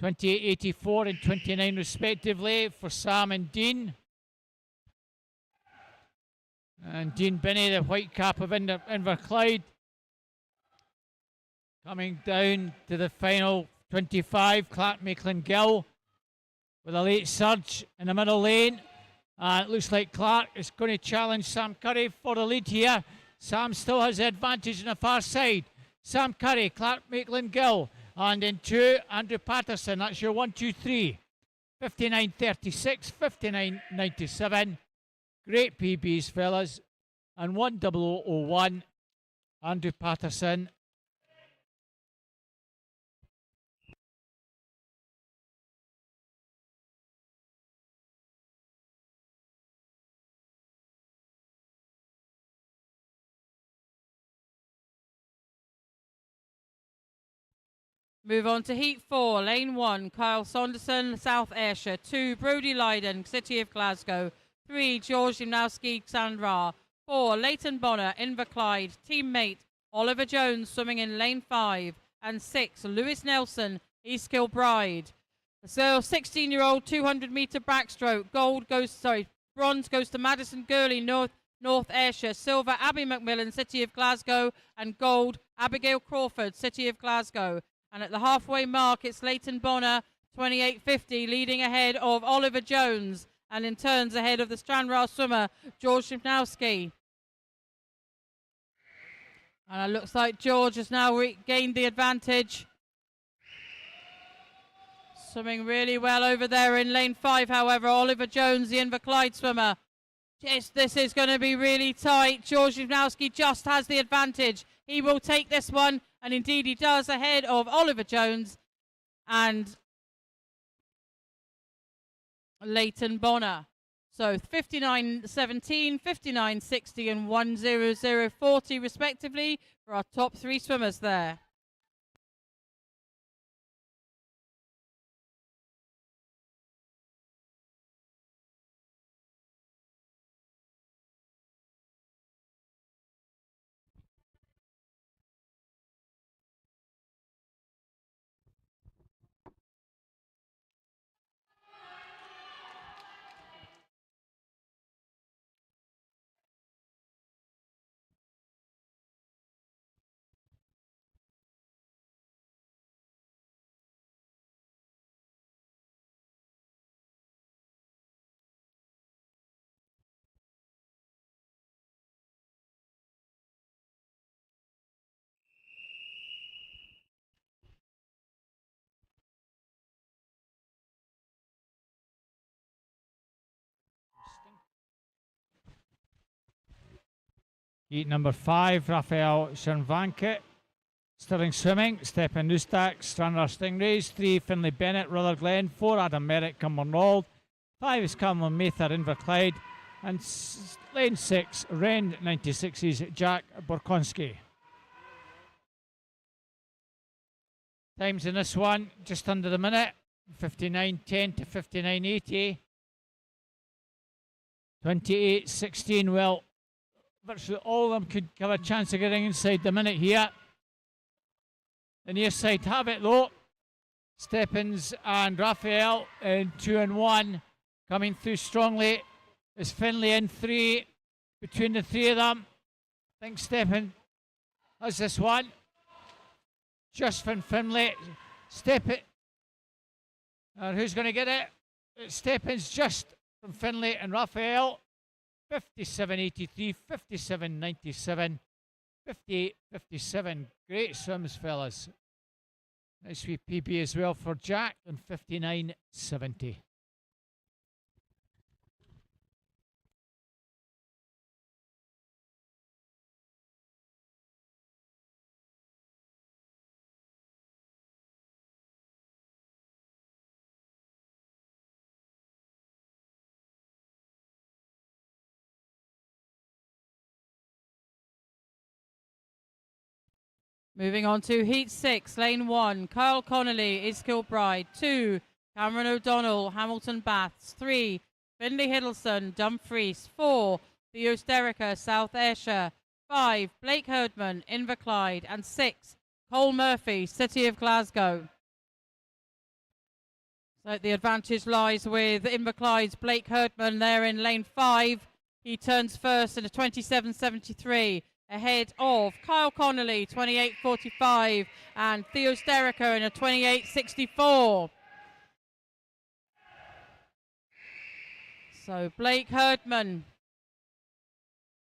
28.84 and 29 respectively for Sam and Dean. And Dean Binney, the white cap of Inverclyde, coming down to the final 25. Clark Maitland Gill with a late surge in the middle lane. And it looks like Clark is going to challenge Sam Curry for the lead here. Sam still has the advantage on the far side. Sam Curry, Clark Maitland Gill. And in 2, Andrew Patterson. That's your 1, 2, 3. 59.36, 59.97. Great PBs, fellas. And 1:00:01, Andrew Patterson. Move on to Heat 4, Lane 1, Kyle Saunderson, South Ayrshire. 2, Brodie Lydon, City of Glasgow. 3, George Limnowski, Sandra. 4, Leighton Bonner, Inverclyde. Teammate, Oliver Jones, swimming in Lane 5. And 6, Lewis Nelson, East Kilbride. So 16-year-old 200-metre backstroke. Bronze goes to Madison Gurley, North Ayrshire. Silver, Abby McMillan, City of Glasgow. And gold, Abigail Crawford, City of Glasgow. And at the halfway mark, it's Leighton Bonner, 28.50, leading ahead of Oliver Jones. And in turns ahead of the Stranraer swimmer, George Limnowski. And it looks like George has now regained the advantage. Swimming really well over there in lane 5, however. Oliver Jones, the Inverclyde swimmer. Yes, this is going to be really tight. George Limnowski just has the advantage. He will take this one, and indeed he does, ahead of Oliver Jones and Leighton Bonner. So 59.17, 59.60 and 1:00:40 respectively for our top 3 swimmers there. Heat number 5, Raphael Shanvanke. Stirling Swimming, Stephen Nustak, Stranraer Stingrays. 3, Finlay Bennett, Rutherglen. 4, Adam Merrick, Cumbernauld. 5 is Cameron Mather, Inverclyde. And lane 6, Ren 96's Jack Borkonski. Times in this one, just under the minute. 59.10 to 59.80. 28.16, well, virtually all of them could have a chance of getting inside the minute here. The near side have it though. Stephens and Raphael in 2 and 1. Coming through strongly is Finlay in 3. Between the 3 of them, I think Stephens has this one. Just from Finlay. Who's going to get it? It's Stephens just from Finlay and Raphael. 57.83, 57.97, 58.57. Great swims, fellas. Nice wee PB as well for Jack on 59.70. Moving on to Heat 6, Lane 1, Kyle Connolly is Kilbride. 2, Cameron O'Donnell, Hamilton Baths. 3, Finlay Hiddleston, Dumfries. 4, Theo Sterica, South Ayrshire. 5, Blake Herdman, Inverclyde. And 6, Cole Murphy, City of Glasgow. So the advantage lies with Inverclyde's Blake Herdman there in lane 5. He turns first in a 27.73. Ahead of Kyle Connolly, 28.45, and Theo Sterica in a 28.64. So Blake Herdman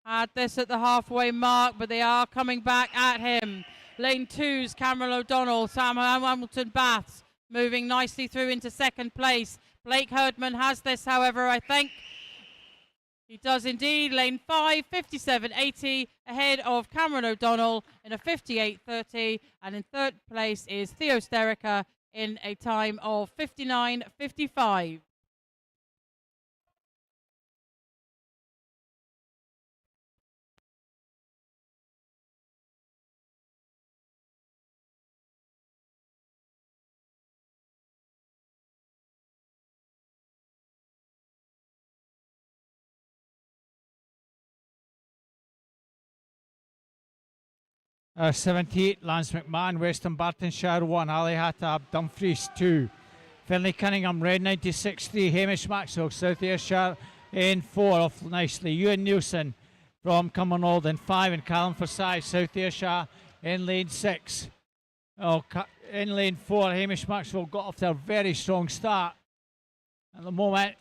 had this at the halfway mark, but they are coming back at him. Lane 2's Cameron O'Donnell, Sam Hamilton Baths moving nicely through into second place. Blake Herdman has this, however, I think. He does indeed. Lane 5, 57.80, ahead of Cameron O'Donnell in a 58.30. And in third place is Theo Sterica in a time of 59.55. 78, Lance McMahon, Western Bartonshire 1, Ali Hattab, Dumfries 2, Finlay Cunningham, Red 96.3, Hamish Maxwell, South Ayrshire in 4, off nicely. Ewan Nielsen from Cumbernauld in 5, and Callum Forsyth, South Ayrshire in lane 6. In lane 4, Hamish Maxwell got off to a very strong start. At the moment,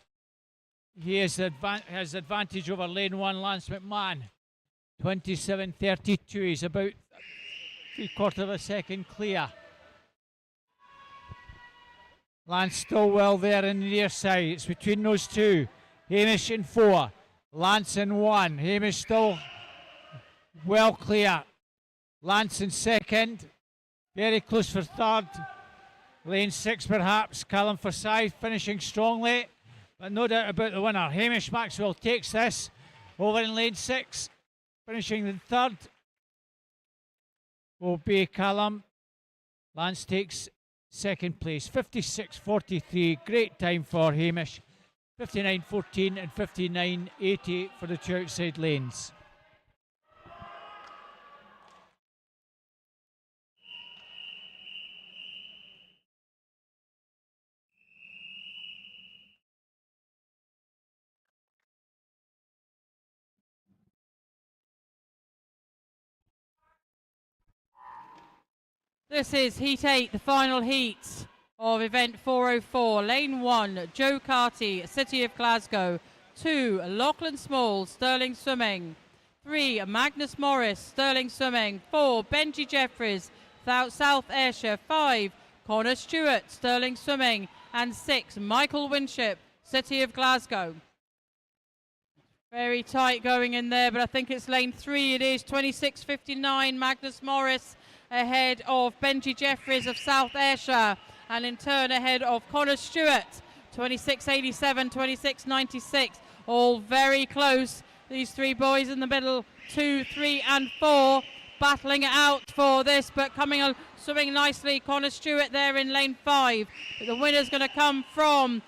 he has advantage over lane 1, Lance McMahon. 27.32, he's about 3/4 of a second clear. Lance still well there in the near side. It's between those two. Hamish in 4, Lance in 1. Hamish still well clear. Lance in second, very close for third. Lane 6 perhaps, Callum Forsyth finishing strongly, but no doubt about the winner. Hamish Maxwell takes this over in lane 6. Finishing in third will be Callum. Lance takes second place, 56.43. Great time for Hamish. 59.14 and 59.80 for the two outside lanes. This is Heat 8, the final heat of event 404. Lane 1, Joe Carty, City of Glasgow. 2, Lachlan Small, Stirling Swimming. 3, Magnus Morris, Stirling Swimming. 4, Benji Jeffries, South Ayrshire. 5, Connor Stewart, Stirling Swimming. And 6, Michael Winship, City of Glasgow. Very tight going in there, but I think it's lane 3. It is 26.59. Magnus Morris ahead of Benji Jeffries of South Ayrshire, and in turn ahead of Connor Stewart. 26.87, 26.96. All very close. These three boys in the middle, 2, 3, and 4, battling it out for this, but swimming nicely. Connor Stewart there in lane 5. But the winner's going to come from,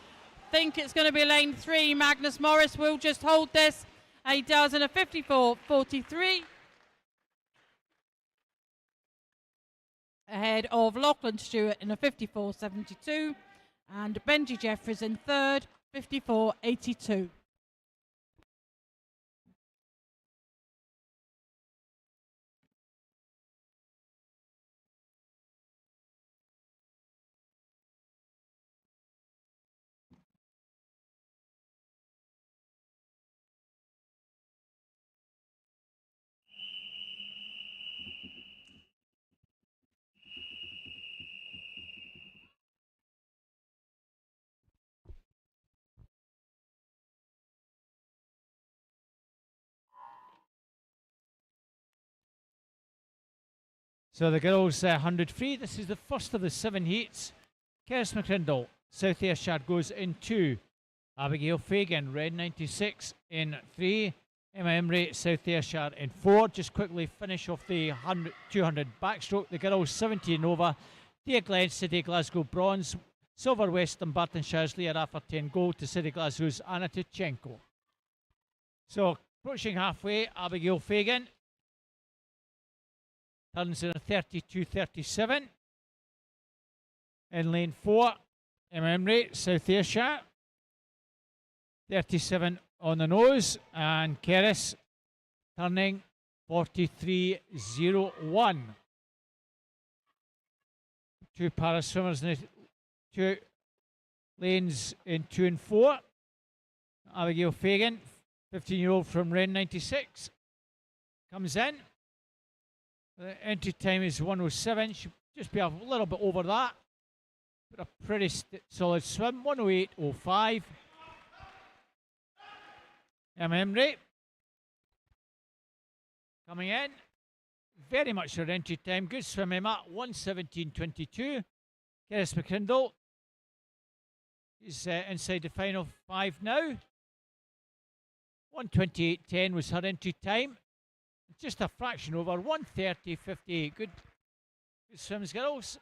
think it's going to be lane 3. Magnus Morris will just hold this, and he does in a 54.43. Ahead of Lachlan Stewart in a 54.72, and Benji Jeffries in third, 54.82. So the girls 100 free. This is the first of the 7 heats. Keris McCrindle, South Ayrshire, goes in 2. Abigail Fagan, Red 96, in 3. Emma Emery, South Ayrshire, in 4. Just quickly finish off the 200 backstroke. The girls 17 over. Thea Glen, City Glasgow, bronze. Silver Western Bartonshire's Leah Rafferty, gold to City Glasgow's Anna Tuchenko. So approaching halfway, Abigail Fagan turns in a 32.37. In lane 4, Emma Emery, South Ayrshire, 37 on the nose, and Keris turning 43.01. 2 para swimmers in the 2 lanes in 2 and 4. Abigail Fagan, 15-year-old from Ren 96, comes in. The entry time is 1:07. Should just be a little bit over that, but a pretty solid swim. 1:08.05. Emma Emery coming in. Very much her entry time. Good swim, Emma. 1:17.22. Keris McCrindle is inside the final 5 now. 1:28.10 was her entry time. Just a fraction over. 1:30.58. Good swims, girls.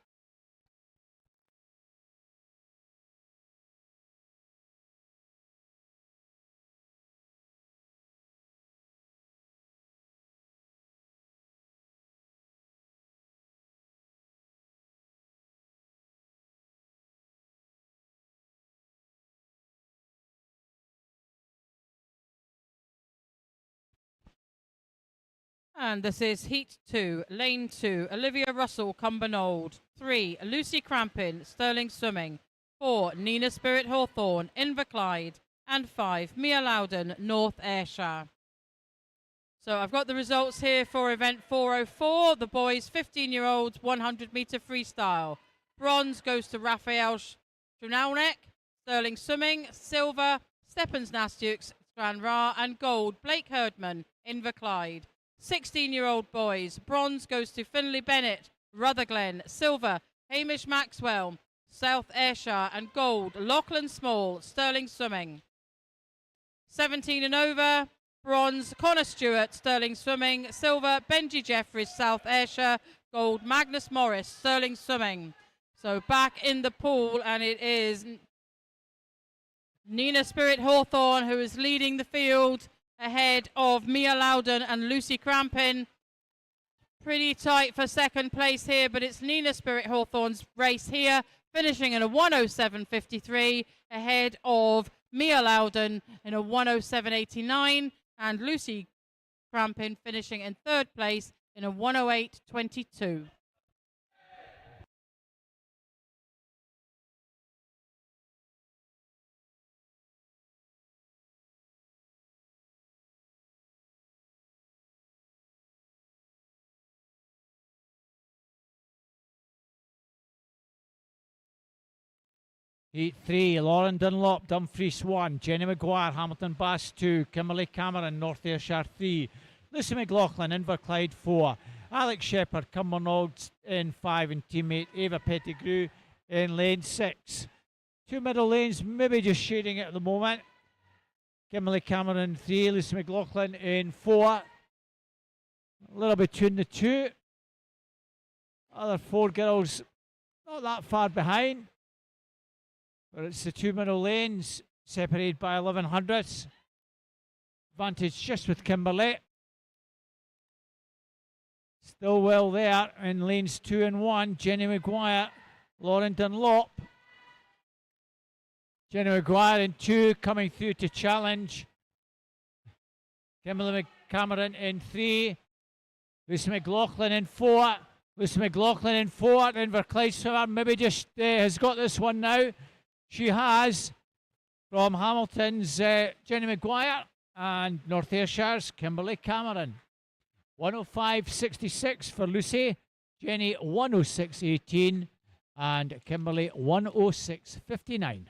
And this is Heat 2, Lane 2, Olivia Russell, Cumbernauld. 3, Lucy Crampin, Stirling Swimming. 4, Nina Spirit Hawthorne, Inverclyde. And 5, Mia Loudon, North Ayrshire. So I've got the results here for event 404, the boys 15-year-olds 100-metre freestyle. Bronze goes to Raphael Strunaunek, Stirling Swimming. Silver, Steppens Nastiuk, Stranraer. And gold, Blake Herdman, Inverclyde. 16-year-old boys, bronze goes to Finlay Bennett, Rutherglen. Silver, Hamish Maxwell, South Ayrshire. And gold, Lachlan Small, Stirling Swimming. 17 and over, bronze, Connor Stewart, Stirling Swimming. Silver, Benji Jeffries, South Ayrshire. Gold, Magnus Morris, Stirling Swimming. So back in the pool, and it is Nina Spirit Hawthorne who is leading the field, ahead of Mia Loudon and Lucy Crampin. Pretty tight for second place here, but it's Nina Spirit Hawthorne's race here, finishing in a 1:07.53, ahead of Mia Loudon in a 1:07.89, and Lucy Crampin finishing in third place in a 1:08.22. Heat 3, Lauren Dunlop, Dumfries 1, Jenny Maguire, Hamilton Bass 2, Kimberly Cameron, North Ayrshire 3, Lucy McLaughlin, Inverclyde 4, Alex Shepherd, Cumbernauld in 5, and teammate Ava Pettigrew in lane 6. 2 middle lanes, maybe just shading it at the moment. Kimberly Cameron 3, Lucy McLaughlin in 4. A little between the two. Other 4 girls not that far behind. But it's the 2 middle lanes separated by 11 hundredths. Advantage just with Kimberly. Still well there in lanes 2 and 1. Jenny Maguire, Lauren Dunlop. Jenny Maguire in 2, coming through to challenge. Kimberly Cameron in 3. Lucy McLaughlin in 4. Lucy McLaughlin in 4. Inverclyde swimmer maybe just has got this one now. She has, from Hamilton's Jenny Maguire and North Ayrshire's Kimberly Cameron. 105.66 for Lucy, Jenny 106.18, and Kimberly 106.59.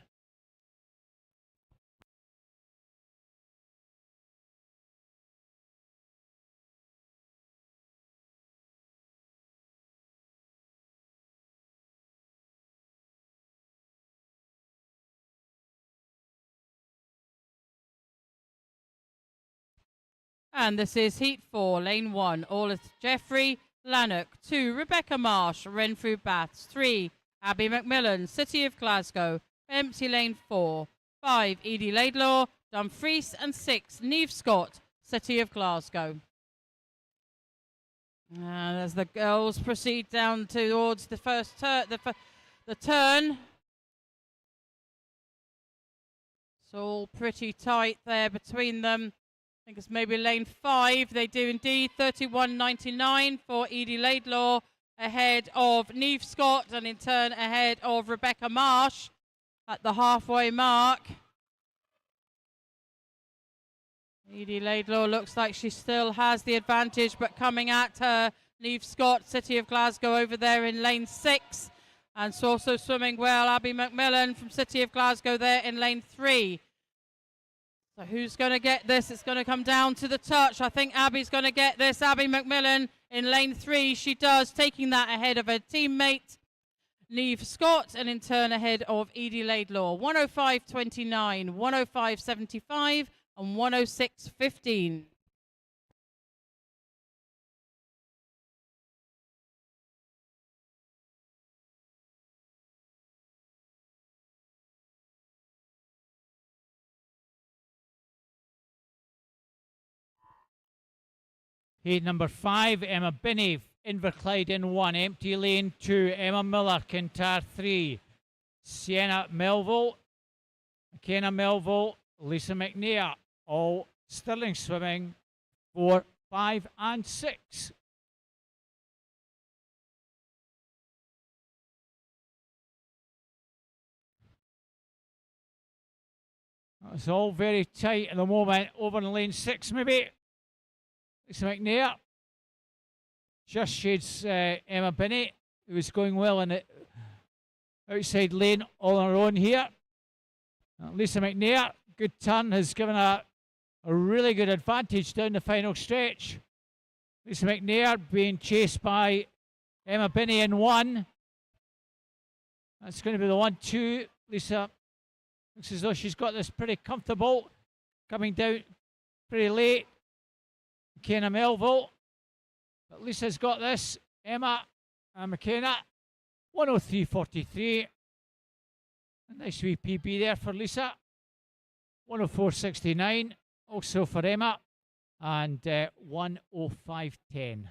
And this is Heat 4, Lane 1. All is Jeffrey Lannock. 2, Rebecca Marsh, Renfrew Baths. 3, Abby McMillan, City of Glasgow. Empty Lane 4. 5, Edie Laidlaw, Dumfries. And 6, Neve Scott, City of Glasgow. And as the girls proceed down towards the first turn, the turn. It's all pretty tight there between them. I think it's maybe lane 5. They do indeed. 31.99 for Edie Laidlaw, ahead of Neve Scott, and in turn ahead of Rebecca Marsh at the halfway mark. Edie Laidlaw looks like she still has the advantage, but coming at her, Neve Scott, City of Glasgow, over there in lane 6. And it's also swimming well, Abby McMillan from City of Glasgow there in lane 3. So who's going to get this? It's going to come down to the touch. I think Abby's going to get this. Abby McMillan in lane 3. She does, taking that ahead of her teammate, Neve Scott, and in turn ahead of Edie Laidlaw. 105.29, 105.75, and 106.15. Heat number 5, Emma Binney, Inverclyde in 1, empty lane 2, Emma Miller, Kintyre 3, Sienna Melville, McKenna Melville, Lisa McNair, all Stirling swimming 4, 5 and 6. It's all very tight at the moment, over in lane 6 maybe. Lisa McNair just shades Emma Binney, who was going well in the outside lane all on her own here. Lisa McNair, good turn, has given a really good advantage down the final stretch. Lisa McNair being chased by Emma Binney in 1. That's going to be the 1-2. Lisa looks as though she's got this pretty comfortable, coming down pretty late. McKenna Melville, but Lisa's got this. Emma and McKenna, 103.43. A nice wee PB there for Lisa. 104.69, also for Emma, and 105.10.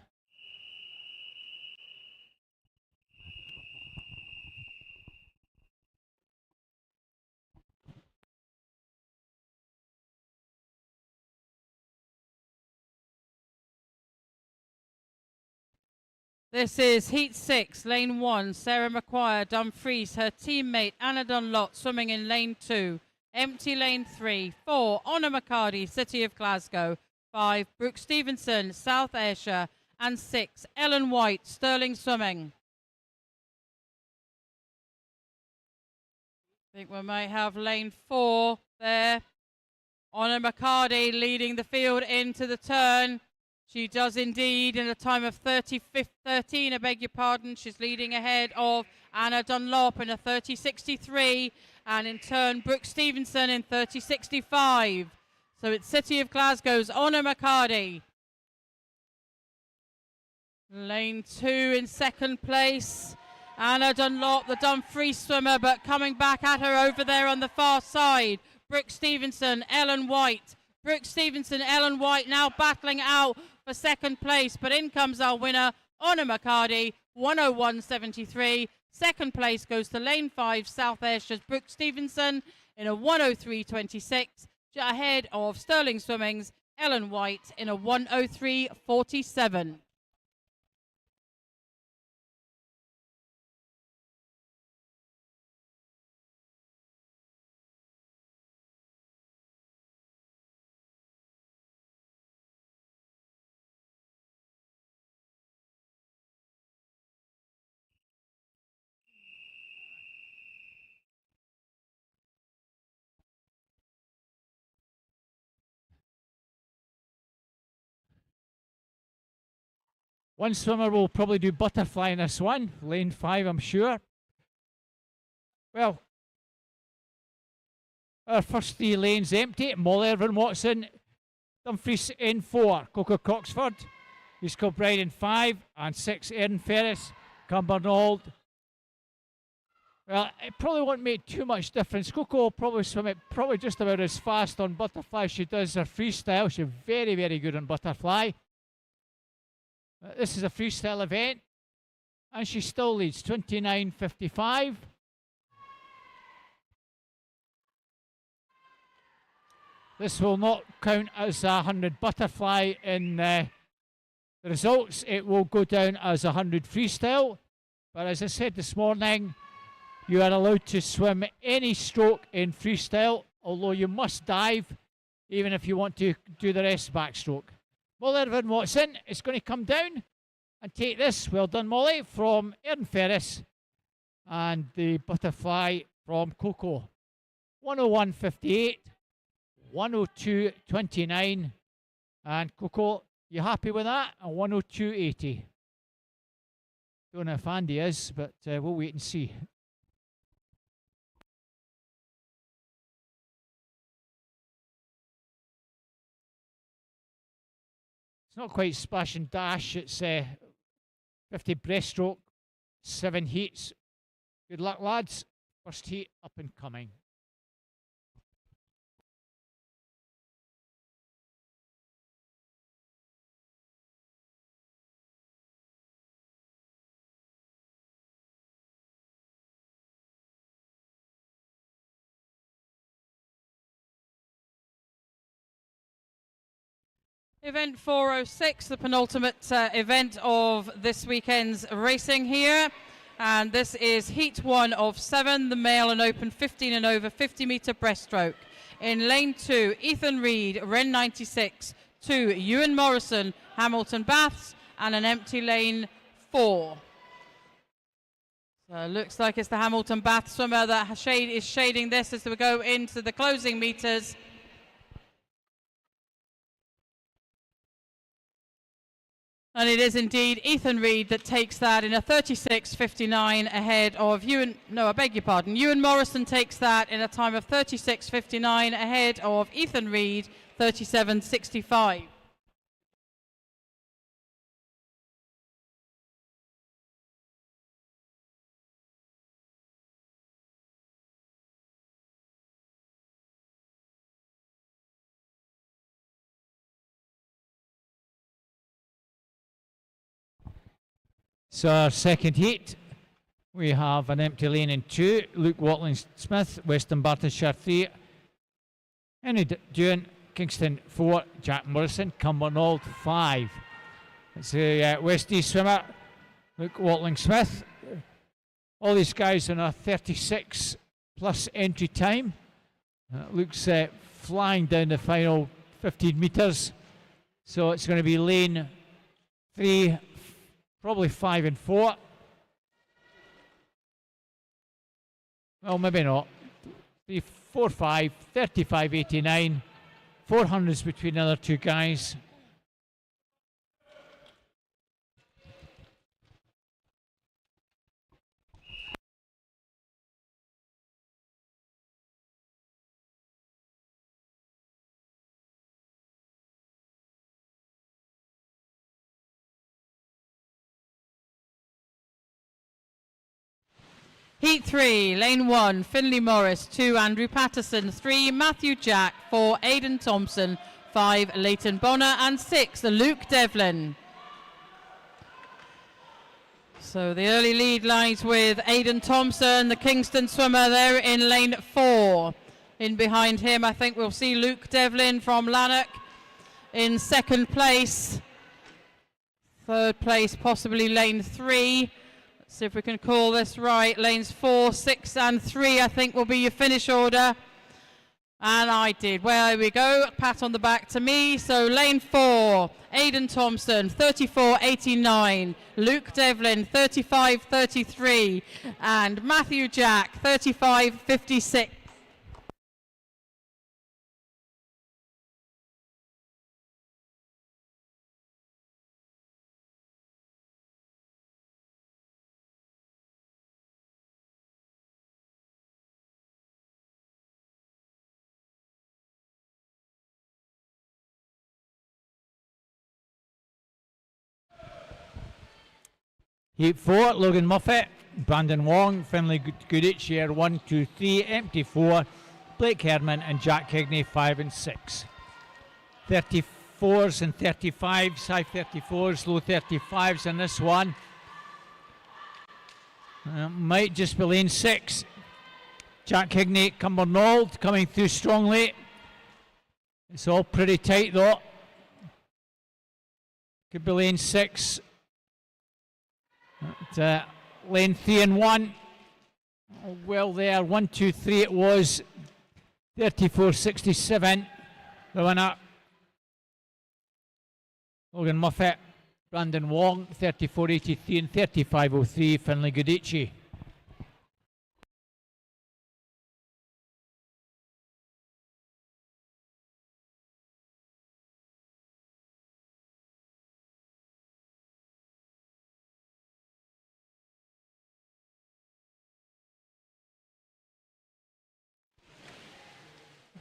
This is Heat 6, Lane 1, Sarah McQuire, Dumfries, her teammate Anna Dunlop swimming in Lane 2, empty Lane 3, 4, Honor McCarty, City of Glasgow, 5, Brooke Stevenson, South Ayrshire, and 6, Ellen White, Stirling swimming. I think we might have lane 4 there. Honor McCarty leading the field into the turn. She does indeed in a time of 30:13, I beg your pardon. She's leading ahead of Anna Dunlop in a 30:63, and in turn Brooke Stevenson in 30:65. So it's City of Glasgow's Honor McCarty. Lane 2 in second place. Anna Dunlop, the Dumfries swimmer, but coming back at her over there on the far side. Brooke Stevenson, Ellen White. Brooke Stevenson, Ellen White now battling out for second place, but in comes our winner, Honor McCarty, 101.73. Second place goes to lane 5, South Ayrshire's Brooke Stevenson in a 103.26, ahead of Sterling Swimming's Ellen White in a 103.47. One swimmer will probably do butterfly in this one, lane 5, I'm sure. Well, our first 3 lanes empty. Molly Irvin Watson, Dumfries in 4, Coco Coxford, East Kilbride in 5, and 6, Erin Ferris, Cumbernauld. Well, it probably won't make too much difference. Coco will probably swim it probably just about as fast on butterfly as she does her freestyle. She's very, very good on butterfly. This is a freestyle event, and she still leads 29.55. This will not count as a 100 butterfly in the results. It will go down as a 100 freestyle. But as I said this morning, you are allowed to swim any stroke in freestyle, although you must dive, even if you want to do the rest backstroke. Molly Irvin Watson is going to come down and take this. Well done, Molly, from Erin Ferris. And the butterfly from Coco. 101.58, 102.29. And Coco, you happy with that? And 102.80. Don't know if Andy is, but we'll wait and see. It's not quite splash and dash. It's 50 breaststroke, 7 heats. Good luck, lads. First heat up and coming. Event 406, the penultimate event of this weekend's racing here. And this is Heat 1 of 7, the male and open 15 and over 50-metre breaststroke. In lane 2, Ethan Reid, Ren 96, 2, Ewan Morrison, Hamilton Baths, and an empty lane 4. So it looks like it's the Hamilton Baths swimmer that is shading this as we go into the closing metres. And it is indeed Ethan Reid that takes that in a 36.59 ahead of Ewan Morrison takes that in a time of 36.59 ahead of Ethan Reid, 37.65. So our second heat, we have an empty lane in 2, Luke Watling-Smith, Western Bartonshire 3, Henry Dewan, Kingston 4, Jack Morrison, Cumbernauld 5. It's a West East swimmer, Luke Watling-Smith. All these guys on a 36 plus entry time. Luke's flying down the final 15 metres. So it's going to be lane 3, probably 5 and 4. Well, maybe not. 345, 35.89. 400s between the other two guys. Heat 3, Lane 1, Finley Morris. 2, Andrew Patterson. 3, Matthew Jack. 4, Aidan Thompson. 5, Leighton Bonner. And 6, Luke Devlin. So the early lead lies with Aidan Thompson, the Kingston swimmer, there in lane 4. In behind him, I think we'll see Luke Devlin from Lanark in second place. Third place, possibly lane 3. Let's see if we can call this right. Lanes 4, 6 and 3, I think, will be your finish order. And I did. Well, there we go. Pat on the back to me. So lane 4, Aidan Thompson, 34.89. Luke Devlin, 35.33. And Matthew Jack, 35.56. Heat 4, Logan Muffet, Brandon Wong, Finlay Goodich, year 1, 2, 3, empty 4, Blake Herman and Jack Higney, 5 and 6. 34s and 35s, high 34s, low 35s in this one. Might just be lane 6. Jack Higney, Cumbernauld, coming through strongly. It's all pretty tight though. Could be lane 6. Lane 3 and 1. Oh, well there, 1, 2, 3 it was. 34.67. The winner. Logan Muffet, Brandon Wong, 34.83 and 35.03, Finlay Goodici.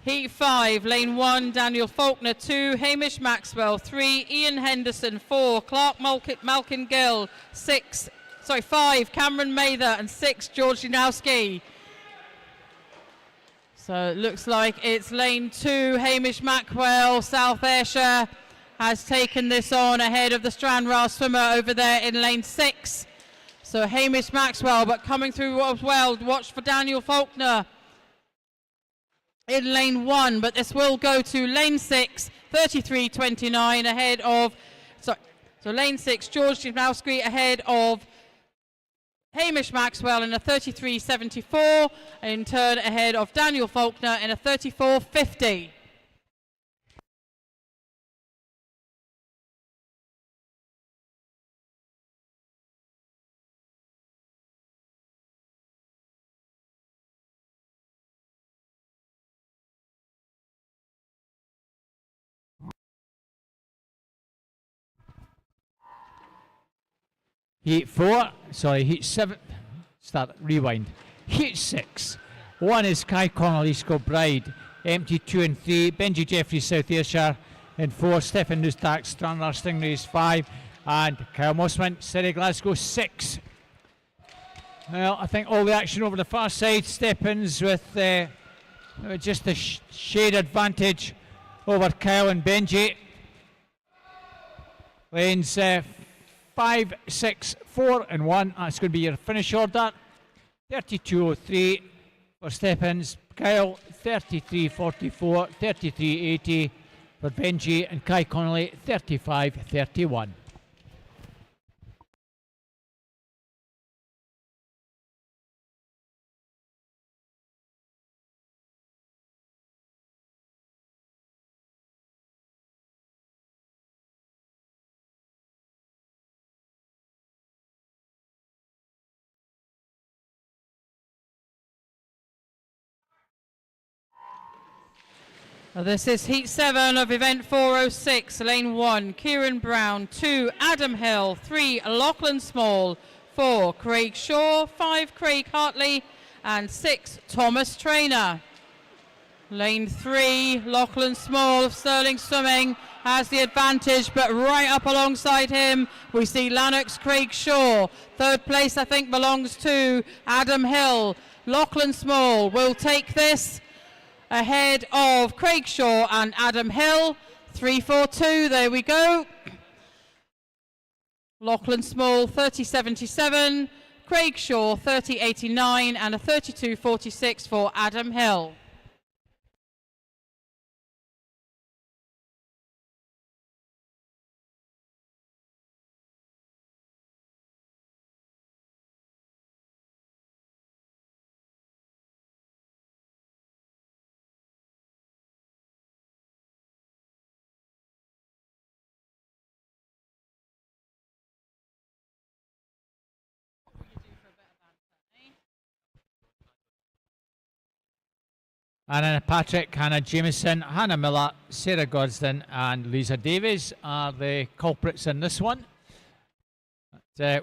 Heat 5, lane 1, Daniel Faulkner. 2, Hamish Maxwell. 3, Ian Henderson. 4, Clark Malkin Gill. 5, Cameron Mather. And 6, George Janowski. So it looks like it's lane 2, Hamish Maxwell. South Ayrshire has taken this on ahead of the Stranraer swimmer over there in lane 6. So Hamish Maxwell, but coming through as well. Watch for Daniel Faulkner in lane 1, but this will go to lane 6, 33.29 ahead of, so lane 6, George Janowski ahead of Hamish Maxwell in a 33.74, in turn ahead of Daniel Faulkner in a 34.50. Heat 7, rewind. Heat 6. 1 is Kai Connolly, Kilbride, empty 2 and 3, Benji Jeffries, South Ayrshire, and 4, Stefan Nustak, Stranraer Stingrays, 5, and Kyle Mossman, City Glasgow, 6. Well, I think all the action over the far side. Stephens with just a shade advantage over Kyle and Benji. Lanes 5, 6, 4 and 1. That's going to be your finish order. 32.03 for Stephens. Kyle 33.44, 33.80 for Benji, and Kai Connolly 35.31. This is Heat 7 of Event 406, Lane 1, Kieran Brown, 2, Adam Hill, 3, Lachlan Small, 4, Craig Shaw, 5, Craig Hartley, and 6, Thomas Traynor. Lane 3, Lachlan Small of Sterling Swimming has the advantage, but right up alongside him we see Lanark's Craig Shaw. Third place I think belongs to Adam Hill. Lachlan Small will take this ahead of Craig Shaw and Adam Hill. 3-4-2, there we go. Lachlan Small 30.77, Craig Shaw 30.89, and a 32.46 for Adam Hill. Anna Patrick, Hannah Jameson, Hannah Miller, Sarah Gosden and Lisa Davies are the culprits in this one. No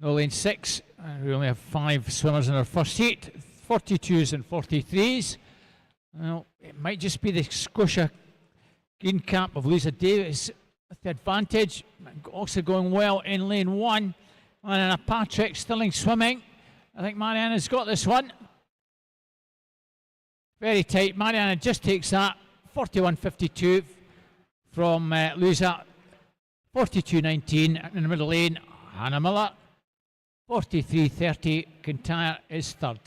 lane 6, we only have 5 swimmers in our first heat, 42s and 43s. Well, it might just be the Scotia green cap of Lisa Davies with the advantage. Also going well in lane 1. Anna Patrick still in swimming. I think Mariana's got this one. Very tight. Mariana just takes that. 41.52 from Lisa. 42.19 in the middle lane. Hannah Miller. 43.30. Kintyre is third.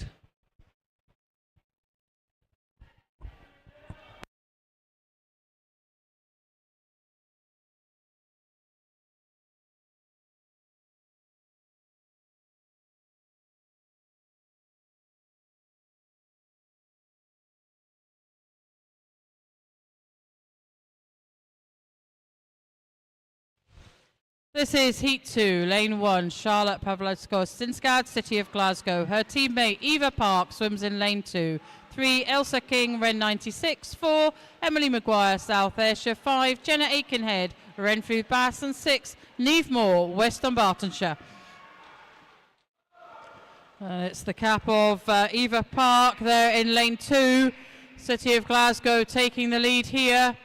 This is Heat 2, Lane 1, Charlotte Pavlovsko-Stinskad, City of Glasgow. Her teammate Eva Park swims in Lane 2. 3, Elsa King, Ren 96. 4, Emily Maguire, South Ayrshire. 5, Jenna Aikenhead, Renfrew Bass. And 6, Neve Moore, West Dunbartonshire. It's the cap of Eva Park there in Lane 2. City of Glasgow taking the lead here.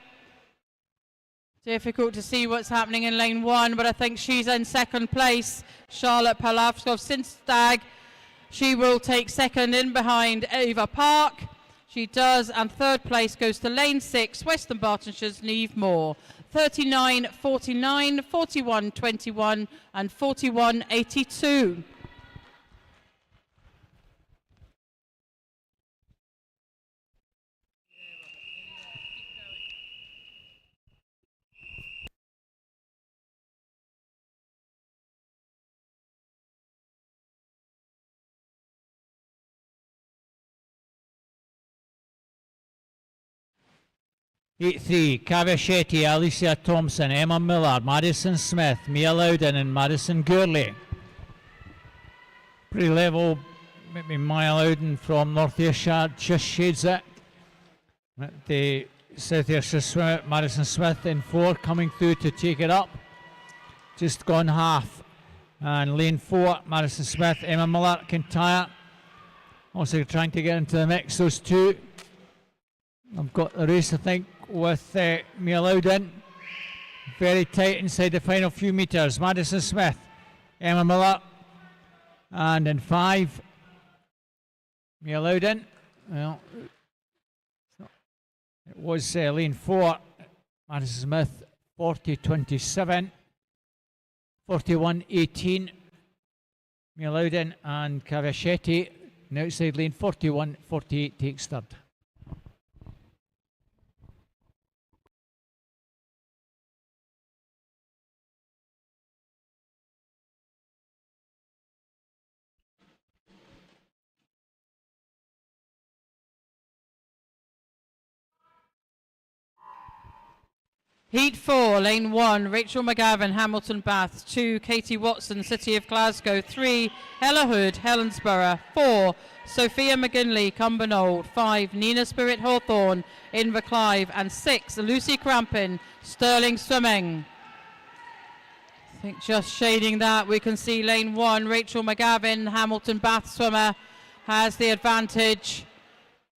Difficult to see what's happening in lane 1, but I think she's in second place. Charlotte Pavlovsko-Stinskad, she will take second in behind Eva Park. She does, and third place goes to lane 6, West Dunbartonshire's Neve Moore. 39.49, 41.21, and 41.82. Heat 3, Kavya Shetty, Alicia Thompson, Emma Miller, Madison Smith, Mia Loudon and Madison Gurley. Pretty level, maybe Mia Loudon from North Ayrshire just shades it. The South Ayrshire swimmer, Madison Smith in 4, coming through to take it up. Just gone half. And lane 4, Madison Smith, Emma Miller, Kintyre. Also trying to get into the mix, those two. I've got the race, I think, with Mia Loudon. Very tight inside the final few metres. Madison Smith, Emma Miller, and in 5, Mia Loudon. Well, it was lane 4, Madison Smith, 40.27, 41.18, Mia Loudon and Kavya Shetty. And outside lane 41.48 takes third. Heat 4, lane 1, Rachel McGavin, Hamilton Bath. 2, Katie Watson, City of Glasgow. 3, Ella Hood, Helensburgh. 4, Sophia McGinley, Cumbernauld. 5, Nina Spirit Hawthorne, Inverclyde. And 6, Lucy Crampin, Stirling Swimming. I think just shading that, we can see lane 1, Rachel McGavin, Hamilton Bath swimmer, has the advantage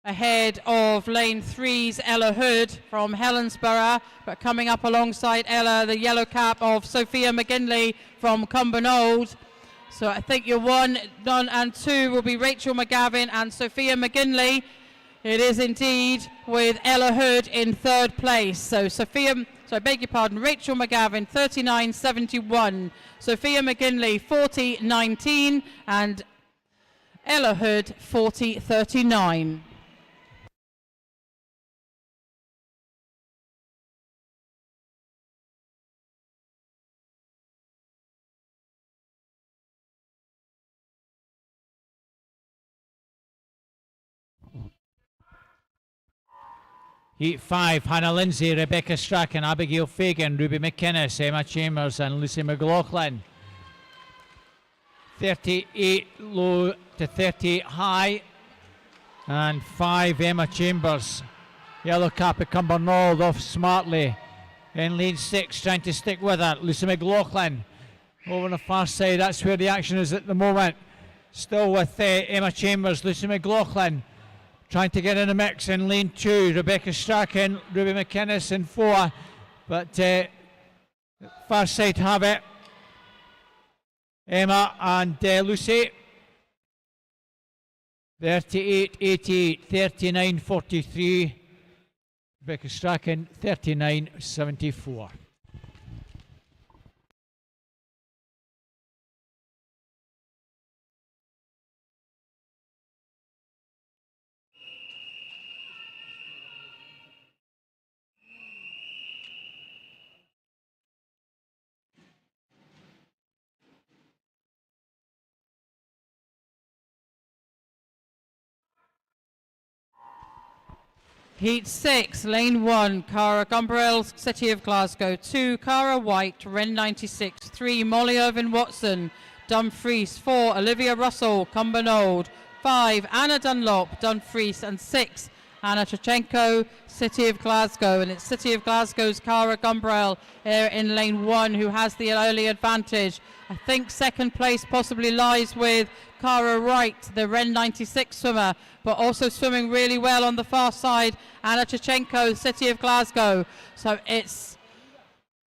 ahead of lane 3's Ella Hood from Helensburgh, but coming up alongside Ella, the yellow cap of Sophia McGinley from Cumbernauld. So I think your 1, none and 2 will be Rachel McGavin and Sophia McGinley. It is indeed, with Ella Hood in 3rd place. So I beg your pardon, Rachel McGavin 39.71, Sophia McGinley 40.19, and Ella Hood 40.39. Heat 5, Hannah Lindsay, Rebecca Strachan, Abigail Fagan, Ruby McInnes, Emma Chambers and Lucy McLaughlin. 38 low to 38 high. And 5, Emma Chambers. Yellow cap at Cumbernauld off smartly. In lane 6, trying to stick with her, Lucy McLaughlin. Over on the far side, that's where the action is at the moment. Still with Emma Chambers, Lucy McLaughlin. Trying to get in the mix in lane 2, Rebecca Strachan, Ruby McInnes in 4, but far side have it. Emma and Lucy. 38.88, 39.43. Rebecca Strachan, 39.74. Heat 6, lane 1, Cara Gumbrell, City of Glasgow. 2, Cara White, Ren 96. 3, Molly Irvin Watson, Dumfries. 4, Olivia Russell, Cumbernauld. 5, Anna Dunlop, Dumfries. And 6, Anna Trachenko, City of Glasgow. And it's City of Glasgow's Cara Gumbrell here in lane 1 who has the early advantage. I think 2nd place possibly lies with Cara Wright, the Ren 96 swimmer, but also swimming really well on the far side, Anna Trachenko, City of Glasgow. So it's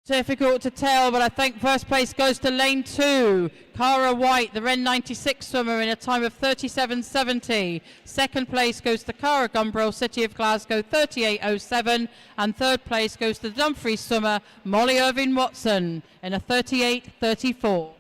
difficult to tell, but I think 1st place goes to lane 2, Cara White, the Ren 96 swimmer, in a time of 37.70. 2nd place goes to Cara Gumbrell, City of Glasgow, 38.07. And 3rd place goes to the Dumfries swimmer, Molly Irvin Watson, in a 38.34.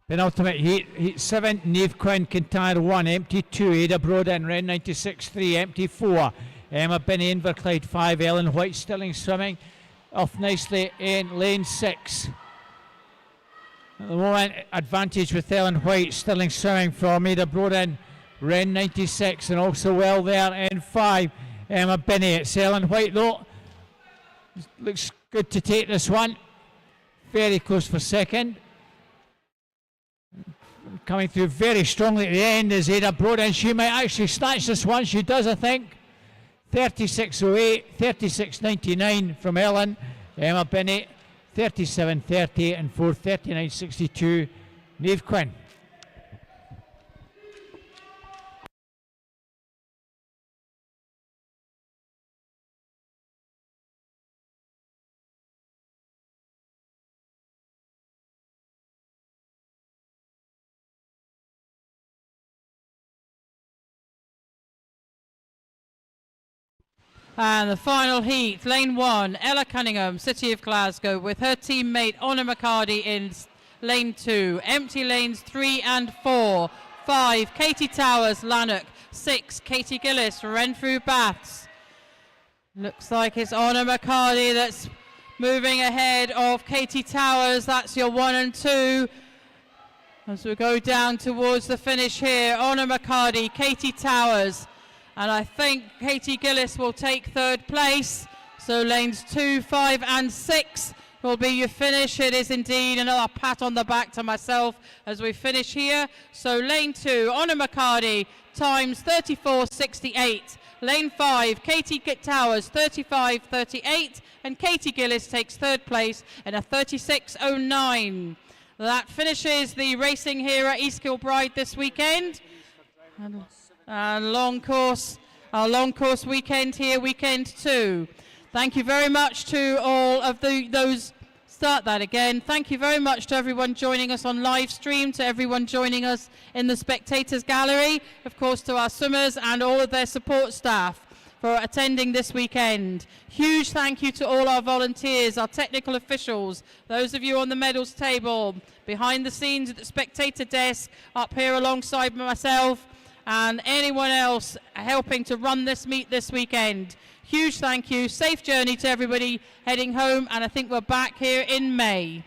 Penultimate heat, heat 7, Neve Quinn, Kintyre 1, empty 2, Ada Broden, Ren 96 3, empty 4, Emma Binney, Inverclyde 5, Ellen White, Stirling Swimming, off nicely in lane 6. At the moment, advantage with Ellen White, Stirling Swimming from Ada Broden, Ren 96, and also well there in 5, Emma Binney. It's Ellen White though, looks good to take this one, very close for 2nd. Coming through very strongly at the end is Ada Broden. She might actually snatch this one. She does, I think. 36.08, 36.99 from Ellen. Emma Binney, 37.30 and 4:39.62. Neve Quinn. And the final heat, lane 1, Ella Cunningham, City of Glasgow, with her teammate Honor McCarty in lane 2. Empty lanes 3 and 4. 5, Katie Towers, Lanark. 6, Katie Gillis, Renfrew Baths. Looks like it's Honor McCarty that's moving ahead of Katie Towers. That's your 1 and 2. As we go down towards the finish here, Honor McCarty, Katie Towers. And I think Katie Gillis will take 3rd place. So lanes 2, 5 and 6 will be your finish. It is indeed another pat on the back to myself as we finish here. So lane 2, Honor McCarty, times 34.68. Lane 5, Katie Towers, 35.38. And Katie Gillis takes 3rd place in a 36.09. That finishes the racing here at East Kilbride this weekend. And our long course weekend here, weekend 2. Thank you very much to all of those. Start that again. Thank you very much to everyone joining us on live stream, to everyone joining us in the spectators gallery, of course to our swimmers and all of their support staff for attending this weekend. Huge thank you to all our volunteers, our technical officials, those of you on the medals table, behind the scenes at the spectator desk, up here alongside myself, and anyone else helping to run this meet this weekend. Huge thank you. Safe journey to everybody heading home, and I think we're back here in May.